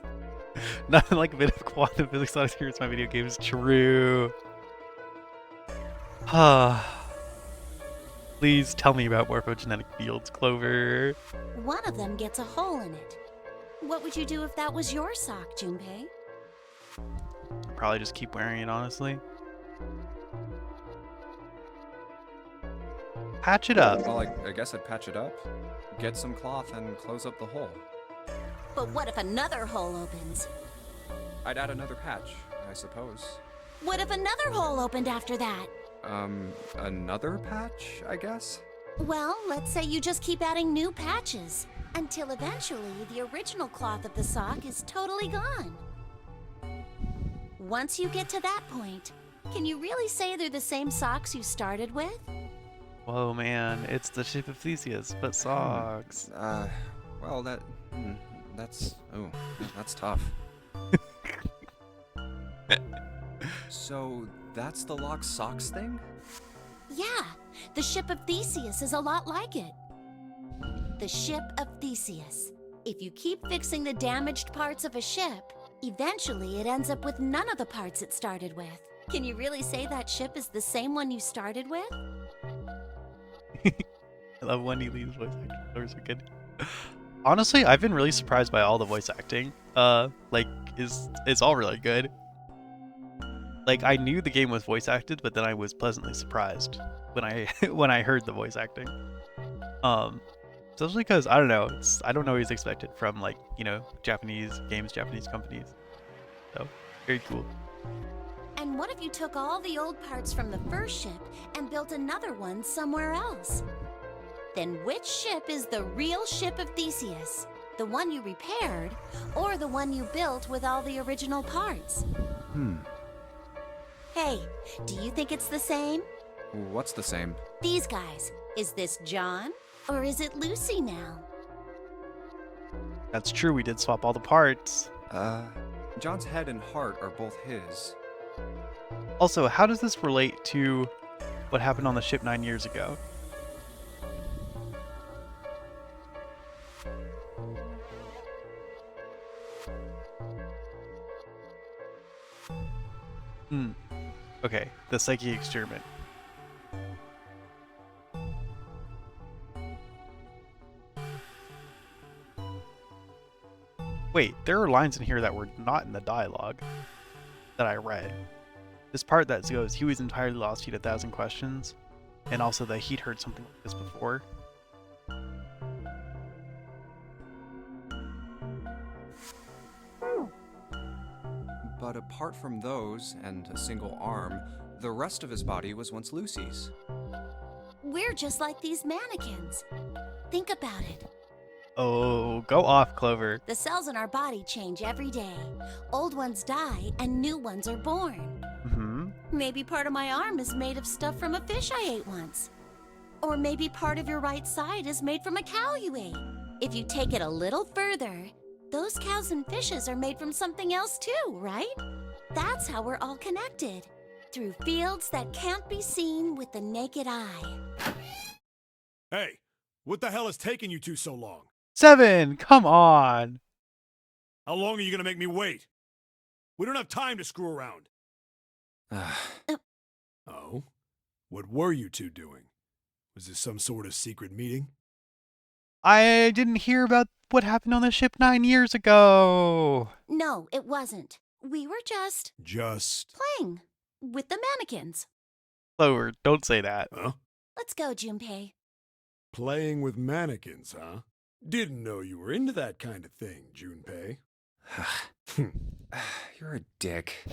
Nothing like a bit of quantum physics on experience my video games. True. Please tell me about morphogenetic fields, Clover. One of them gets a hole in it. What would you do if that was your sock, Junpei? Probably just keep wearing it, honestly. Patch it up. Well, I guess I'd patch it up, get some cloth, and close up the hole. But what if another hole opens? I'd add another patch, I suppose. What if another hole opened after that? Another patch, I guess? Well, let's say you just keep adding new patches until eventually the original cloth of the sock is totally gone. Once you get to that point, can you really say they're the same socks you started with? Whoa, man. It's the Ship of Theseus, but socks. Well, that That's tough. So, that's the lock socks thing? Yeah, the ship of Theseus is a lot like it. The ship of Theseus. If you keep fixing the damaged parts of a ship, eventually it ends up with none of the parts it started with. Can you really say that ship is the same one you started with? I love Wendy Lee's voice acting. Those are good. Honestly, I've been really surprised by all the voice acting. Like, it's all really good. Like, I knew the game was voice acted, but then I was pleasantly surprised when I when I heard the voice acting. Especially because I don't know, I don't always expect it from, like, you know, Japanese games, Japanese companies. So very cool. And what if you took all the old parts from the first ship and built another one somewhere else? Then which ship is the real ship of Theseus? The one you repaired, or the one you built with all the original parts? Hey, do you think it's the same? What's the same? These guys. Is this John, or is it Lucy now? That's true, we did swap all the parts. John's head and heart are both his. Also, how does this relate to what happened on the ship 9 years ago? Okay, the psyche experiment. Wait, there are lines in here that were not in the dialogue that I read. This part that goes, he was entirely lost, he had 1,000 questions, and also that he'd heard something like this before. But apart from those, and a single arm, the rest of his body was once Lucy's. We're just like these mannequins. Think about it. Oh, go off, Clover. The cells in our body change every day. Old ones die and new ones are born. Maybe part of my arm is made of stuff from a fish I ate once. Or maybe part of your right side is made from a cow you ate. If you take it a little further, those cows and fishes are made from something else too, right? That's how we're all connected. Through fields that can't be seen with the naked eye. Hey, what the hell is taking you two so long? 7, come on. How long are you gonna make me wait? We don't have time to screw around. Oh? What were you two doing? Was this some sort of secret meeting? I didn't hear about what happened on the ship 9 years ago. No, it wasn't. We were just playing with the mannequins. Clover, don't say that. Huh? Let's go, Junpei. Playing with mannequins, huh? Didn't know you were into that kind of thing, Junpei. You're a dick.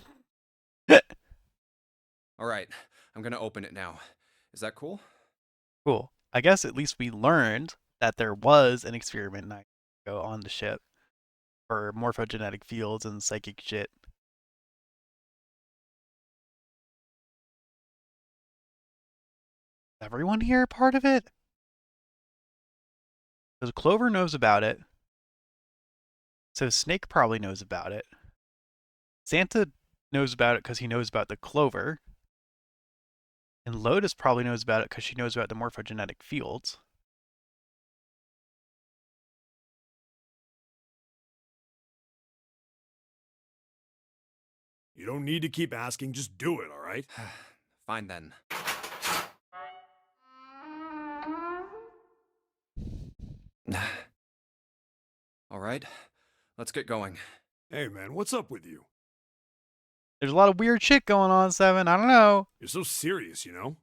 Alright, I'm gonna open it now. Is that cool? Cool. I guess at least we learned that there was an experiment 9 years ago on the ship for morphogenetic fields and psychic shit. Is everyone here part of it? Because Clover knows about it. So Snake probably knows about it. Santa knows about it because he knows about the Clover. And Lotus probably knows about it because she knows about the morphogenetic fields. You don't need to keep asking, just do it, alright? Fine then. Alright, let's get going. Hey man, what's up with you? There's a lot of weird shit going on, 7. I don't know. You're so serious, you know?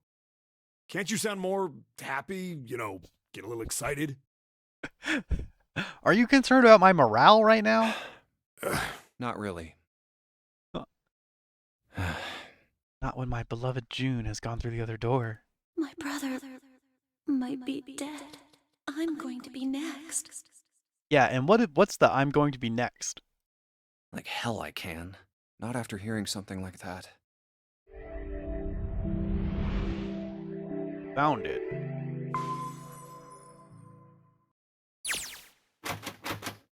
Can't you sound more happy, you know, get a little excited? Are you concerned about my morale right now? Not really. Not when my beloved June has gone through the other door. My brother might be dead. I'm going to be next. Yeah, and what's the I'm going to be next? Like hell I can. Not after hearing something like that. Found it.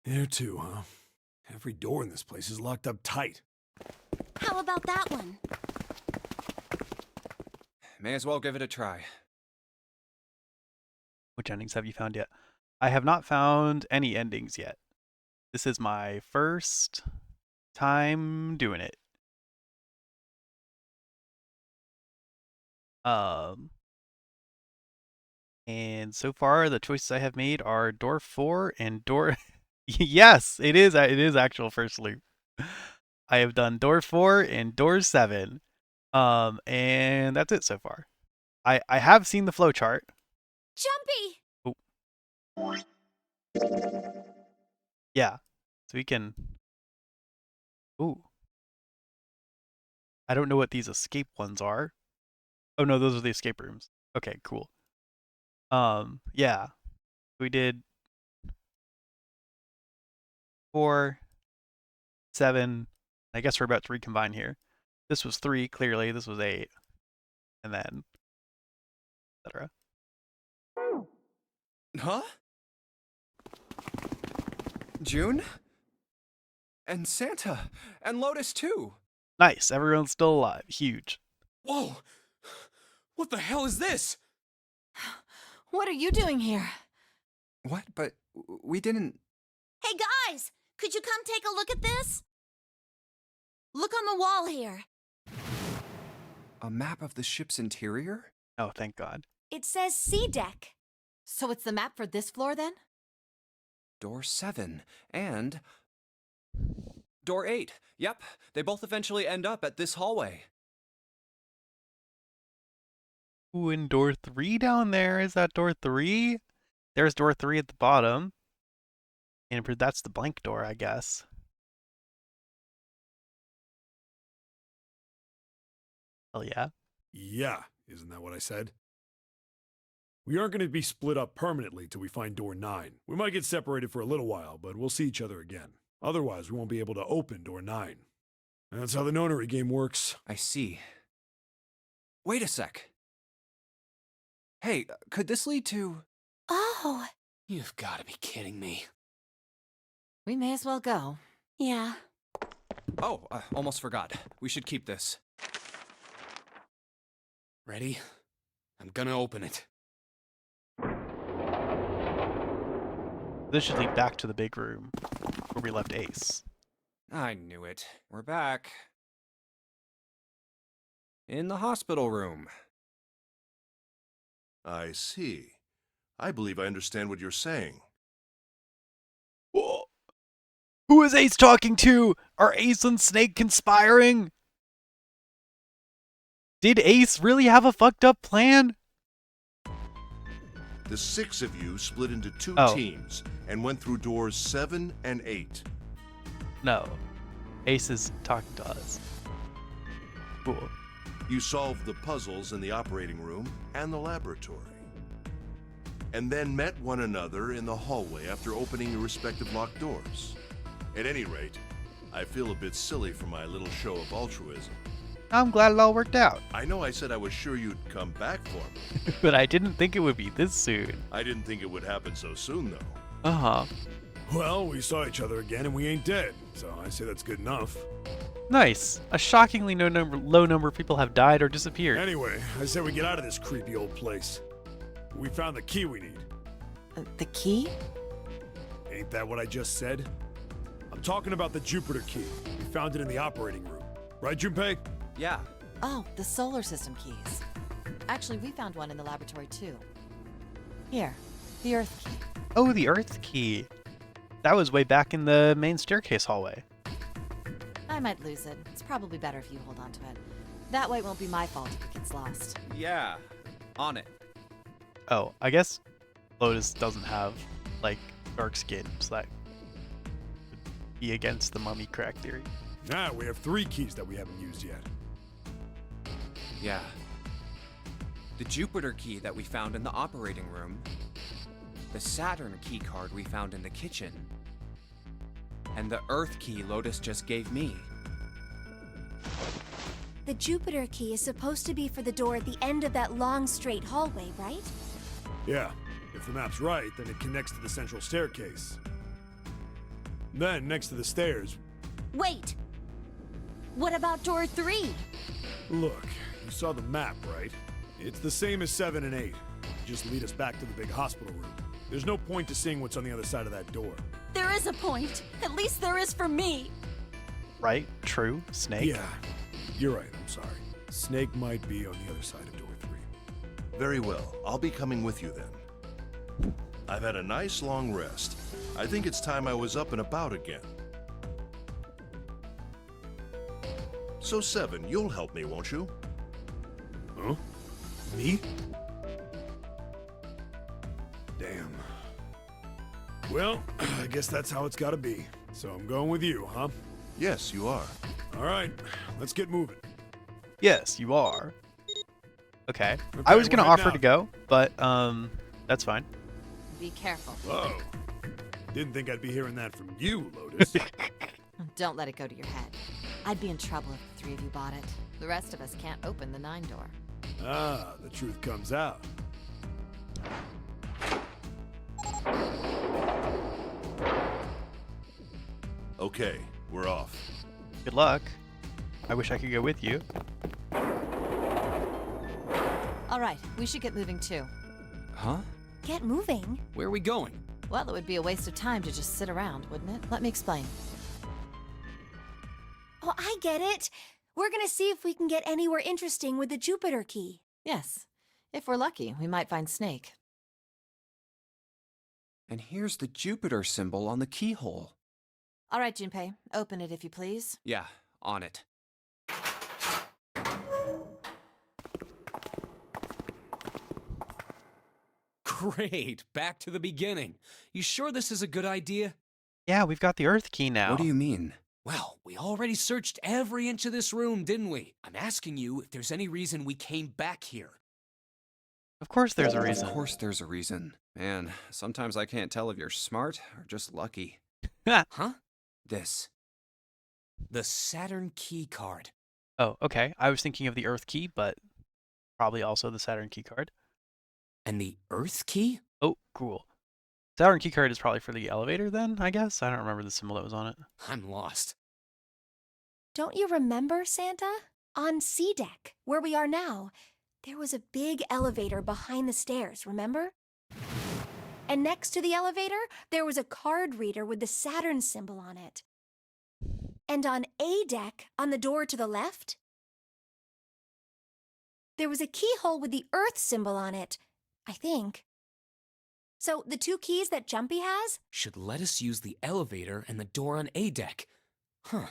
There too, huh? Every door in this place is locked up tight. How about that one? May as well give it a try. Which endings have you found yet? I have not found any endings yet. This is my first time doing it. And so far the choices I have made are door 4 and door yes, it is actual first loop. I have done door 4 and door 7. And that's it so far. I have seen the flowchart. Jumpy! Oh. Yeah. So we can Ooh. I don't know what these escape ones are. Oh no, those are the escape rooms. Okay, cool. Yeah. We did 4, 7. I guess we're about to recombine here. This was 3, clearly. This was 8. And then, etc. Huh? June? And Santa. And Lotus, too. Nice. Everyone's still alive. Huge. Whoa! What the hell is this? What are you doing here? What? But we didn't... Hey guys, could you come take a look at this? Look on the wall here. A map of the ship's interior? Oh, thank God. It says C deck. So it's the map for this floor then? Door 7. And... Door 8. Yep, they both eventually end up at this hallway. Ooh, and door 3 down there. Is that door 3? There's door 3 at the bottom. And that's the blank door, I guess. Hell yeah. Yeah, isn't that what I said? We aren't going to be split up permanently till we find door 9. We might get separated for a little while, but we'll see each other again. Otherwise, we won't be able to open door 9. That's how the nonary game works. I see. Wait a sec. Hey, could this lead to... Oh, You've got to be kidding me. We may as well go. yeah. Oh, almost forgot. We should keep this. Ready? I'm gonna open it. This should lead back to the big room where we left Ace. I knew it. We're back. In the hospital room. I see. I believe I understand what you're saying. Whoa. Who is Ace talking to? Are Ace and Snake conspiring? Did Ace really have a fucked up plan? The 6 of you split into 2 Oh. teams and went through doors 7 and 8. No. Ace is talking to us. Cool. You solved the puzzles in the operating room and the laboratory. And then met one another in the hallway after opening your respective locked doors. At any rate, I feel a bit silly for my little show of altruism. I'm glad it all worked out. I know I said I was sure you'd come back for me. But I didn't think it would be this soon. I didn't think it would happen so soon, though. Uh-huh. Well, we saw each other again and we ain't dead, so I say that's good enough. Nice. A shockingly low number of people have died or disappeared. Anyway, I say we get out of this creepy old place. We found the key we need. The key? Ain't that what I just said? I'm talking about the Jupiter key. We found it in the operating room. Right, Junpei? Yeah. Oh, the solar system keys. Actually, we found one in the laboratory too. Here, the Earth key. Oh, the Earth key. That was way back in the main staircase hallway. I might lose it. It's probably better if you hold on to it. That way it won't be my fault if it gets lost. Yeah. On it. Oh, I guess Lotus doesn't have, like, dark skin, so that would be against the mummy crack theory. Now we have 3 keys that we haven't used yet. Yeah. The Jupiter key that we found in the operating room. The Saturn key card we found in the kitchen. And the Earth key Lotus just gave me. The Jupiter key is supposed to be for the door at the end of that long straight hallway, right? Yeah, if the map's right, then it connects to the central staircase. Then, next to the stairs, Wait! What about door 3? look, you saw the map, right? It's the same as 7 and 8. Just lead us back to the big hospital room. There's no point to seeing what's on the other side of that door. There is a point. At least there is for me. Right? True? Snake? Yeah, you're right, I'm sorry. Snake might be on the other side of door 3. Very well. I'll be coming with you then. I've had a nice long rest. I think it's time I was up and about again. So, 7, you'll help me, won't you? Huh? Me? Damn. Well, I guess that's how it's gotta be. So I'm going with you, huh? Yes, you are. All right, let's get moving. Yes, you are. Okay. Okay, I was gonna we're heading offer to go, but that's fine. Be careful. Whoa. Didn't think I'd be hearing that from you, Lotus. Don't let it go to your head. I'd be in trouble if the 3 of you bought it. The rest of us can't open the 9 door. Ah, the truth comes out. Okay, we're off. Good luck. I wish I could go with you. All right, we should get moving too. Huh? Get moving. Where are we going? Well, it would be a waste of time to just sit around, wouldn't it? Let me explain. Oh, I get it. We're gonna see if we can get anywhere interesting with the Jupiter key. Yes. If we're lucky, we might find Snake. And here's the Jupiter symbol on the keyhole. All right, Junpei, open it if you please. Yeah, on it. Great, back to the beginning. You sure this is a good idea? Yeah, we've got the Earth key now. What do you mean? Well, we already searched every inch of this room, didn't we? I'm asking you if there's any reason we came back here. Of course there's a reason. Of course there's a reason. Man, sometimes I can't tell if you're smart or just lucky. Huh? This. The Saturn key card. Oh, okay. I was thinking of the Earth key, but probably also the Saturn key card. And the Earth key? Oh, cool. Saturn key card is probably for the elevator then, I guess? I don't remember the symbol that was on it. I'm lost. Don't you remember, Santa? On C deck, where we are now, there was a big elevator behind the stairs, remember? And next to the elevator, there was a card reader with the Saturn symbol on it. And on A deck, on the door to the left, there was a keyhole with the Earth symbol on it, I think. So the 2 keys that Jumpy has? Should let us use the elevator and the door on A deck. Huh.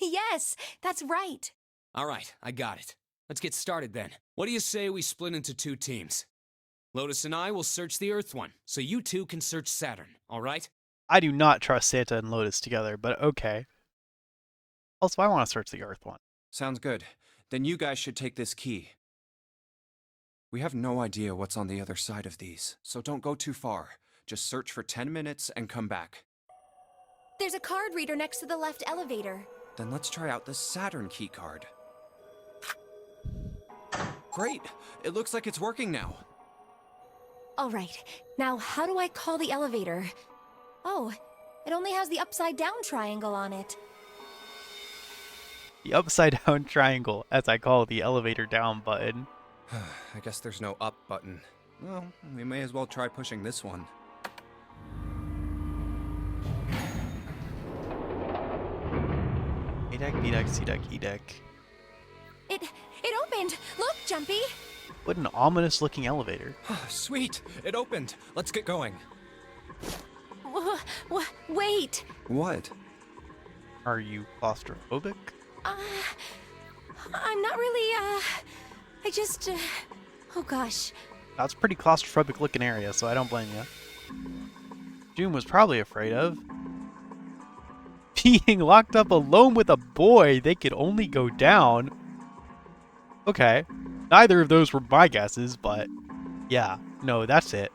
Yes, that's right. All right, I got it. Let's get started then. What do you say we split into 2 teams? Lotus and I will search the Earth one, so you 2 can search Saturn, all right? I do not trust Santa and Lotus together, but okay. Also, I want to search the Earth one. Sounds good. Then you guys should take this key. We have no idea what's on the other side of these, so don't go too far. Just search for 10 minutes and come back. There's a card reader next to the left elevator. Then let's try out the Saturn key card. Great! It looks like it's working now. All right, now how do I call the elevator? Oh, it only has the upside down triangle on it. The upside down triangle, as I call the elevator down button. I guess there's no up button. Well, we may as well try pushing this one. A deck, B deck, C deck, E deck. It opened! Look, Jumpy! What an ominous looking elevator. Sweet! It opened! Let's get going. Wait! What? Are you claustrophobic? I'm not really, I just, oh gosh. That's a pretty claustrophobic looking area, so I don't blame you. June was probably afraid of being locked up alone with a boy. They could only go down. Okay. Neither of those were my guesses, but yeah, no, that's it.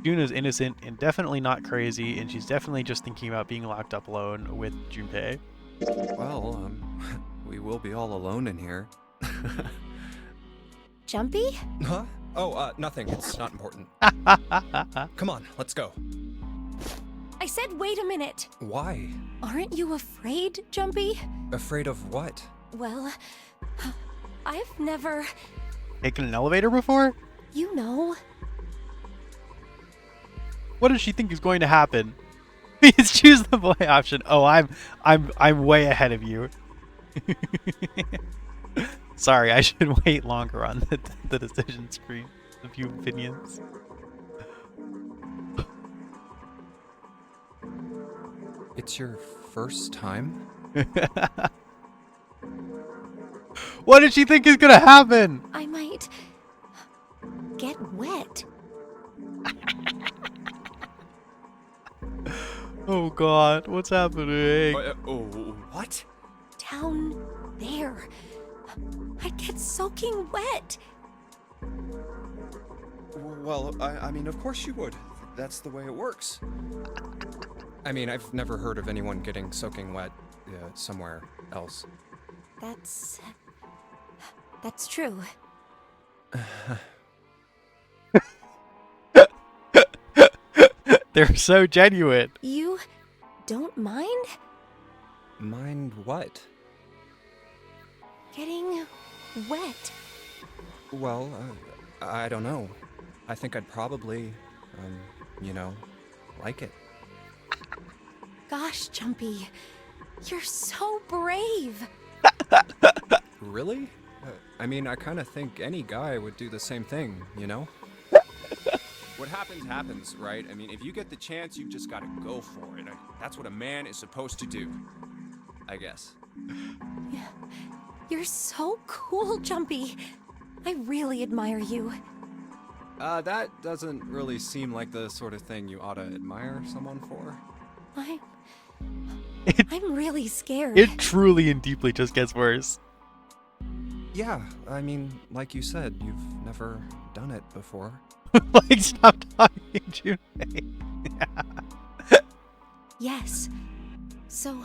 June is innocent and definitely not crazy, and she's definitely just thinking about being locked up alone with Junpei. Well, we will be all alone in here. Jumpy? Huh? Oh, nothing. It's not important. Come on, let's go. I said wait a minute. Why? Aren't you afraid, Jumpy? Afraid of what? Well, I've never, Taken an elevator before? you know. What does she think is going to happen? Please choose the boy option. Oh, I'm way ahead of you. Sorry, I should wait longer on the decision screen. A few opinions. It's your first time? What did she think is gonna happen? I might get wet. Oh God, what's happening? What? Down there. I'd get soaking wet. Well, I mean, of course you would. That's the way it works. I mean, I've never heard of anyone getting soaking wet somewhere else. That's true. They're so genuine. You don't mind Mind what? getting wet? Well, I don't know. I think I'd probably, like it. Gosh, Jumpy, you're so brave. Really? I mean, I kind of think any guy would do the same thing, you know? What happens, happens, right? I mean, if you get the chance, you've just got to go for it. That's what a man is supposed to do, I guess. You're so cool, Jumpy. I really admire you. That doesn't really seem like the sort of thing you ought to admire someone for. I'm really scared. It truly and deeply just gets worse. Yeah, I mean, like you said, you've never done it before. Like, stop talking, Junpei. Yes. So,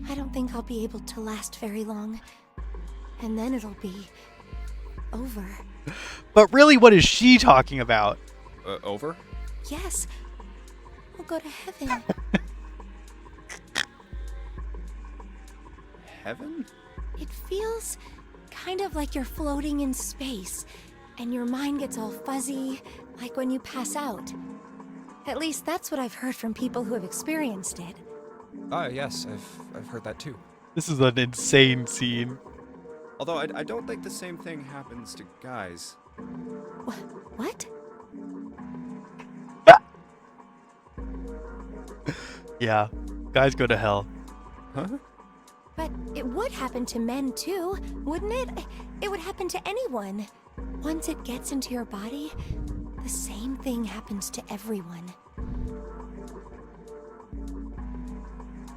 I don't think I'll be able to last very long. And then it'll be over. But really, what is she talking about? Over? Yes. I'll go to heaven. Heaven? It feels kind of like you're floating in space, and your mind gets all fuzzy, like when you pass out. At least that's what I've heard from people who have experienced it. Yes, I've heard that too. This is an insane scene. Although I don't think the same thing happens to guys. What? Yeah, guys go to hell. Huh? But it would happen to men too, wouldn't it? It would happen to anyone. Once it gets into your body, the same thing happens to everyone.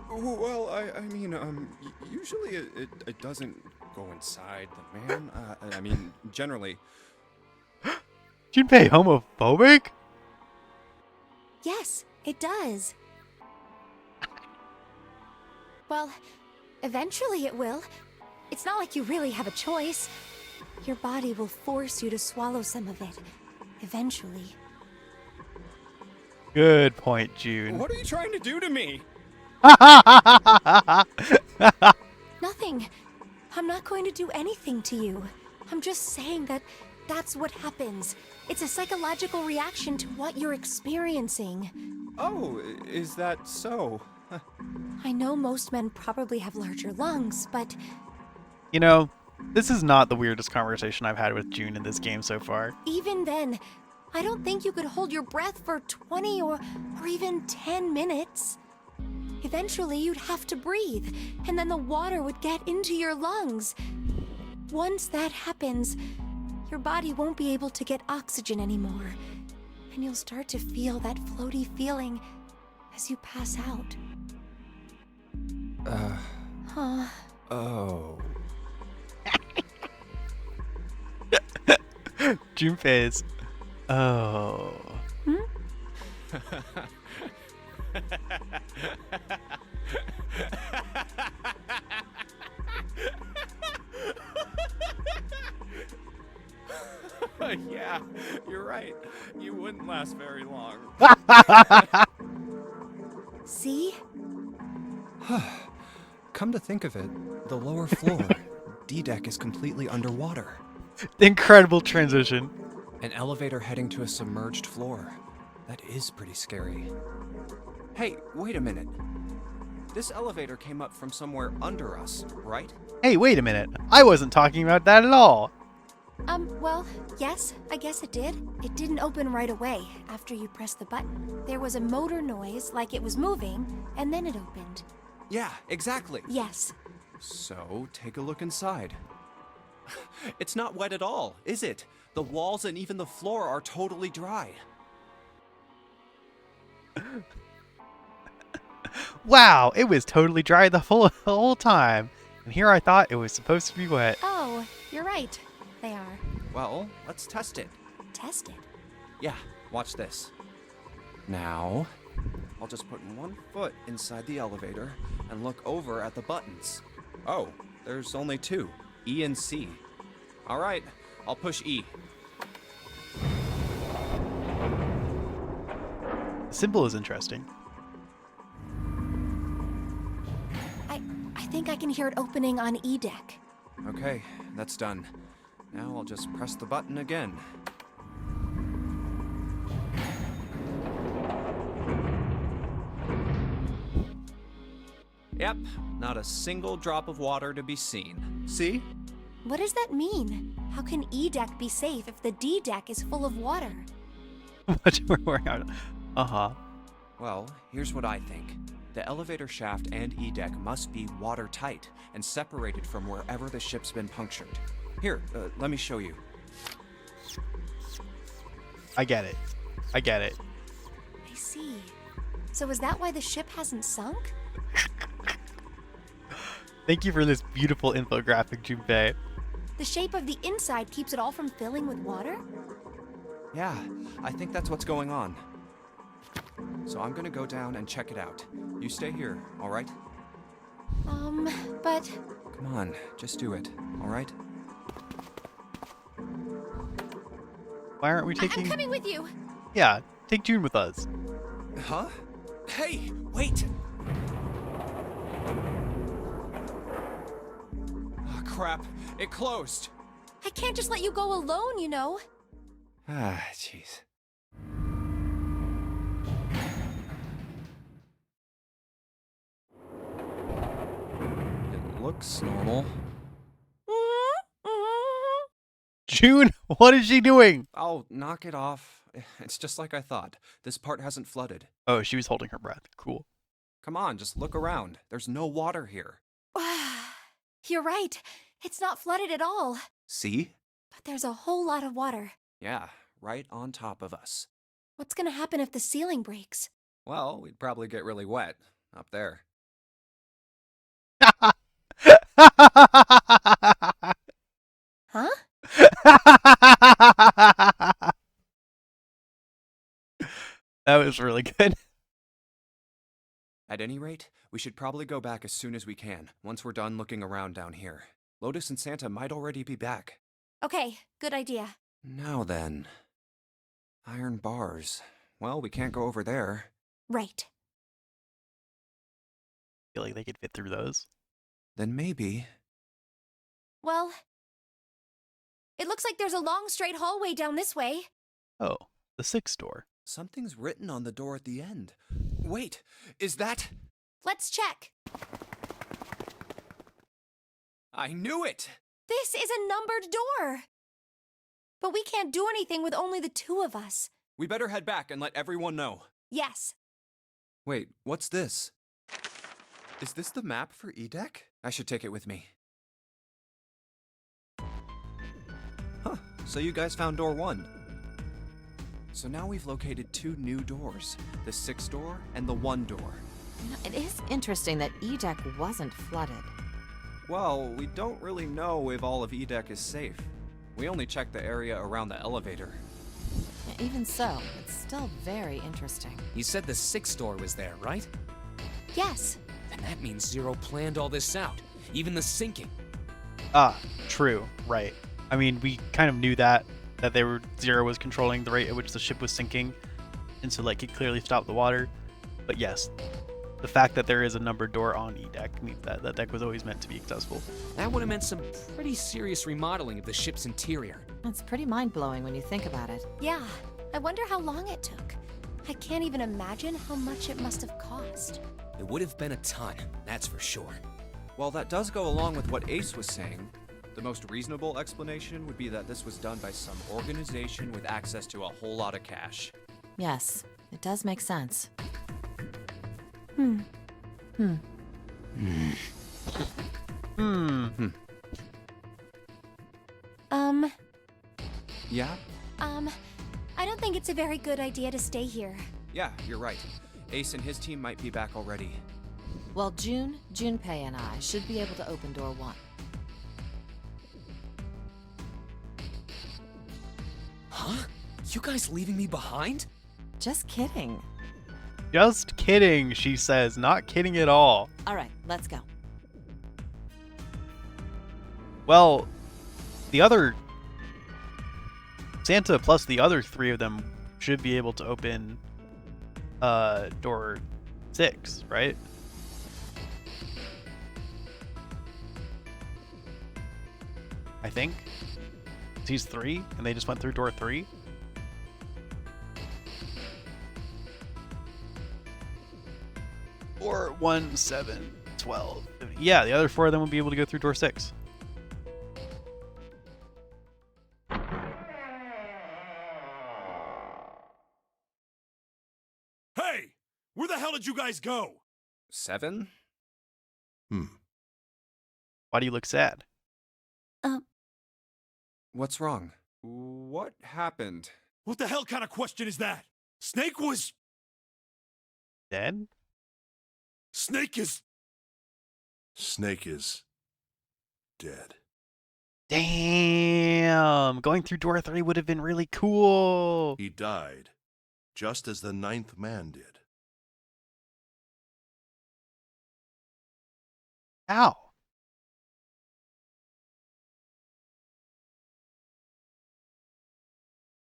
Well, I mean, usually it doesn't go inside the man. I mean, generally. Junpei homophobic? Yes, it does. Well, eventually it will. It's not like you really have a choice. Your body will force you to swallow some of it. Eventually. Good point, June. What are you trying to do to me? Nothing. I'm not going to do anything to you. I'm just saying that that's what happens. It's a psychological reaction to what you're experiencing. Oh, is that so? I know most men probably have larger lungs, but You know, this is not the weirdest conversation I've had with June in this game so far. even then, I don't think you could hold your breath for 20 or even 10 minutes. Eventually, you'd have to breathe, and then the water would get into your lungs. Once that happens, your body won't be able to get oxygen anymore, and you'll start to feel that floaty feeling as you pass out. Huh. Oh. Junpei's. Oh. Yeah, you're right. You wouldn't last very long. See? Come to think of it, the lower floor, D-deck is completely underwater. Incredible transition. An elevator heading to a submerged floor. That is pretty scary. Hey, wait a minute. This elevator came up from somewhere under us, right? Hey, wait a minute. I wasn't talking about that at all. Well, yes, I guess it did. It didn't open right away after you pressed the button. There was a motor noise like it was moving, and then it opened. Yeah, exactly. Yes. So, take a look inside. It's not wet at all, is it? The walls and even the floor are totally dry. Wow, it was totally dry the whole time. And here I thought it was supposed to be wet. Oh, you're right. They are. Well, let's test it. Tested. Yeah, watch this. Now, I'll just put one foot inside the elevator and look over at the buttons. Oh, there's only two, E and C. All right, I'll push E. The symbol is interesting. I think I can hear it opening on E deck. Okay, that's done. Now I'll just press the button again. Yep, not a single drop of water to be seen. See? What does that mean? How can E deck be safe if the D deck is full of water? What we're wearing out. Uh-huh. Well, here's what I think. The elevator shaft and E-deck must be watertight and separated from wherever the ship's been punctured. Here, let me show you. I get it. I get it. I see. So is that why the ship hasn't sunk? Thank you for this beautiful infographic, Junpei. The shape of the inside keeps it all from filling with water? Yeah, I think that's what's going on. So I'm gonna go down and check it out. You stay here, all right? But... Come on, just do it, all right? Why aren't we taking... I'm coming with you! Yeah, take June with us. Huh? Hey, wait! Oh, crap, it closed. I can't just let you go alone, you know. Ah, jeez. It looks normal. June, what is she doing? Oh, knock it off. It's just like I thought. This part hasn't flooded. Oh, she was holding her breath. Cool. Come on, just look around. There's no water here. You're right. It's not flooded at all. See? But there's a whole lot of water. Yeah, right on top of us. What's gonna happen if the ceiling breaks? Well, we'd probably get really wet up there. Huh? That was really good. At any rate, we should probably go back as soon as we can, once we're done looking around down here. Lotus and Santa might already be back. Okay, good idea. Now then. Iron bars. Well, we can't go over there. Right. Feel like they could fit through those. Then maybe... Well, it looks like there's a long straight hallway down this way. Oh, the 6th door. Something's written on the door at the end. Wait, is that... Let's check. I knew it! This is a numbered door. But we can't do anything with only the two of us. We better head back and let everyone know. Yes. Wait, what's this? Is this the map for E-Deck? I should take it with me. Huh, so you guys found door 1. So now we've located 2 new doors, the 6th door and the 1 door. You know, it is interesting that E-Deck wasn't flooded. Well, we don't really know if all of E-Deck is safe. We only checked the area around the elevator. Even so, it's still very interesting. You said the 6th door was there, right? Yes. Then that means Zero planned all this out, even the sinking. Ah, true. Right. I mean, we kind of knew that Zero was controlling the rate at which the ship was sinking, and so like it clearly stopped the water. But yes, the fact that there is a numbered door on E deck means that that deck was always meant to be accessible. That would have meant some pretty serious remodeling of the ship's interior. It's pretty mind-blowing when you think about it. Yeah, I wonder how long it took. I can't even imagine how much it must have cost. It would have been a ton, that's for sure. Well, that does go along with what Ace was saying. The most reasonable explanation would be that this was done by some organization with access to a whole lot of cash. Yes, it does make sense. Hmm. Yeah? I don't think it's a very good idea to stay here. Yeah, you're right. Ace and his team might be back already. Well, Junpei and I should be able to open door 1. Huh? You guys leaving me behind? Just kidding. Just kidding, she says. Not kidding at all. All right, let's go. Well, the other Santa plus the other 3 of them should be able to open door 6, right? I think. He's 3 and they just went through door 3. Or 1, 7, 12. Yeah, the other 4 of them would be able to go through door 6. Hey! Where the hell did you guys go? 7? Why do you look sad? What's wrong? What happened? What the hell kind of question is that? Snake was... Dead? Snake is... Snake is dead. Damn! Going through door 3 would have been really cool. He died, just as the 9th man did. How?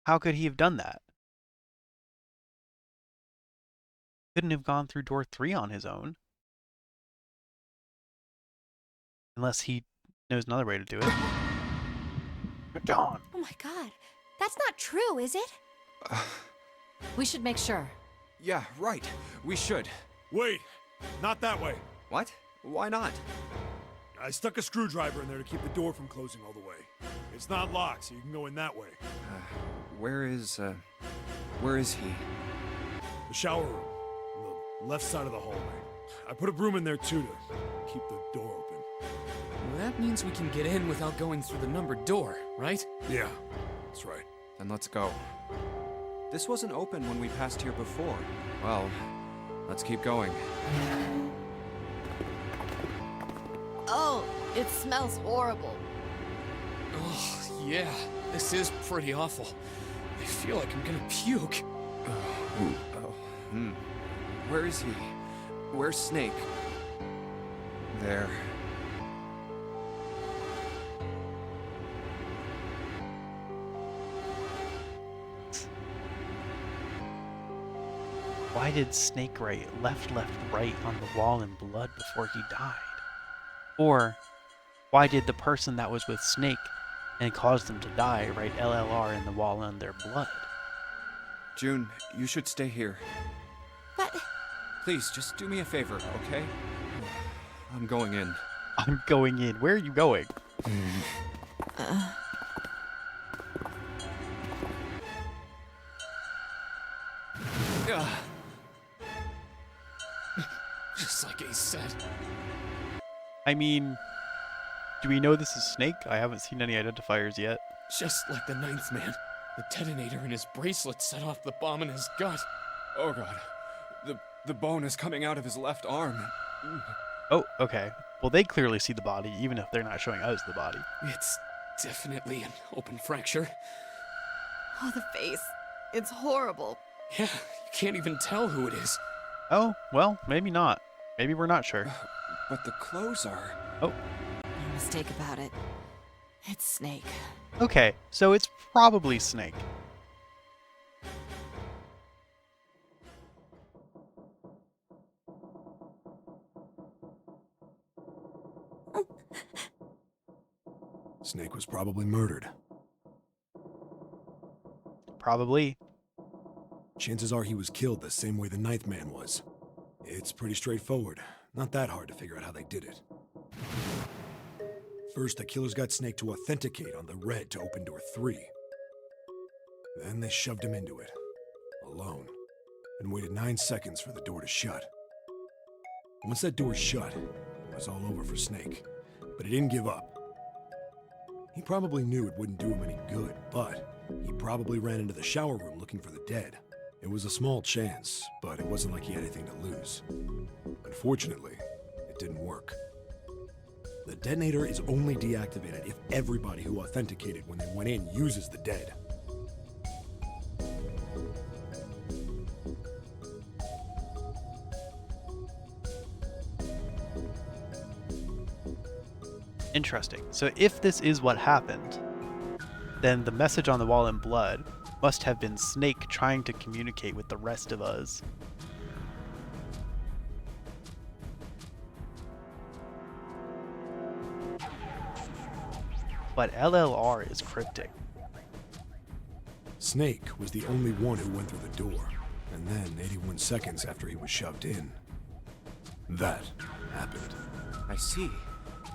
How could he have done that? Couldn't have gone through door 3 on his own. Unless he knows another way to do it. John. Oh my god, that's not true, is it? We should make sure. Yeah, right. We should. Wait, not that way. What? Why not? I stuck a screwdriver in there to keep the door from closing all the way. It's not locked, so you can go in that way. Where is he? The shower room, on the left side of the hallway. I put a broom in there too to keep the door open. Well, that means we can get in without going through the numbered door, right? Yeah, that's right. Then let's go. This wasn't open when we passed here before. Well, let's keep going. Oh, it smells horrible. Oh, yeah. This is pretty awful. I feel like I'm gonna puke. Where is he? Where's Snake? There. Why did Snake write left, right on the wall in blood before he died? Or why did the person that was with Snake and caused them to die write LLR in the wall on their blood? June, you should stay here. But Please, just do me a favor, okay? I'm going in. I'm going in. Where are you going? Just like Ace said. I mean, do we know this is Snake? I haven't seen any identifiers yet. Just like the 9th man. The detonator in his bracelet set off the bomb in his gut. Oh god. The bone is coming out of his left arm. Oh, okay. Well, they clearly see the body, even if they're not showing us the body. It's definitely an open fracture. Oh, the face. It's horrible. Yeah, you can't even tell who it is. Oh, well, maybe not. Maybe we're not sure. But the clothes are... Oh, No mistake about it. It's Snake. okay. So it's probably Snake. Snake was probably murdered. Probably. Chances are he was killed the same way the Ninth Man was. It's pretty straightforward. Not that hard to figure out how they did it. First, the killers got Snake to authenticate on the red to open door 3. Then they shoved him into it, alone, and waited 9 seconds for the door to shut. Once that door shut, it was all over for Snake, but he didn't give up. He probably knew it wouldn't do him any good, but he probably ran into the shower room looking for the dead. It was a small chance, but it wasn't like he had anything to lose. Unfortunately, it didn't work. The detonator is only deactivated if everybody who authenticated when they went in uses the dead. Interesting. So if this is what happened, then the message on the wall in blood must have been Snake trying to communicate with the rest of us. But LLR is cryptic. Snake was the only one who went through the door, and then 81 seconds after he was shoved in, that happened. I see.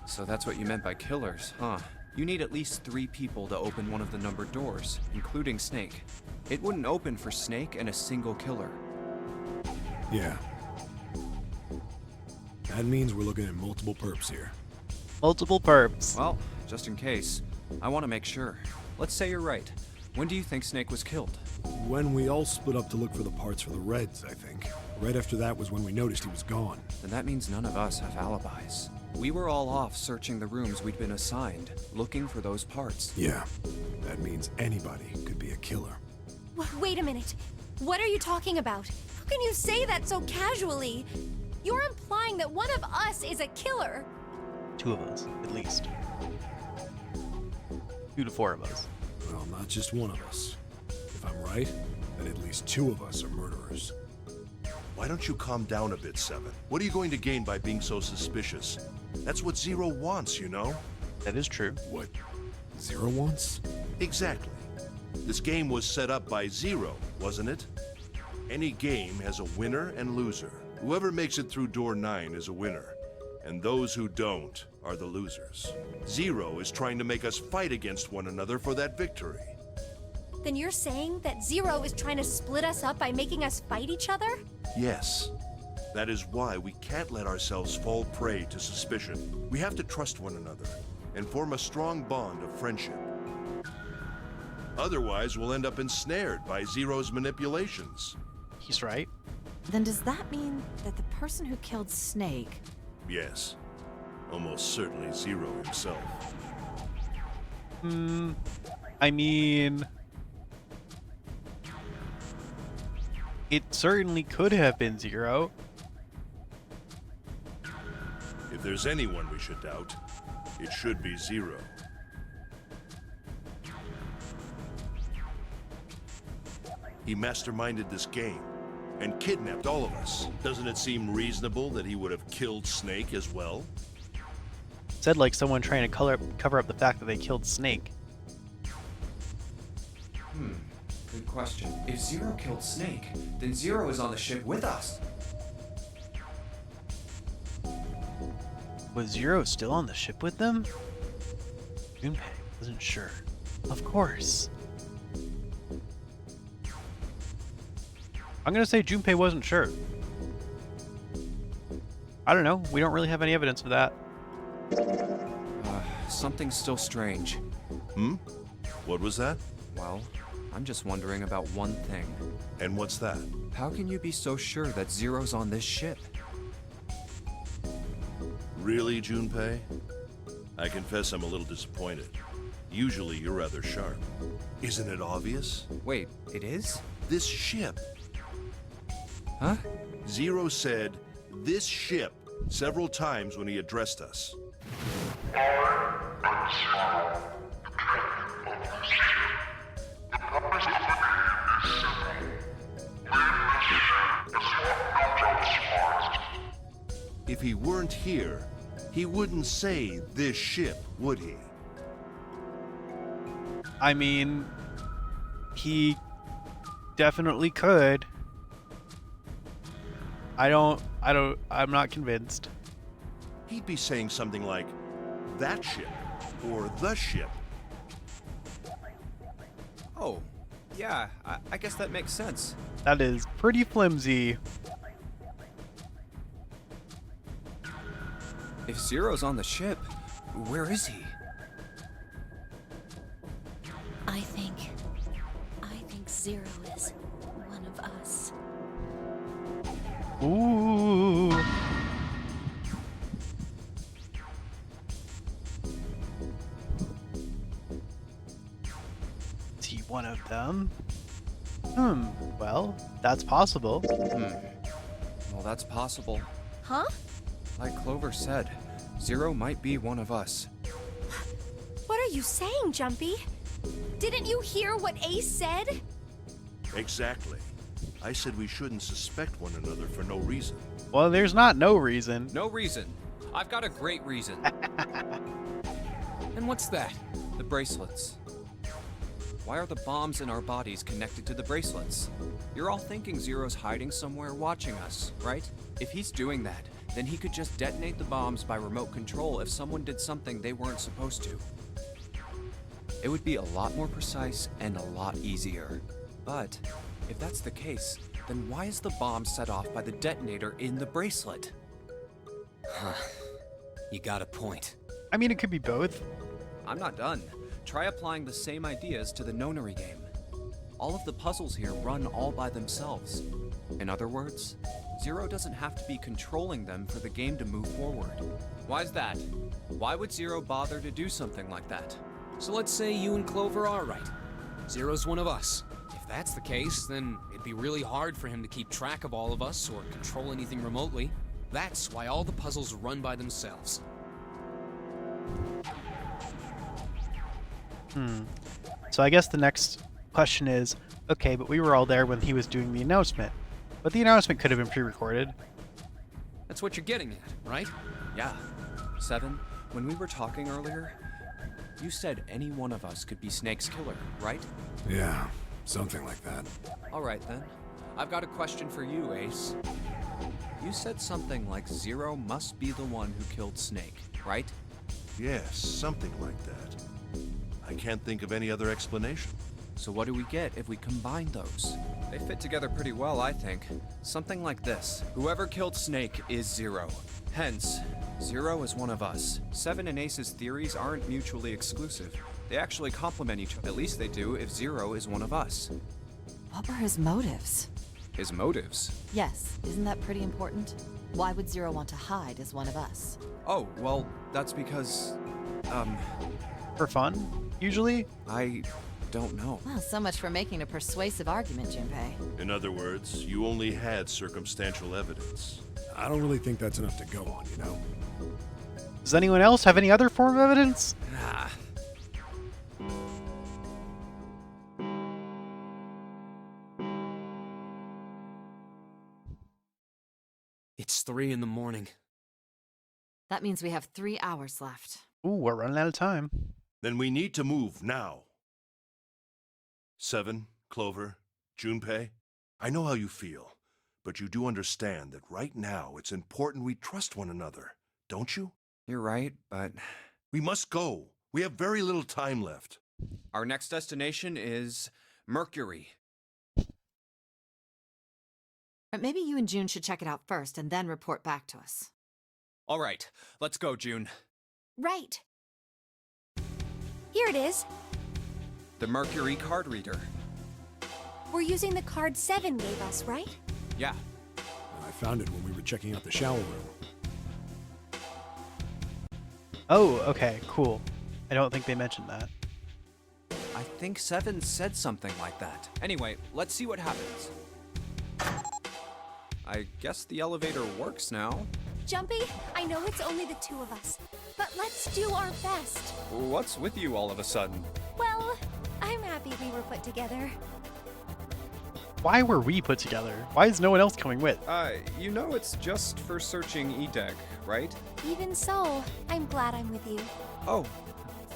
So that's what you meant by killers, huh? You need at least 3 people to open one of the numbered doors, including Snake. It wouldn't open for Snake and a single killer. Yeah. That means we're looking at multiple perps here. Multiple perps. Well, just in case, I want to make sure. Let's say you're right. When do you think Snake was killed? When we all split up to look for the parts for the Reds, I think. Right after that was when we noticed he was gone. Then that means none of us have alibis. We were all off searching the rooms we'd been assigned, looking for those parts. Yeah. That means anybody could be a killer. Wait a minute. What are you talking about? How can you say that so casually? You're implying that one of us is a killer. 2 of us, at least. 2 to 4 of us. Well, not just one of us. If I'm right, then at least 2 of us are murderers. Why don't you calm down a bit, Seven? What are you going to gain by being so suspicious? That's what Zero wants, you know? That is true. What Zero wants? Exactly. This game was set up by Zero, wasn't it? Any game has a winner and loser. Whoever makes it through door 9 is a winner, and those who don't are the losers. Zero is trying to make us fight against one another for that victory. Then you're saying that Zero is trying to split us up by making us fight each other? Yes. That is why we can't let ourselves fall prey to suspicion. We have to trust one another and form a strong bond of friendship. Otherwise, we'll end up ensnared by Zero's manipulations. He's right. Then does that mean that the person who killed Snake... Yes. Almost certainly Zero himself. I mean... It certainly could have been Zero. If there's anyone we should doubt, it should be Zero. He masterminded this game and kidnapped all of us. Doesn't it seem reasonable that he would have killed Snake as well? Said like someone trying to cover up the fact that they killed Snake. Good question. If Zero killed Snake, then Zero is on the ship with us. Was Zero still on the ship with them? Junpei wasn't sure. Of course. I'm gonna say Junpei wasn't sure. I don't know. We don't really have any evidence of that. Something's still strange. What was that? Well, I'm just wondering about one thing. And what's that? How can you be so sure that Zero's on this ship? Really, Junpei? I confess I'm a little disappointed. Usually you're rather sharp. Isn't it obvious? Wait, it is? This ship. Huh? Zero said, "this ship," several times when he addressed us. If he weren't here, he wouldn't say "this ship," would he? I mean, he definitely could. I'm not convinced. He'd be saying something like, that ship, or the ship. Oh, yeah, I guess that makes sense. That is pretty flimsy. If Zero's on the ship, where is he? I think Zero is one of us. Ooh. Is he one of them? Well, that's possible. Well, that's possible. Huh? Like Clover said, Zero might be one of us. What are you saying, Jumpy? Didn't you hear what Ace said? Exactly. I said we shouldn't suspect one another for no reason. Well, there's not no reason. No reason. I've got a great reason. And what's that? The bracelets. Why are the bombs in our bodies connected to the bracelets? You're all thinking Zero's hiding somewhere watching us, right? If he's doing that, then he could just detonate the bombs by remote control if someone did something they weren't supposed to. It would be a lot more precise and a lot easier. But if that's the case, then why is the bomb set off by the detonator in the bracelet? You got a point. I mean, it could be both. I'm not done. Try applying the same ideas to the nonary game. All of the puzzles here run all by themselves. In other words, Zero doesn't have to be controlling them for the game to move forward. Why's that? Why would Zero bother to do something like that? So let's say you and Clover are right. Zero's one of us. If that's the case, then it'd be really hard for him to keep track of all of us or control anything remotely. That's why all the puzzles run by themselves. So I guess the next question is, okay, but we were all there when he was doing the announcement. But the announcement could have been pre-recorded. That's what you're getting at, right? Yeah. 7, when we were talking earlier, you said any one of us could be Snake's killer, right? Yeah, something like that. Alright then. I've got a question for you, Ace. You said something like Zero must be the one who killed Snake, right? Yes, something like that. I can't think of any other explanation. So what do we get if we combine those? They fit together pretty well, I think. Something like this. Whoever killed Snake is Zero. Hence, Zero is one of us. 7 and Ace's theories aren't mutually exclusive. They actually complement each other. At least they do if Zero is one of us. What were his motives? His motives? Yes, isn't that pretty important? Why would Zero want to hide as one of us? Oh, well, that's because... For fun, usually? I don't know. Well, so much for making a persuasive argument, Junpei. In other words, you only had circumstantial evidence. I don't really think that's enough to go on, you know? Does anyone else have any other form of evidence? Ah. It's 3 in the morning. That means we have 3 hours left. Ooh, we're running out of time. Then we need to move now. 7, Clover, Junpei, I know how you feel, but you do understand that right now it's important we trust one another, don't you? You're right, but We must go. We have very little time left. our next destination is Mercury. But maybe you and June should check it out first and then report back to us. All right, let's go, June. Right. Here it is. The Mercury card reader. We're using the card 7 gave us, right? Yeah. I found it when we were checking out the shower room. Oh, okay, cool. I don't think they mentioned that. I think 7 said something like that. Anyway, let's see what happens. I guess the elevator works now. Jumpy, I know it's only the 2 of us, but let's do our best. What's with you all of a sudden? Well, I'm happy we were put together. Why were we put together? Why is no one else coming with? You know it's just for searching E-Deck, right? Even so, I'm glad I'm with you. Oh,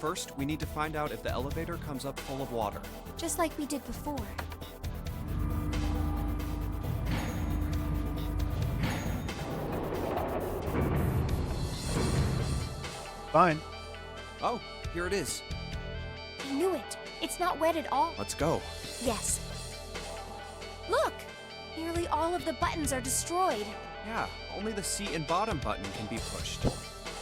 First, we need to find out if the elevator comes up full of water. Just like we did before. Fine. Oh, here it is. I knew it. It's not wet at all. Let's go. Yes. Look! Nearly all of the buttons are destroyed. Yeah, only the seat and bottom button can be pushed.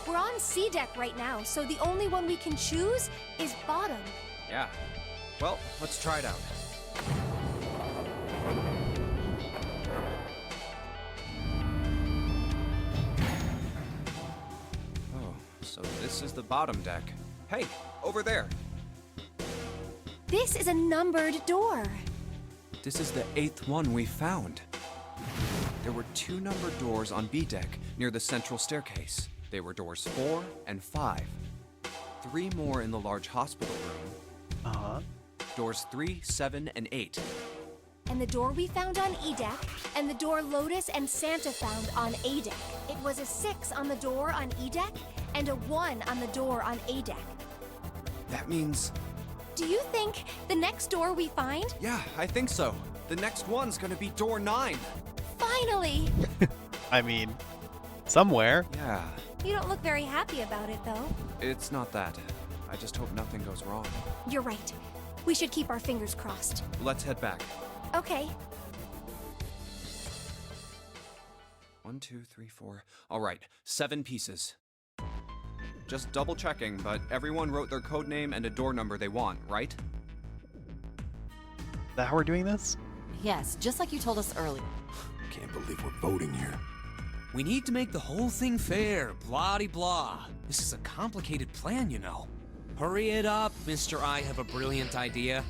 We're on C deck right now, so the only one we can choose is bottom. Yeah. Well, let's try it out. Oh, so this is the bottom deck. Hey, over there. This is a numbered door. This is the 8th one we found. There were 2 numbered doors on B deck near the central staircase. They were doors 4 and 5. 3 more in the large hospital room. Uh-huh. Doors 3, 7, and 8. And the door we found on E deck, and the door Lotus and Santa found on A deck. It was a 6 on the door on E deck, and a 1 on the door on A deck. That means... Do you think the next door we find? Yeah, I think so. The next one's gonna be door 9. Finally! I mean, somewhere. Yeah, You don't look very happy about it, though. it's not that. I just hope nothing goes wrong. You're right. We should keep our fingers crossed. Let's head back. Okay. 1, 2, 3, 4. All right, 7 pieces. Just double checking, but everyone wrote their code name and a door number they want, right? Is that how we're doing this? Yes, just like you told us earlier. Can't believe we're voting here. We need to make the whole thing fair, blah-de-blah. This is a complicated plan, you know. Hurry it up, Mr. I have a brilliant idea.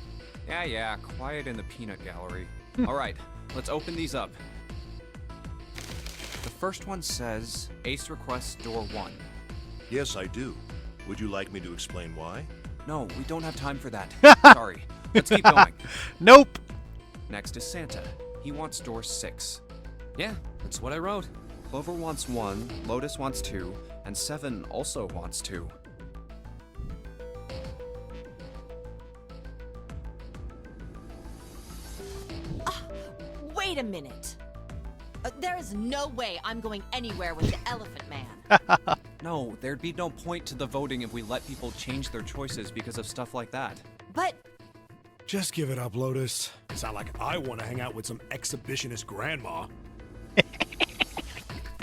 Yeah, quiet in the peanut gallery. All right, let's open these up. The first one says, Ace requests door 1. Yes, I do. Would you like me to explain why? No, we don't have time for that. Sorry. Let's keep going. Nope. Next is Santa. He wants door 6. Yeah, that's what I wrote. Clover wants 1, Lotus wants 2, and 7 also wants 2. Wait a minute. There is no way I'm going anywhere with the Elephant Man. No, there'd be no point to the voting if we let people change their choices because of stuff like that. But Just give it up, Lotus. It's not like I want to hang out with some exhibitionist grandma.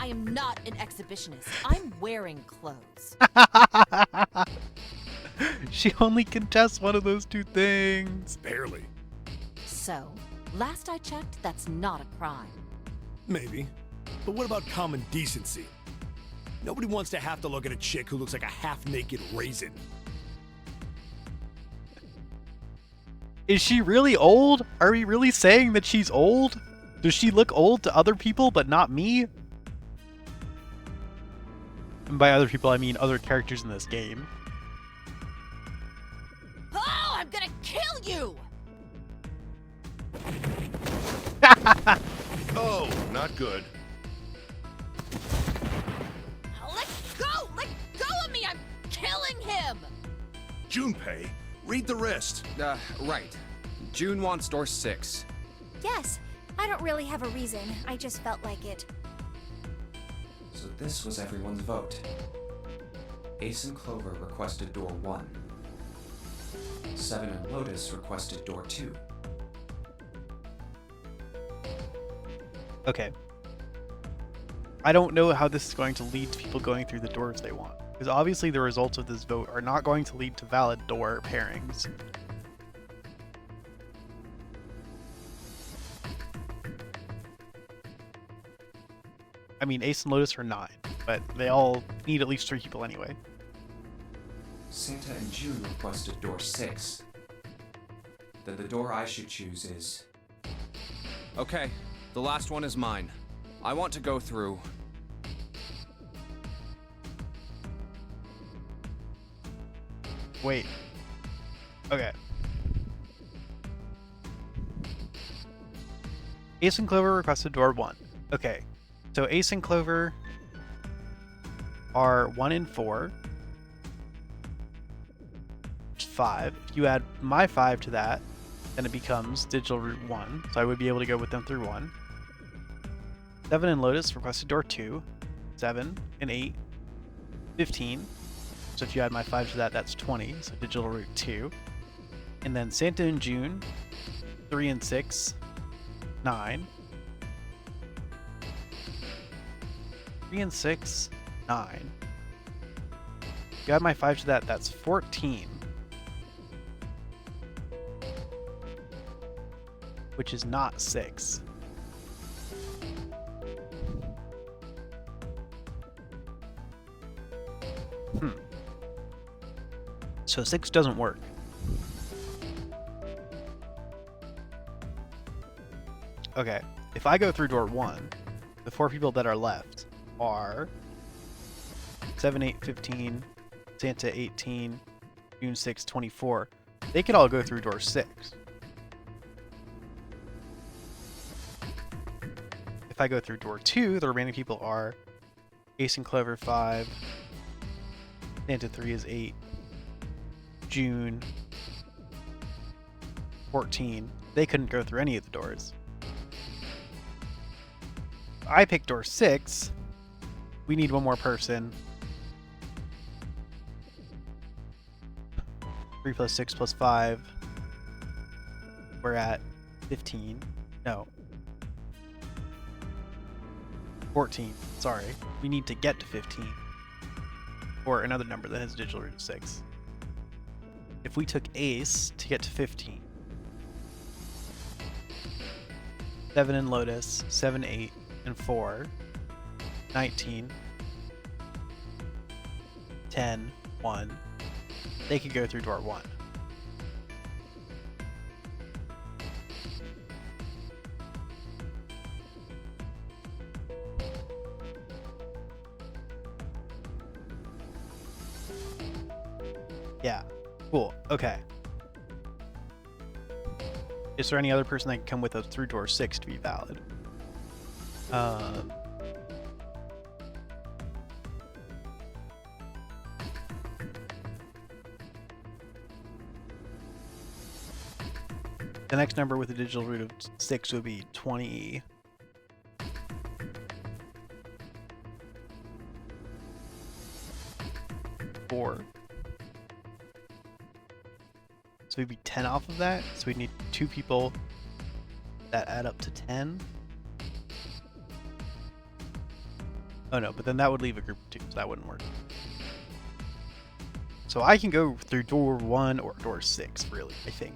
I am not an exhibitionist. I'm wearing clothes. She only contests one of those 2 things. Barely. So, last I checked, that's not a crime. Maybe. But what about common decency? Nobody wants to have to look at a chick who looks like a half-naked raisin. Is she really old? Are we really saying that she's old? Does she look old to other people but not me? And by other people, I mean other characters in this game. Oh, I'm gonna kill you! Oh, not good. Let go! Let go of me! I'm killing him! Junpei, read the rest. Right. June wants door 6. Yes. I don't really have a reason. I just felt like it. So this was everyone's vote. Ace and Clover requested door 1. 7 and Lotus requested door 2. Okay. I don't know how this is going to lead to people going through the doors they want. Because obviously the results of this vote are not going to lead to valid door pairings. I mean, Ace and Lotus are 9, but they all need at least 3 people anyway. Santa and June requested door 6. Then the door I should choose is... Okay, the last one is mine. I want to go through... Wait. Okay. Ace and Clover requested door 1. Okay. So Ace and Clover are 1 and 4. 5. If you add my 5 to that, then it becomes digital route 1. So I would be able to go with them through 1. 7 and Lotus requested door 2. 7 and 8. 15. So if you add my 5 to that, that's 20. So digital route 2. And then Santa and June, 3 and 6. 9. 3 and 6. 9. If you add my 5 to that, that's 14. Which is not 6. So 6 doesn't work. Okay, if I go through door 1, the 4 people that are left are 7, 8, 15, Santa 18, June 6, 24. They could all go through door 6. If I go through door 2, the remaining people are Ace and Clover 5, Santa 3 is 8, June 14. They couldn't go through any of the doors. I picked door 6. We need one more person. 3 plus 6 plus 5. We're at 15. No. 14. Sorry. We need to get to 15. Or another number that has digital root of 6. If we took Ace to get to 15. 7 and Lotus. 7, 8, and 4. 19. 10, 1. They could go through door 1. Yeah. Cool. Okay. Is there any other person that can come with us through door 6 to be valid? The next number with a digital root of 6 would be 20. Four. So we'd be 10 off of that. So we'd need 2 people that add up to 10. Oh no, but then that would leave a group of 2, so that wouldn't work. So I can go through door 1 or door 6, really, I think.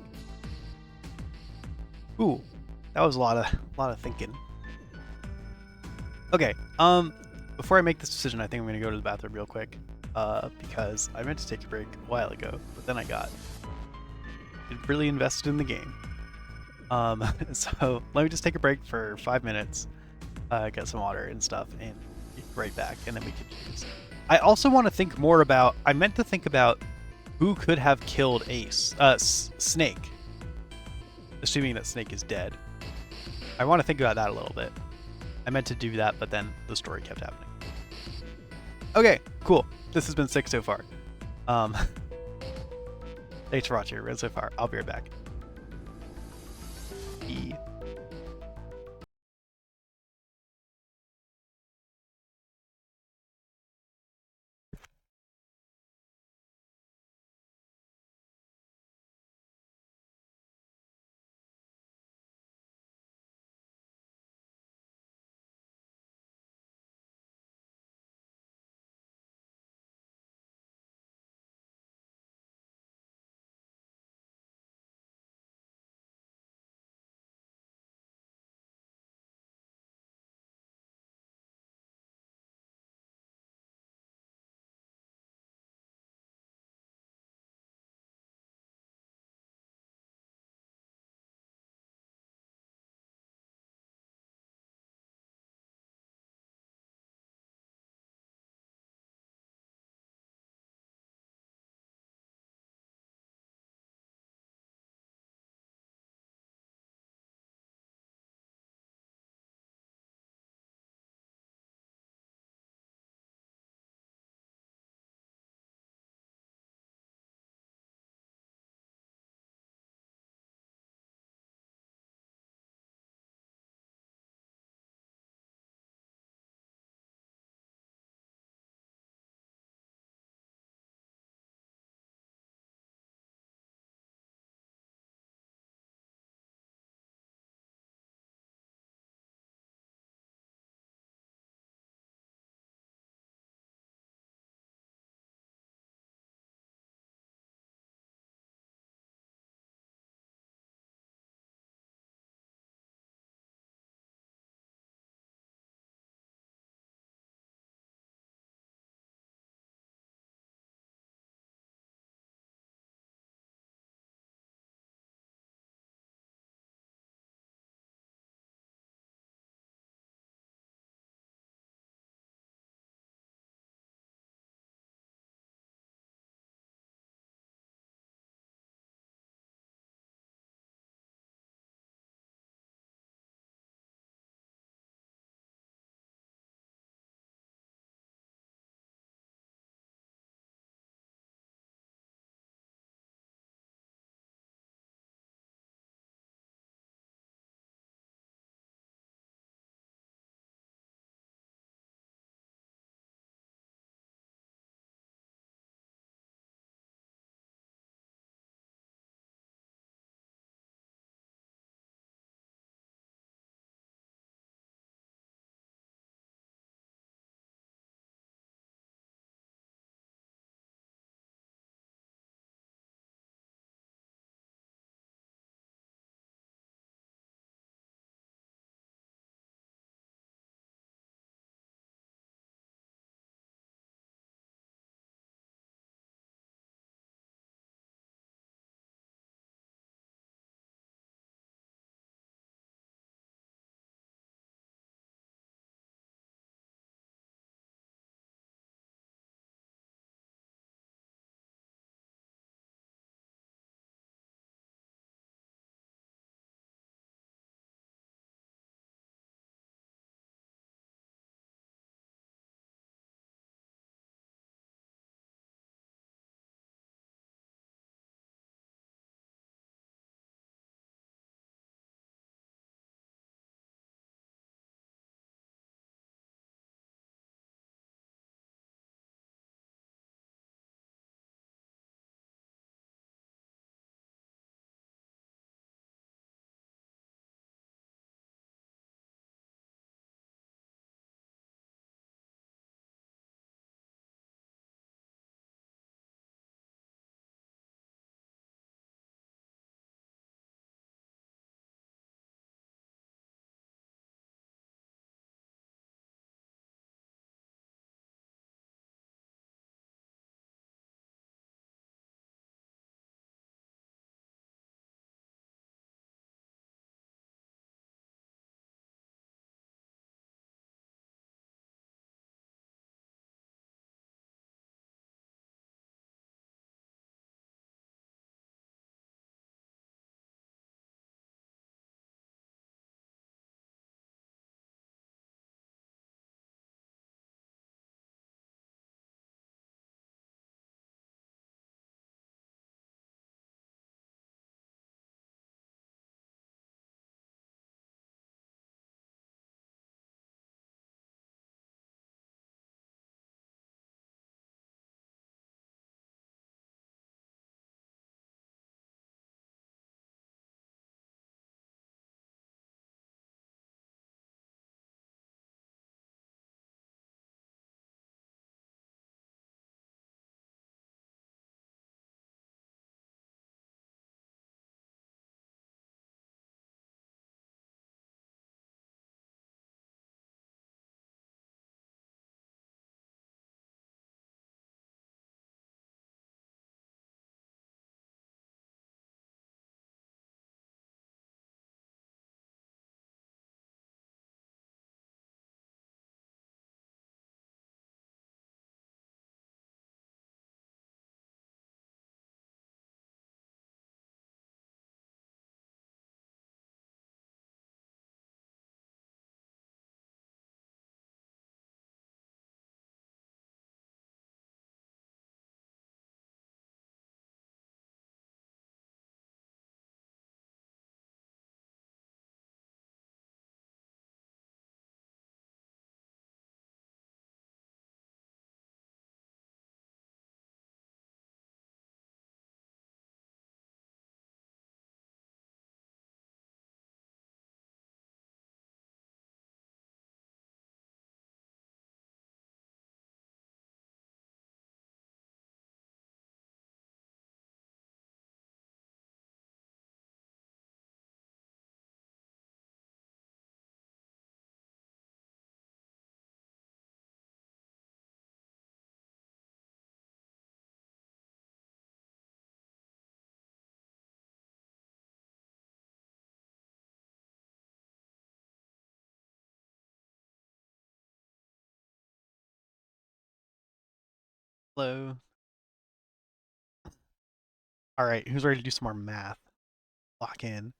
Ooh, that was a lot of thinking. Okay, before I make this decision, I think I'm gonna go to the bathroom real quick, because I meant to take a break a while ago, but then I got really invested in the game. So let me just take a break for 5 minutes, get some water and stuff, and get right back, and then we can choose. I also want to think more about. I meant to think about who could have killed Ace, Snake. Assuming that Snake is dead. I want to think about that a little bit. I meant to do that, but then the story kept happening. Okay, cool. This has been sick so far. Thanks for watching so far. I'll be right back. Hello. All right, who's ready to do some more math? Lock in.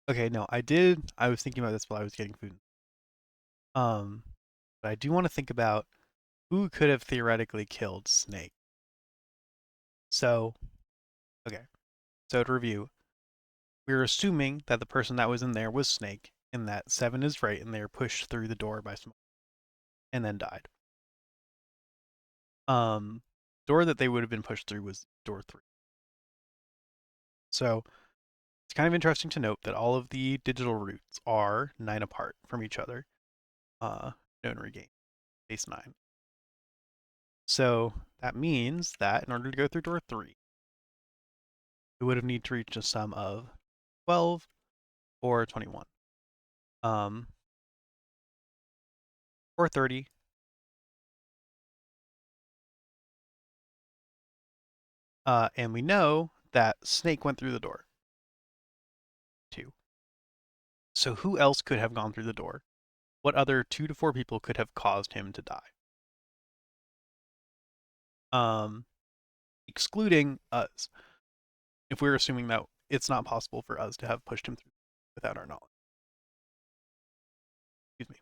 Okay, no, I was thinking about this while I was getting food. But I do want to think about who could have theoretically killed Snake. So, okay. So to review, we're assuming that the person that was in there was Snake, and that 7 is right, and they were pushed through the door by smoke, and then died. Door that they would have been pushed through was door 3. So it's kind of interesting to note that all of the digital routes are 9 apart from each other. Known regain, base 9. So that means that in order to go through door 3, we would have need to reach a sum of 12 or 21. Or 30. And we know that Snake went through the door. 2. So who else could have gone through the door? What other 2 to 4 people could have caused him to die? Excluding us. If we're assuming that it's not possible for us to have pushed him through without our knowledge. Excuse me.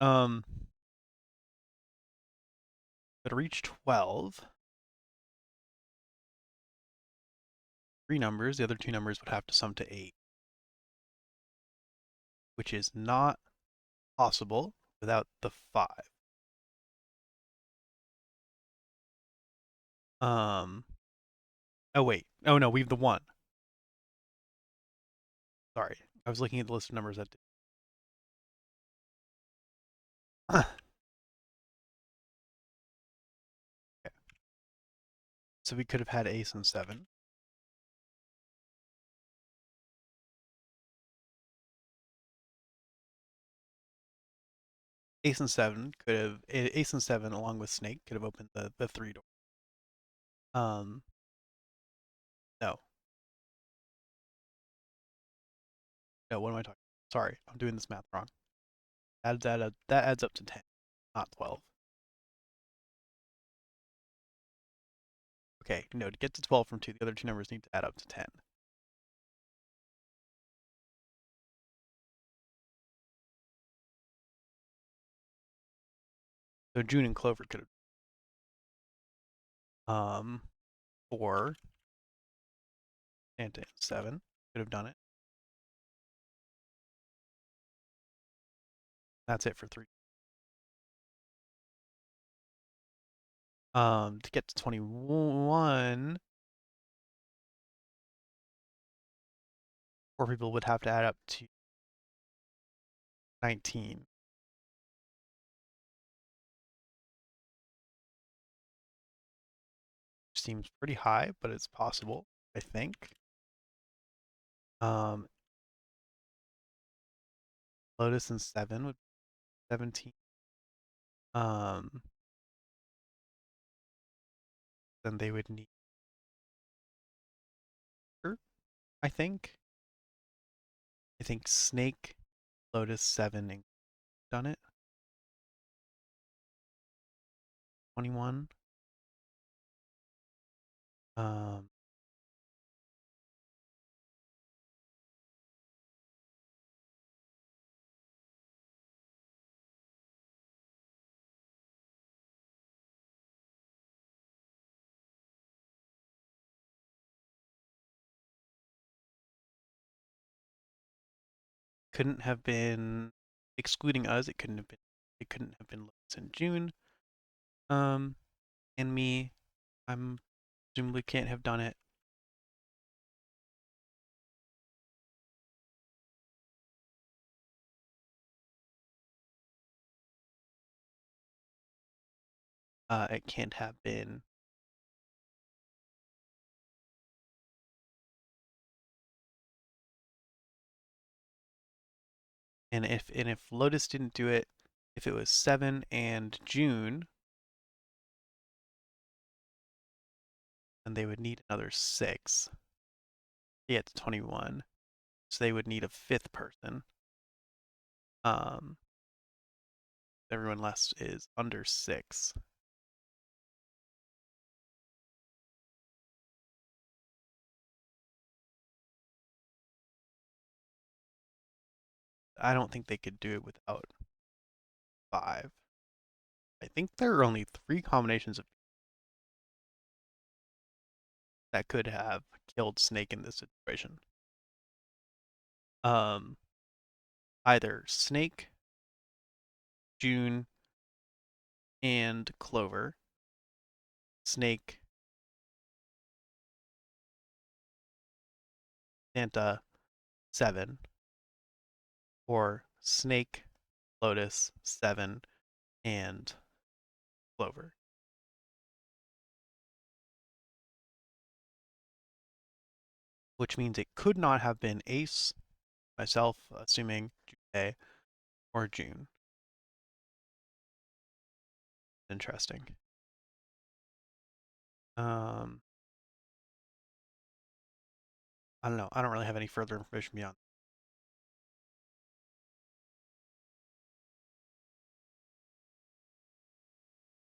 But to reach 12, 3 numbers, the other 2 numbers would have to sum to 8, which is not possible without the 5. Oh wait. Oh no, we have the 1. Sorry. I was looking at the list of numbers that okay. So we could have had ace and 7. Ace and 7 could have ace and 7 along with Snake could have opened the 3 door. No. No, what am I talking about? Sorry, I'm doing this math wrong. That adds up to 10, not 12. Okay, no, to get to 12 from 2, the other 2 numbers need to add up to 10. So June and Clover could have. Or Santa and 7 could have done it. That's it for 3. To get to 21, 4 people would have to add up to 19. Which seems pretty high, but it's possible, I think. Lotus and 7 would be 17. Then they would need, I think. I think Snake, Lotus, 7, and done it. 21. Couldn't have been, excluding us, it couldn't have been Lotus in June. And me, I'm presumably can't have done it. It can't have been and if Lotus didn't do it, if it was 7 and June, then they would need another 6 to get to 21. So they would need a 5th person. everyone left is under 6. I don't think they could do it without 5. I think there are only 3 combinations of that could have killed Snake in this situation. Either Snake, June, and Clover. Snake, Santa, 7. Or Snake, Lotus, 7, and Clover. Which means it could not have been Ace, myself, assuming Junpei, or June. Interesting. I don't know. I don't really have any further information beyond.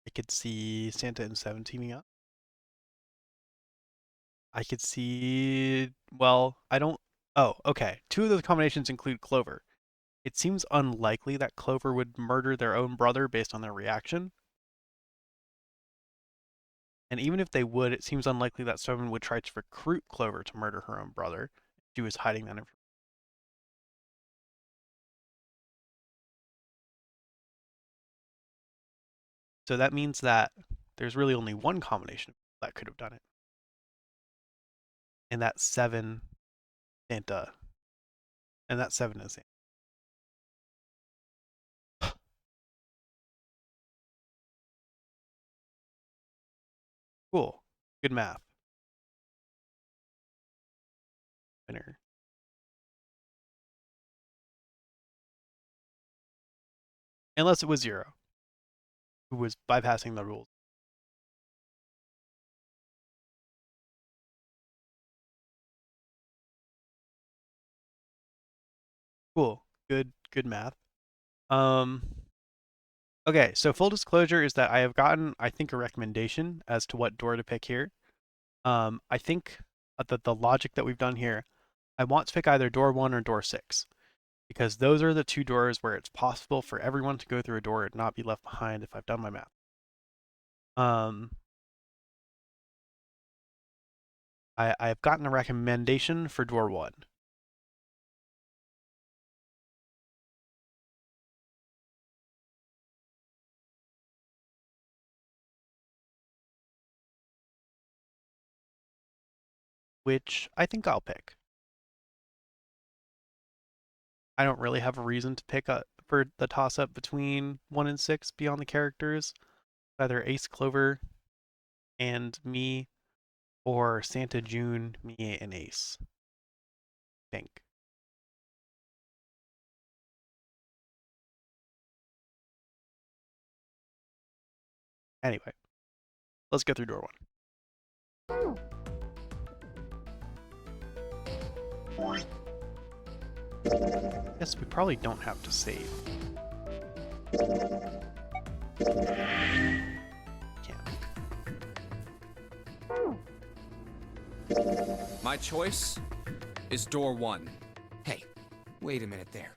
I could see Santa and 7 teaming up. I could see, well, I don't, oh, okay. 2 of those combinations include Clover. It seems unlikely that Clover would murder their own brother based on their reaction. And even if they would, it seems unlikely that 7 would try to recruit Clover to murder her own brother. She was hiding that information. So that means that there's really only one combination that could have done it. And that's 7 Santa. And that 7 is Santa. Cool. Good math. Winner. Unless it was 0, who was bypassing the rules. Cool. Good math. Okay, so full disclosure is that I have gotten, I think, a recommendation as to what door to pick here. I think that the logic that we've done here, I want to pick either door 1 or door 6, because those are the 2 doors where it's possible for everyone to go through a door and not be left behind if I've done my math. I've gotten a recommendation for door 1. Which I think I'll pick. I don't really have a reason to pick for the toss-up between 1 and 6 beyond the characters. Either Ace, Clover, and me, or Santa, June, me, and Ace. I think. Anyway, let's go through door 1. Yes, we probably don't have to save. Can't. My choice is door 1. Hey, wait a minute there.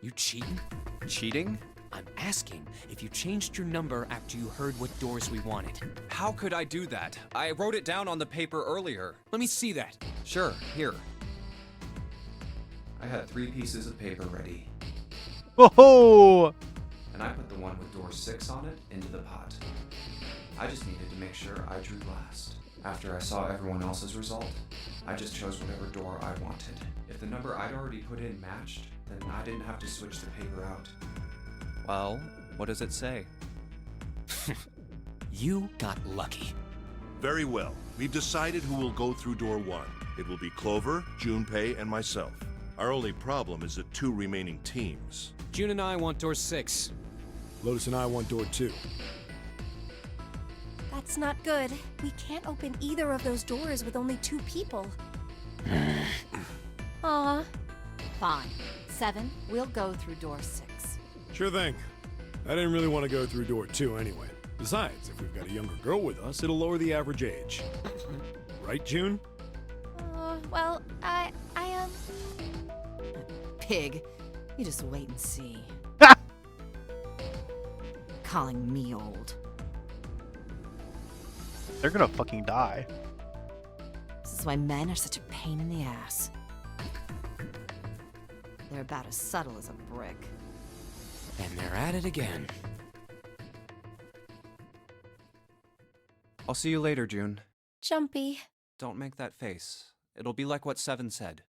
You cheating? Cheating? I'm asking if you changed your number after you heard what doors we wanted. How could I do that? I wrote it down on the paper earlier. Let me see that. Sure, here. I had 3 pieces of paper ready, Whoa! and I put the one with door 6 on it into the pot. I just needed to make sure I drew last. After I saw everyone else's result, I just chose whatever door I wanted. If the number I'd already put in matched, then I didn't have to switch the paper out. Well, what does it say? You got lucky. Very well. We've decided who will go through door 1. It will be Clover, Junpei, and myself. Our only problem is the 2 remaining teams. June and I want door 6. Lotus and I want door 2. That's not good. We can't open either of those doors with only 2 people. Aw. Fine. 7, we'll go through door 6. Sure thing. I didn't really want to go through door 2 anyway. Besides, if we've got a younger girl with us, it'll lower the average age. Right, June? Well, Pig, you just wait and see. Calling me old. They're gonna fucking die. This is why men are such a pain in the ass. They're about as subtle as a brick. And they're at it again. I'll see you later, June. Jumpy. Don't make that face. It'll be like what Seven said.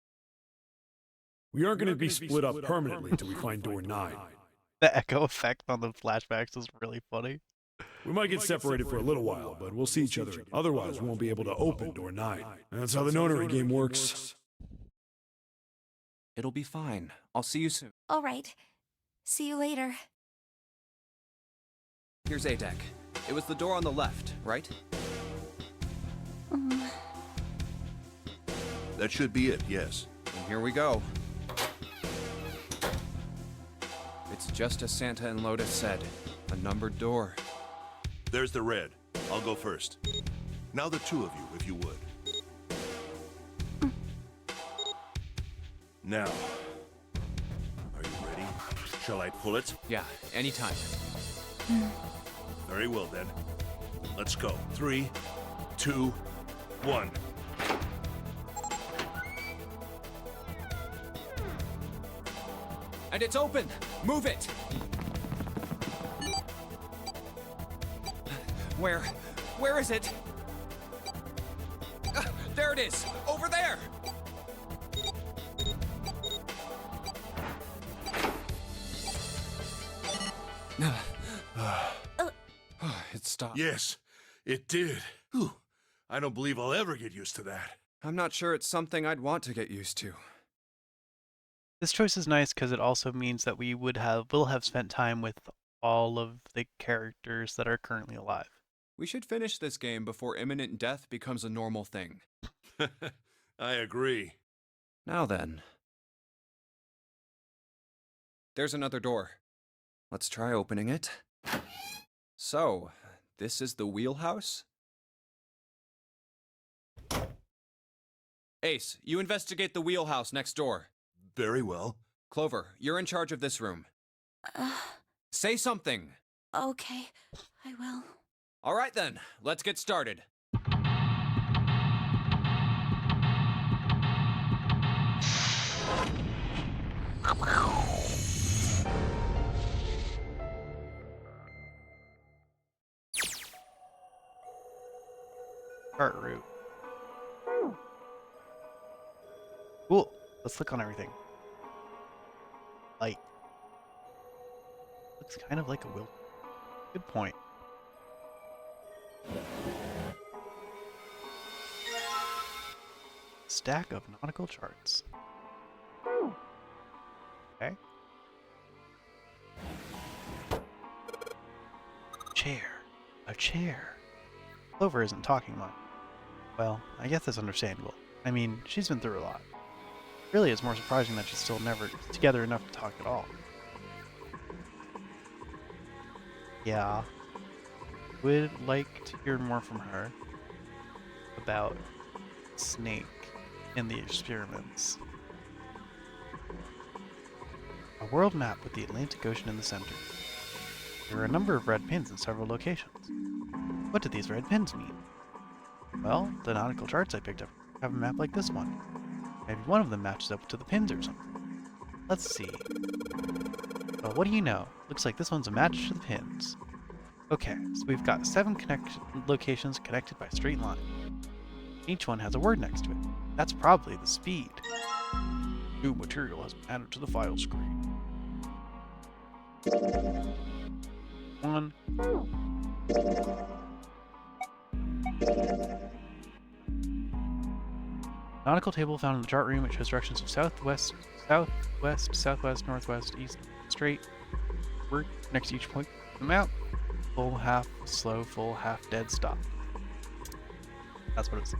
We aren't going to be split up permanently until we find door 9. The echo effect on the flashbacks is really funny. We might get separated for a little while, but we'll see each other again. Otherwise, we won't be able to open door 9. That's how the nonary game works. It'll be fine. I'll see you soon. All right. See you later. Here's A deck. It was the door on the left, right? That should be it, yes. And here we go. It's just as Santa and Lotus said. A numbered door. There's the red. I'll go first. Now the two of you, if you would. Now, are you ready? Shall I pull it? Yeah, anytime. Very well then. Let's go. 3, 2, 1. And it's open! Move it! Where is it? There it is! Over there! It stopped. Yes, it did. Whew. I don't believe I'll ever get used to that. I'm not sure it's something I'd want to get used to. This choice is nice because it also means that we will have spent time with all of the characters that are currently alive. We should finish this game before imminent death becomes a normal thing. I agree. Now then. There's another door. Let's try opening it. So, this is the wheelhouse? Ace, you investigate the wheelhouse next door. Very well. Clover, you're in charge of this room. Say something! Okay, I will. All right then, let's get started. Chart route. Cool. Let's click on everything. Light. Looks kind of like a wheel. Good point. Stack of nautical charts. Okay. Chair. A chair. Clover isn't talking much. Well, I guess that's understandable. I mean, she's been through a lot. Really, it's more surprising that she's still never together enough to talk at all. Yeah. Would like to hear more from her about Snake and the experiments. A world map with the Atlantic Ocean in the center. There are a number of red pins in several locations. What do these red pins mean? Well, the nautical charts I picked up have a map like this one. Maybe one of them matches up to the pins or something. Let's see. Well, what do you know? Looks like this one's a match to the pins. Okay, so we've got 7 locations connected by a straight line. Each one has a word next to it. That's probably the speed. New material has been added to the file screen. 1. Nautical table found in the chart room. It shows directions of southwest, southwest, northwest, east, straight. Word next to each point of the map. Full, half, slow, full, half, dead, stop. That's what it's.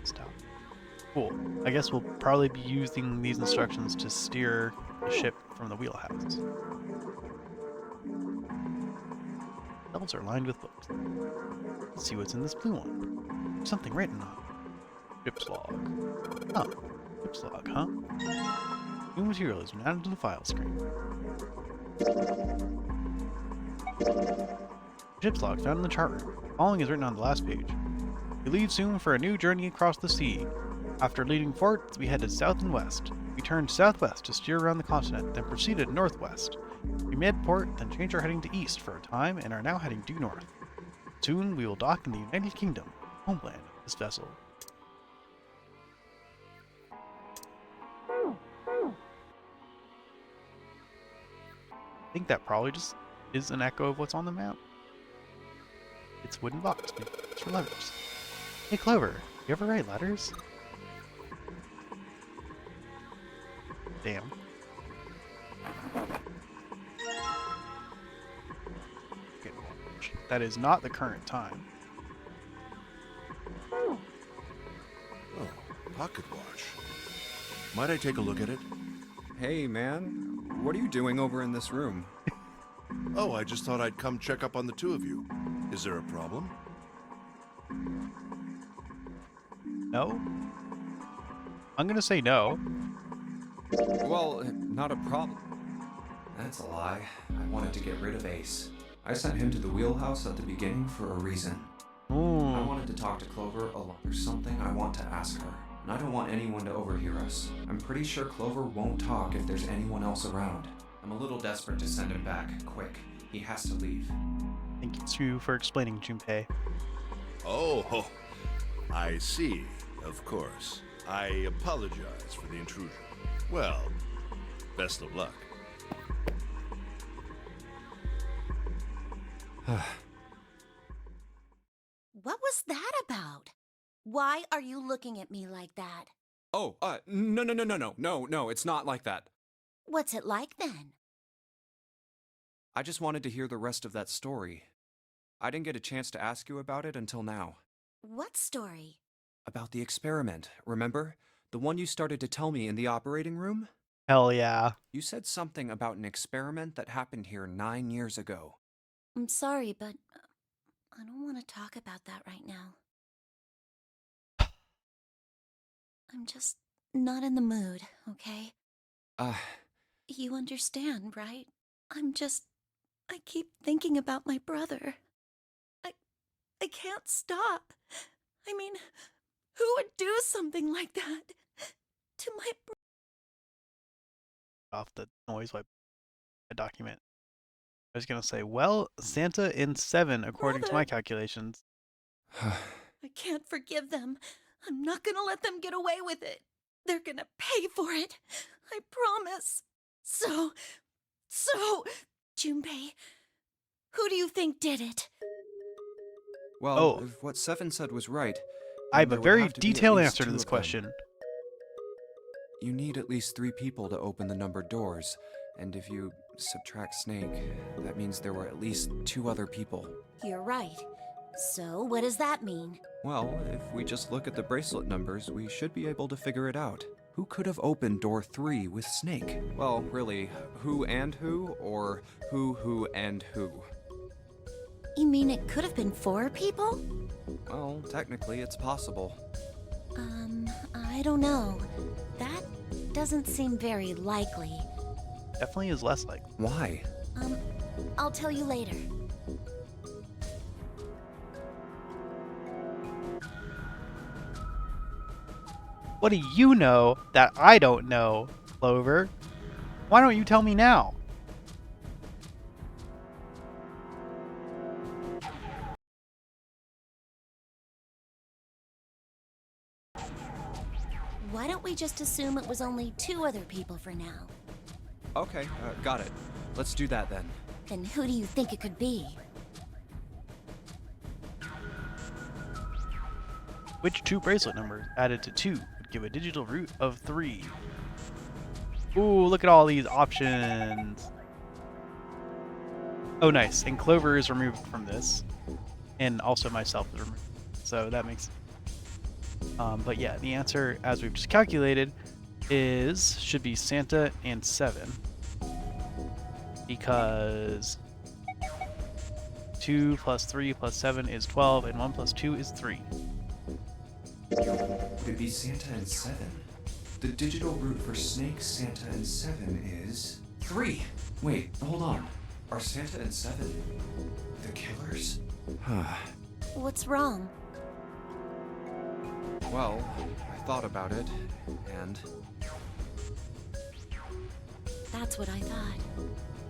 Stop. Cool. I guess we'll probably be using these instructions to steer the ship from the wheelhouse. Shelves are lined with books. Let's see what's in this blue one. There's something written on it. Ship's log. Oh, ship's log, huh? New material has been added to the file screen. Ship's log found in the chart room. The following is written on the last page. We leave soon for a new journey across the sea. After leaving ports, we headed south and west. We turned southwest to steer around the continent, then proceeded northwest. We made port, then changed our heading to east for a time, and are now heading due north. Soon we will dock in the United Kingdom, homeland of this vessel. I think that probably just is an echo of what's on the map. It's a wooden box, maybe it's for levers. Hey Clover, you ever write letters? Damn. Okay, that is not the current time. Oh, pocket watch. Might I take a look at it? Hey, man. What are you doing over in this room? Oh, I just thought I'd come check up on the two of you. Is there a problem? No? I'm gonna say no. Well, not a problem. That's a lie. I wanted to get rid of Ace. I sent him to the wheelhouse at the beginning for a reason. I Ooh. wanted to talk to Clover a lot. There's something I want to ask her, and I don't want anyone to overhear us. I'm pretty sure Clover won't talk if there's anyone else around. I'm a little desperate to send him back, quick. He has to leave. Thank you for explaining, Junpei. Oh, I see. Of course. I apologize for the intrusion. Well, best of luck. What was that about? Why are you looking at me like that? Oh, no, it's not like that. What's it like then? I just wanted to hear the rest of that story. I didn't get a chance to ask you about it until now. What story? About the experiment, remember? The one you started to tell me in the operating room? Hell yeah. You said something about an experiment that happened here 9 years ago. I'm sorry, but I don't want to talk about that right now. I'm just not in the mood, okay? You understand, right? I keep thinking about my brother. I can't stop. I mean, who would do something like that to my Off the noise wipe a document. I was gonna say, well, Santa in 7 according to my Brother. calculations. I can't forgive them. I'm not gonna let them get away with it. They're gonna pay for it. I promise. So, Junpei, who do you think did it? Well, Oh. if what Seven said was right, I have then a there would very have to be at detailed least answer to 2 this of them. question. You need at least 3 people to open the numbered doors, and if you subtract Snake, that means there were at least 2 other people. You're right. So, what does that mean? Well, if we just look at the bracelet numbers, we should be able to figure it out. Who could have opened door 3 with Snake? Well, really, who and who, or who and who? You mean it could have been 4 people? Well, technically, it's possible. I don't know. That doesn't seem very likely. Definitely is less likely. Why? I'll tell you later. What do you know that I don't know, Clover? Why don't you tell me now? Why don't we just assume it was only 2 other people for now? Okay, got it. Let's do that then. Then who do you think it could be? Which 2 bracelet numbers added to 2 would give a digital root of 3? Ooh, look at all these options. Oh, nice. And Clover is removed from this. And also myself is removed. So that makes But yeah, the answer, as we've just calculated, should be Santa and 7. Because 2 plus 3 plus 7 is 12, and 1 plus 2 is 3. Would it be Santa and 7? The digital root for Snake, Santa, and 7 is 3. Wait, hold on. Are Santa and 7 the killers? What's wrong? Well, I thought about it, and That's what I thought.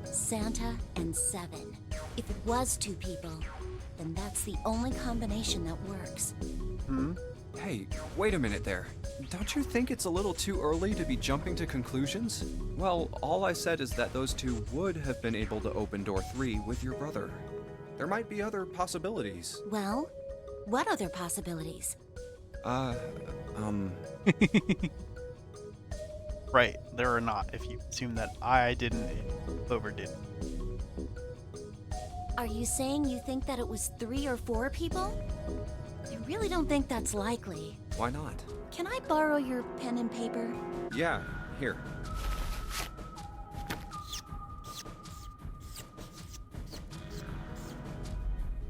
Santa and 7. If it was 2 people, then that's the only combination that works. hey, wait a minute there. Don't you think it's a little too early to be jumping to conclusions? Well, all I said is that those two would have been able to open door 3 with your brother. There might be other possibilities. Well, what other possibilities? Right, there are not, if you assume that I didn't and Clover did. Are you saying you think that it was 3 or 4 people? I really don't think that's likely. Why not? Can I borrow your pen and paper? Yeah, here.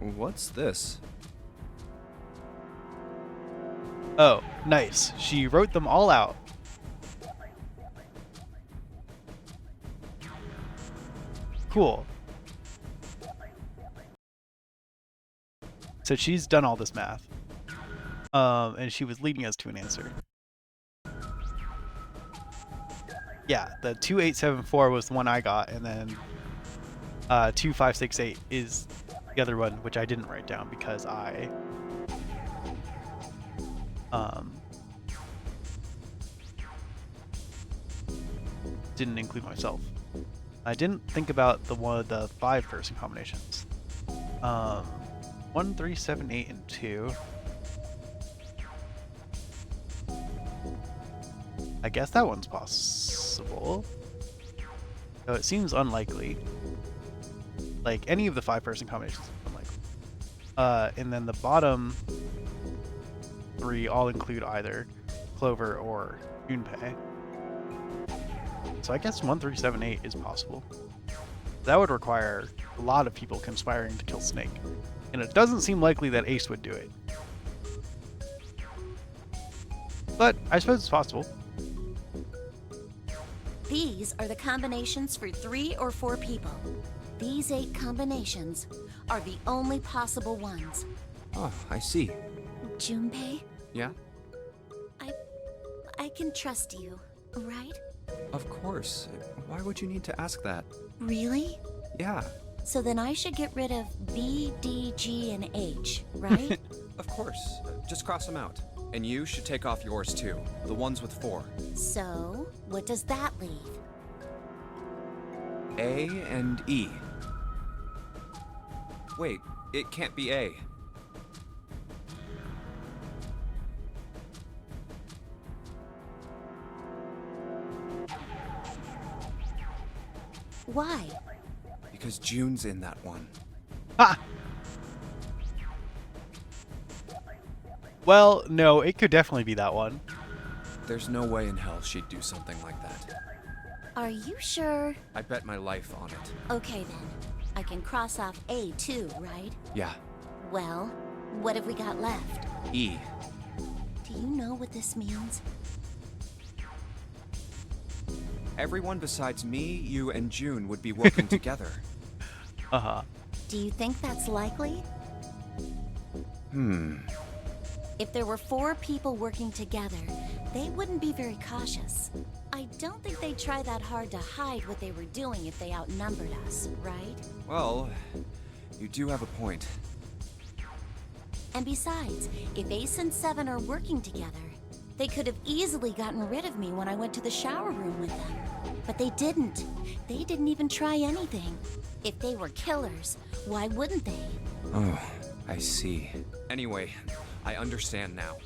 What's this? Oh, nice. She wrote them all out. Cool. So she's done all this math. And she was leading us to an answer. Yeah, the 2874 was the one I got, and then 2568 is the other one, which I didn't write down because I didn't include myself. I didn't think about the 5-person combinations. 1, 3, 7, 8, and 2. I guess that one's possible. So it seems unlikely. Like any of the 5-person combinations is unlikely. And then the bottom 3 all include either Clover or Junpei. So I guess 1, 3, 7, 8 is possible. That would require a lot of people conspiring to kill Snake. And it doesn't seem likely that Ace would do it. But I suppose it's possible. These are the combinations for 3 or 4 people. These 8 combinations are the only possible ones. Oh, I see. Junpei, Yeah? I can trust you, right? Of course. Why would you need to ask that? Really? Yeah, So then I should get rid of B, D, G, and H, right? of course. Just cross them out. And you should take off yours too. The ones with 4. So, what does that leave? A and E. Wait, it can't be A. Why? Because June's in that one. Ha! Well, no, it could definitely be that one. There's no way in hell she'd do something like that. Are you sure? I bet my life on it. Okay then. I can cross off A too, right? Yeah, Well, what have we got left? E. Do you know what this means? Everyone besides me, you, and June would be working together. Uh-huh. Do you think that's likely? If there were 4 people working together, they wouldn't be very cautious. I don't think they'd try that hard to hide what they were doing if they outnumbered us, right? Well, you do have a point. And besides, if Ace and 7 are working together, they could have easily gotten rid of me when I went to the shower room with them. But they didn't. They didn't even try anything. If they were killers, why wouldn't they? Oh, I see. Anyway, I understand now.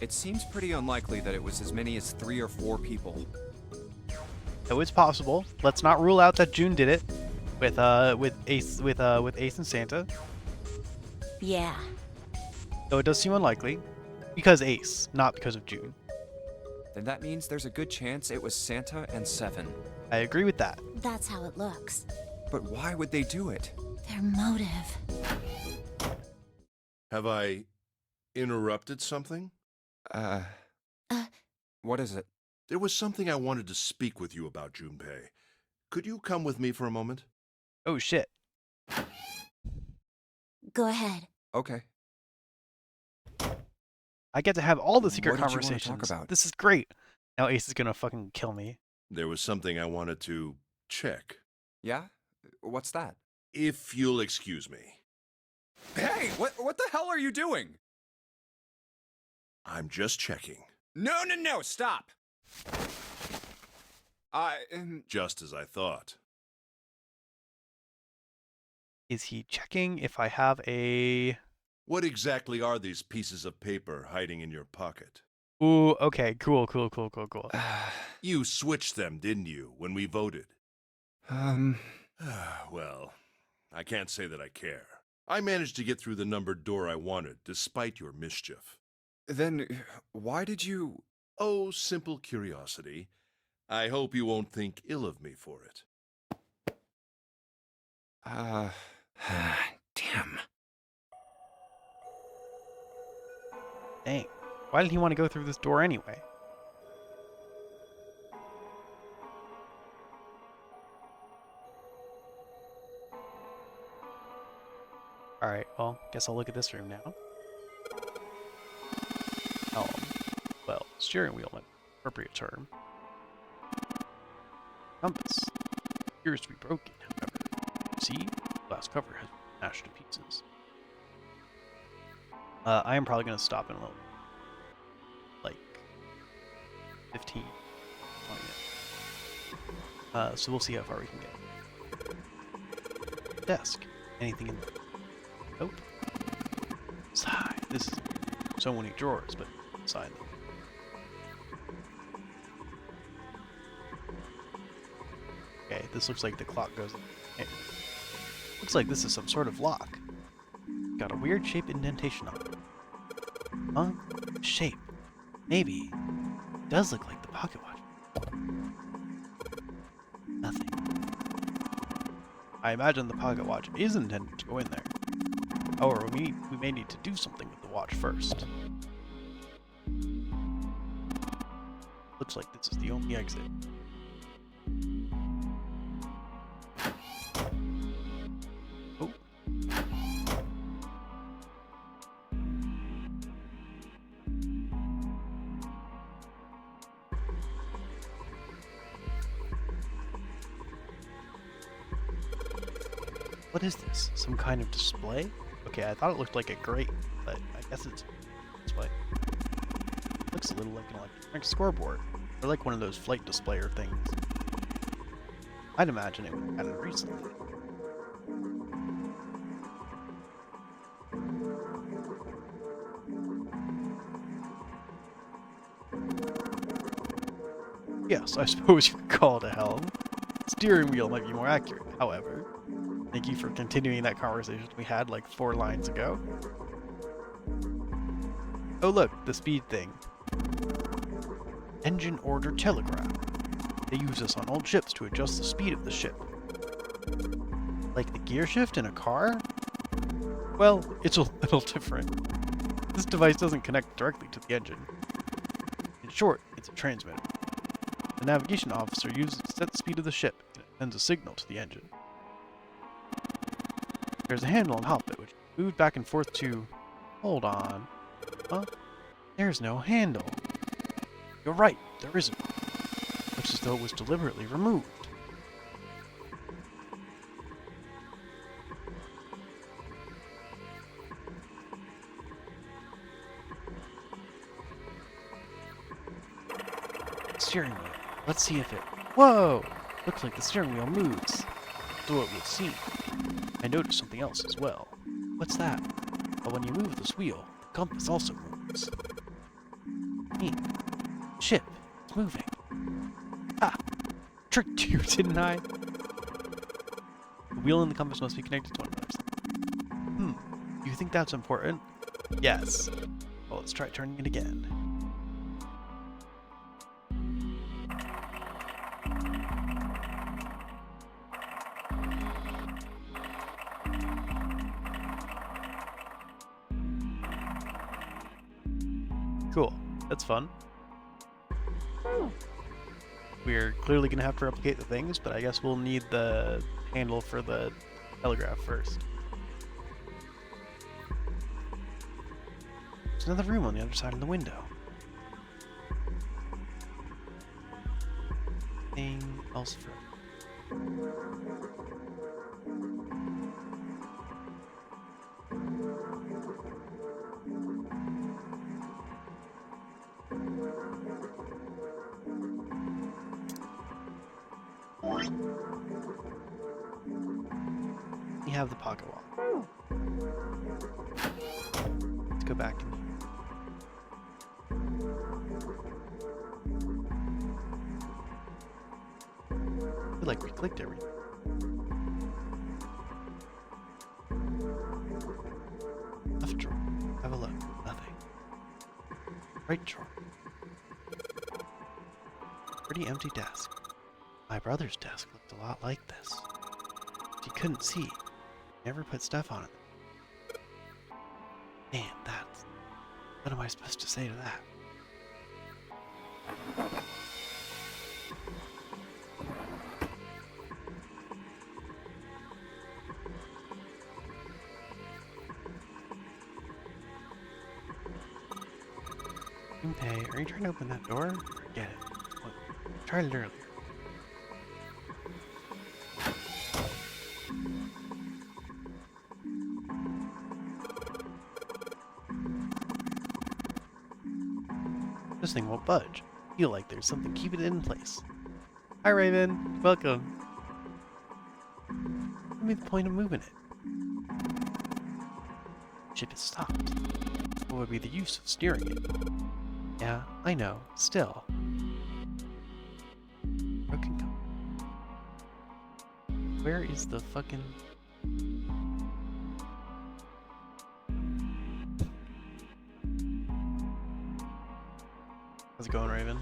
It seems pretty unlikely that it was as many as 3 or 4 people. So it's possible. Let's not rule out that June did it with Ace and Santa. Yeah. Though it does seem unlikely. Because Ace, not because of June. Then that means there's a good chance it was Santa and Seven. I agree with that. That's how it looks. But why would they do it? Their motive. Have I interrupted something? What is it? There was something I wanted to speak with you about, Junpei. Could you come with me for a moment? Oh shit. Go ahead. Okay. I get to have all the secret What did you wanna conversations. talk about? This is great. Now Ace is gonna fucking kill me. There was something I wanted to check. Yeah? What's that? If you'll excuse me. Hey, what the hell are you doing? I'm just checking. No, stop! Just as I thought. Is he checking if I have a... What exactly are these pieces of paper hiding in your pocket? Ooh, okay, cool. You switched them, didn't you, when we voted? Well, I can't say that I care. I managed to get through the numbered door I wanted, despite your mischief. Then why did you... Oh, simple curiosity. I hope you won't think ill of me for it. Damn. Dang. Why did he want to go through this door anyway? Alright, well, guess I'll look at this room now. Well, steering wheel might be an appropriate term. Compass appears to be broken, however. See, the glass cover has been smashed to pieces. I am probably going to stop in a little, like 15, 20 minutes. So we'll see how far we can get. Desk. Anything in there? Nope. Sigh. This is so many drawers, but inside them. Okay, this looks like the clock goes in. Looks like this is some sort of lock. Got a weird shape indentation on it. Huh? Shape. Maybe. It does look like the pocket watch. Nothing. I imagine the pocket watch is intended to go in there. However, we may need to do something with the watch first. Looks like this is the only exit. Oh. What is this? Some kind of display? Okay, I thought it looked like a grate, but I guess it's a display. Looks a little like an electronic scoreboard, or like one of those flight displayer things. I'd imagine it would have added recently. Yes, I suppose you could call it a helm. Steering wheel might be more accurate, however. Thank you for continuing that conversation we had like 4 lines ago. Oh look, the speed thing. Engine order telegraph. They use this on old ships to adjust the speed of the ship. Like the gear shift in a car? Well, it's a little different. This device doesn't connect directly to the engine. In short, it's a transmitter. The navigation officer uses it to set the speed of the ship and it sends a signal to the engine. There's a handle on top of it, which moves back and forth to... Hold on. Huh? There's no handle. You're right, there isn't. Looks as though it was deliberately removed. Steering wheel. Let's see if it... Whoa! Looks like the steering wheel moves. Though it would seem. I noticed something else as well. What's that? But when you move this wheel, the compass also moves. Neat. Ship. It's moving. Ah! Tricked you, didn't I? The wheel and the compass must be connected to one another. You think that's important? Yes. Well, let's try turning it again. Cool. That's fun. We're clearly going to have to replicate the things, but I guess we'll need the handle for the telegraph first. There's another room on the other side of the window. Anything else for... We have the pocket wall. Let's go back in here. I feel like we clicked everything. Left drawer. Have a look. Nothing. Right drawer. Pretty empty desk. My brother's desk looked a lot like this. He couldn't see. Never put stuff on it. Man, that's... What am I supposed to say to that? Junpei, are you trying to open that door? Forget it. Look, I tried it earlier. This thing won't budge. I feel like there's something keeping it in place. Hi, Raven. Welcome. What made the point of moving it? Ship is stopped. What would be the use of steering it? Yeah, I know. Still. Broken compass. Where is the fucking... How's it going, Raven?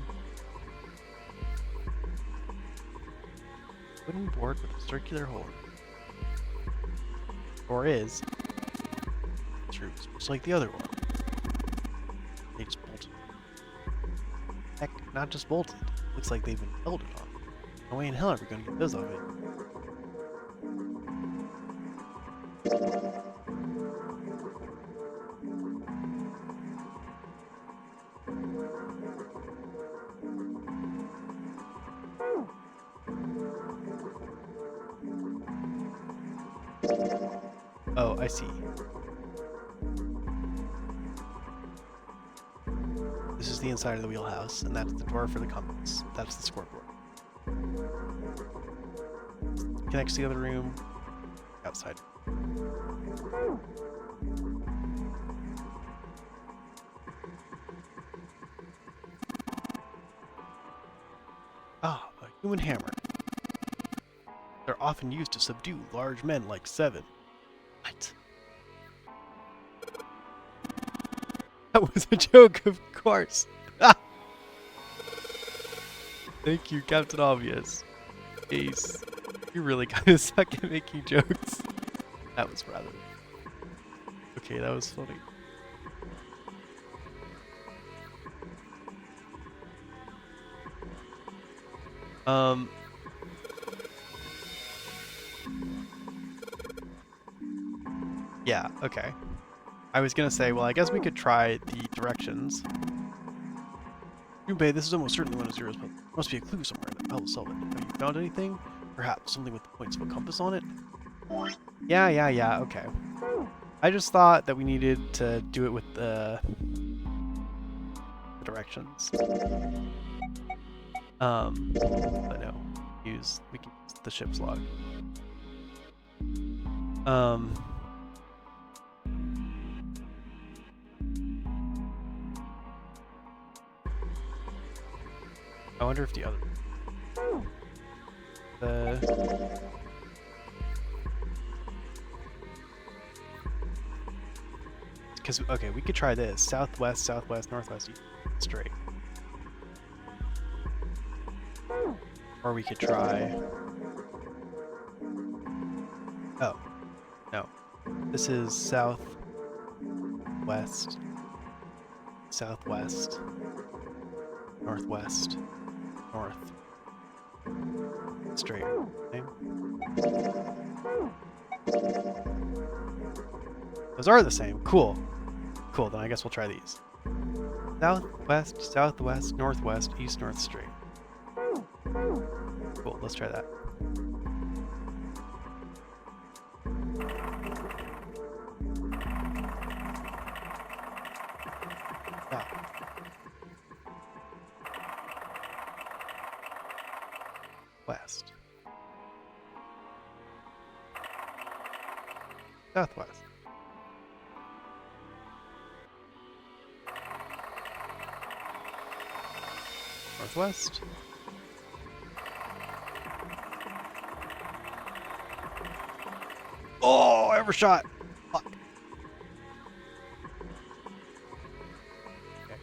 Wooden board with a circular hole. Or is. True, just like the other one. They just bolted. Heck, not just bolted. Looks like they've been welded on. No way in hell are we gonna get those off it. Oh, I see. This is the inside of the wheelhouse, and that's the door for the compass. That's the scoreboard. Connects to the other room. Outside. Ah, a human hammer. They're often used to subdue large men like Seven. What? That was a joke, of course. Thank you, Captain Obvious. Ace, you really kind of suck at making jokes. That was rather... Okay, that was funny. Yeah, okay. I was gonna say, well, I guess we could try the directions. Junpei, this is almost certainly one of Zero's, but there must be a clue somewhere that will solve it. Have you found anything? Perhaps something with the points of a compass on it? Yeah, okay. I just thought that we needed to do it with the directions. But no. We can use the ship's log. I wonder if the other... It's because okay, we could try this: southwest, southwest, northwest, east, straight. Or we could try. Oh, no. This is southwest, southwest, northwest, north, straight. Okay. Those are the same. Cool. Cool, then I guess we'll try these. Southwest, southwest, northwest, east, north, straight. Cool, let's try that. South. West. Southwest. Northwest. Oh, I overshot. Fuck. Okay.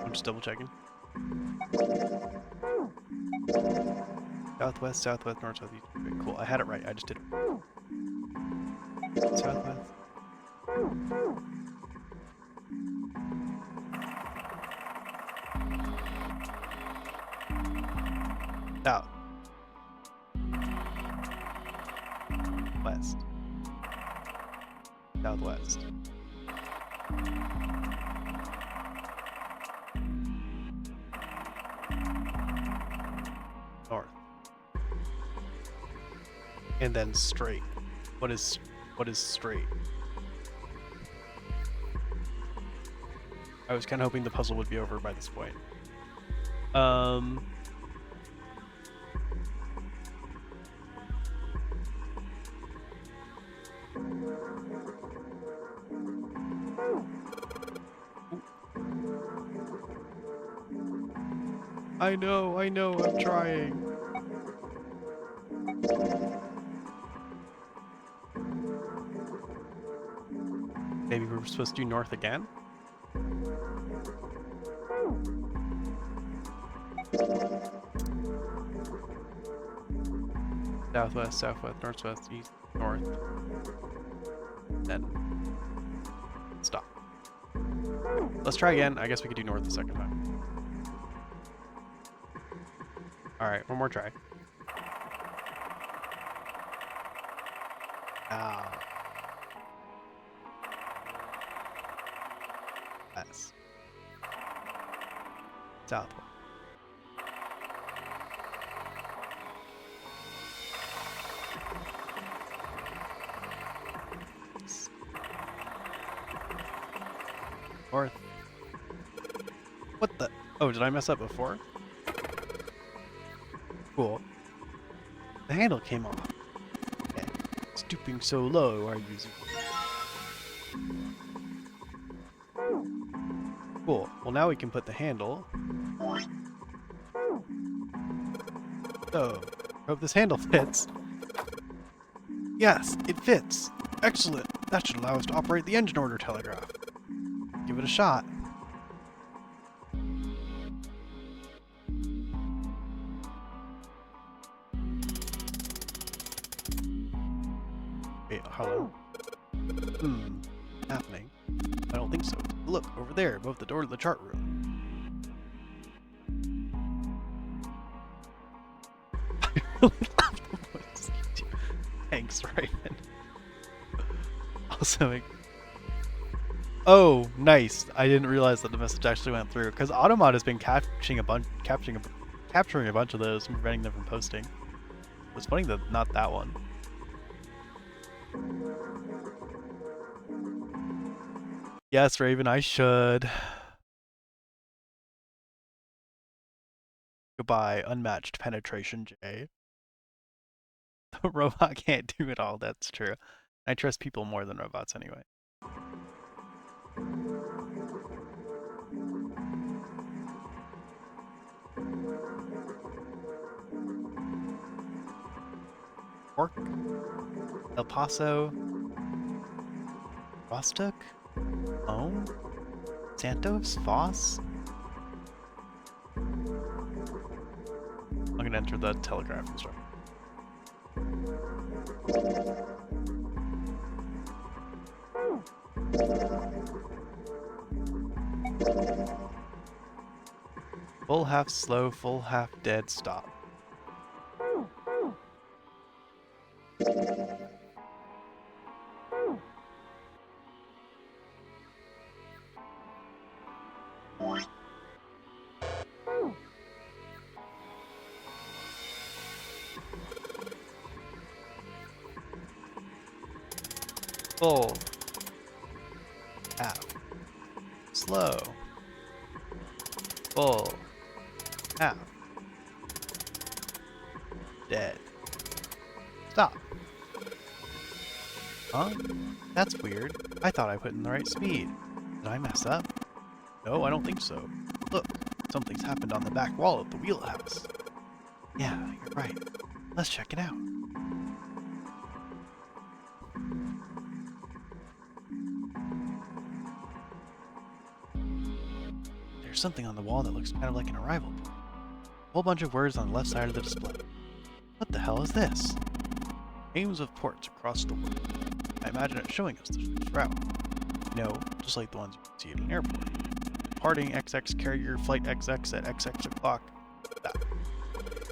I'm just double checking. Southwest, southwest, north, southeast. Okay, cool. I had it right. I just did it. Southwest. South. West. Southwest. North. And then straight. What is straight? I was kind of hoping the puzzle would be over by this point. I know, I'm trying. Maybe we're supposed to do north again? Southwest, southwest, northwest, east, north. Then stop. Let's try again. I guess we could do north the second time. Alright, one more try. Ow. West. Southwest. North. What the? Oh, did I mess up before? Cool. The handle came off. Okay. Stooping so low, are you using? Cool. Well, now we can put the handle. So, hope this handle fits. Yes, it fits. Excellent. That should allow us to operate the engine order telegraph. Give it a shot. Wait, hello? Happening? I don't think so. Look, over there, above the door to the chart room. I really love the voice you do. Thanks, Raven. Also, oh, nice. I didn't realize that the message actually went through, because Automod has been capturing a bunch of those and preventing them from posting. It's funny that not that one. Yes, Raven, I should. Goodbye, unmatched penetration, Jay. The robot can't do it all, that's true. I trust people more than robots anyway. Cork, El Paso, Rostock, Lome, Santos, Voss. I'm gonna enter the telegraph instruction. Full half slow, full half dead, stop. Full half slow, full half dead, stop. Huh? That's weird. I thought I put in the right speed. Did I mess up? No, I don't think so. Look, something's happened on the back wall of the wheelhouse. Yeah, you're right. Let's check it out. There's something on the wall that looks kind of like an arrival point. A whole bunch of words on the left side of the display. What the hell is this? Names of ports across the world. I imagine it's showing us the ship's route. No, just like the ones you can see at an airport. Departing XX carrier flight XX at XX o'clock. That.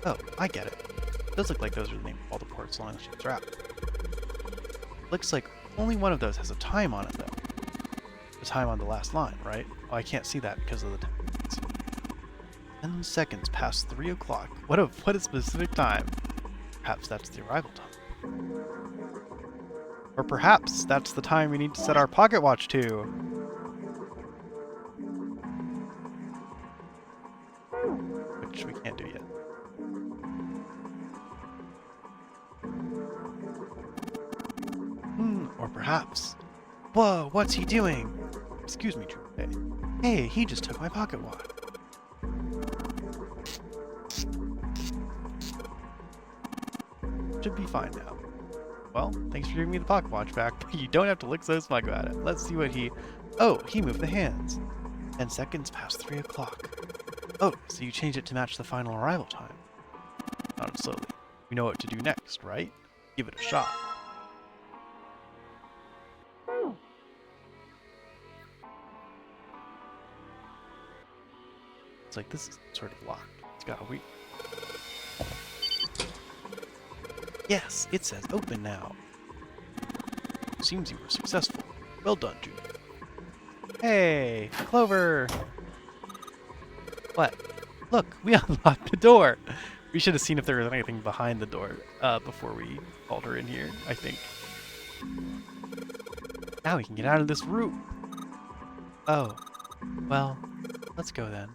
Oh, I get it. It does look like those are the names of all the ports along the ship's route. Looks like only one of those has a time on it, though. The time on the last line, right? Oh, I can't see that because of the time. 10 seconds past 3 o'clock. What a specific time. Perhaps that's the arrival time. Or perhaps that's the time we need to set our pocket watch to. Which we can't do yet. Or perhaps... Whoa, what's he doing? Excuse me, Drew. Hey, he just took my pocket watch. Should be fine now. Well, thanks for giving me the pocket watch back, but you don't have to look so smug about it. Let's see what he... Oh, he moved the hands. 10 seconds past 3 o'clock. Oh, so you changed it to match the final arrival time. Not slowly. We know what to do next, right? Give it a shot. It's like this is sort of locked. It's got a week. Yes, it says open now. Seems you were successful. Well done, Junior. Hey, Clover! What? Look, we unlocked the door! We should have seen if there was anything behind the door before we called her in here, I think. Now we can get out of this room! Oh. Well, let's go then.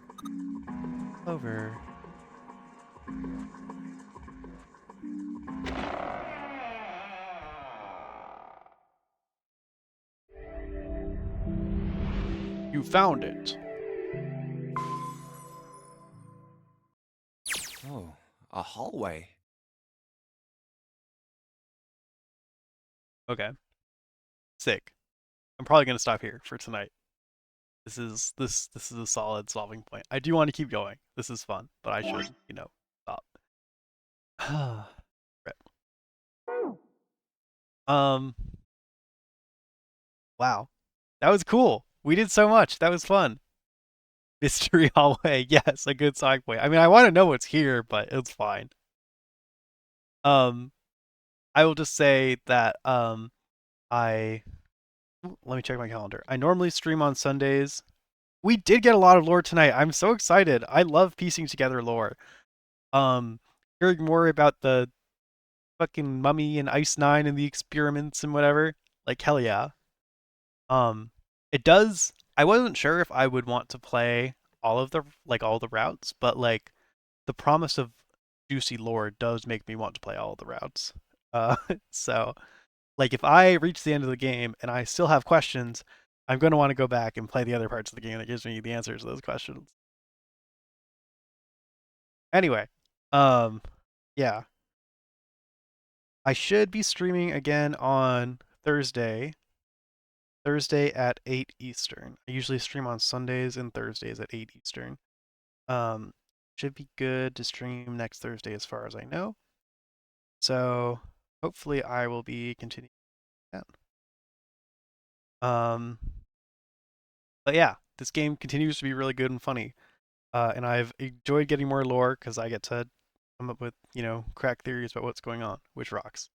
Clover. You found it. Oh, a hallway. Okay. Sick. I'm probably gonna stop here for tonight. This is a solid solving point. I do want to keep going. This is fun, but I should, stop. Right. Wow. That was cool. We did so much. That was fun. Mystery hallway. Yes, a good side point. I mean, I want to know what's here, but it's fine. I will just say that let me check my calendar. I normally stream on Sundays. We did get a lot of lore tonight. I'm so excited. I love piecing together lore. Hearing more about the fucking mummy and Ice 9 and the experiments and whatever. Like, hell yeah. It does. I wasn't sure if I would want to play all the routes, but like the promise of juicy lore does make me want to play all of the routes. So like if I reach the end of the game and I still have questions, I'm going to want to go back and play the other parts of the game that gives me the answers to those questions. Anyway, yeah. I should be streaming again on Thursday. Thursday at 8 Eastern. I usually stream on Sundays and Thursdays at 8 Eastern. Should be good to stream next Thursday as far as I know. So hopefully I will be continuing that. But yeah, this game continues to be really good and funny. And I've enjoyed getting more lore because I get to come up with, crack theories about what's going on, which rocks.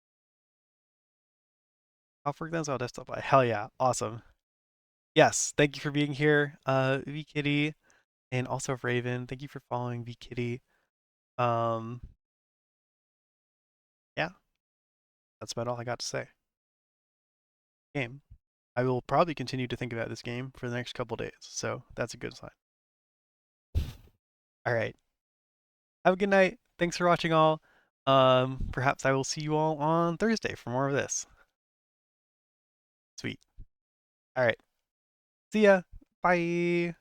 I'll forget that's all desktop. Hell yeah, awesome. Yes, thank you for being here, V Kitty, and also Raven. Thank you for following V Kitty. Yeah, that's about all I got to say. Game. I will probably continue to think about this game for the next couple days, so that's a good sign. All right. Have a good night. Thanks for watching all. Perhaps I will see you all on Thursday for more of this. Sweet. All right. See ya. Bye.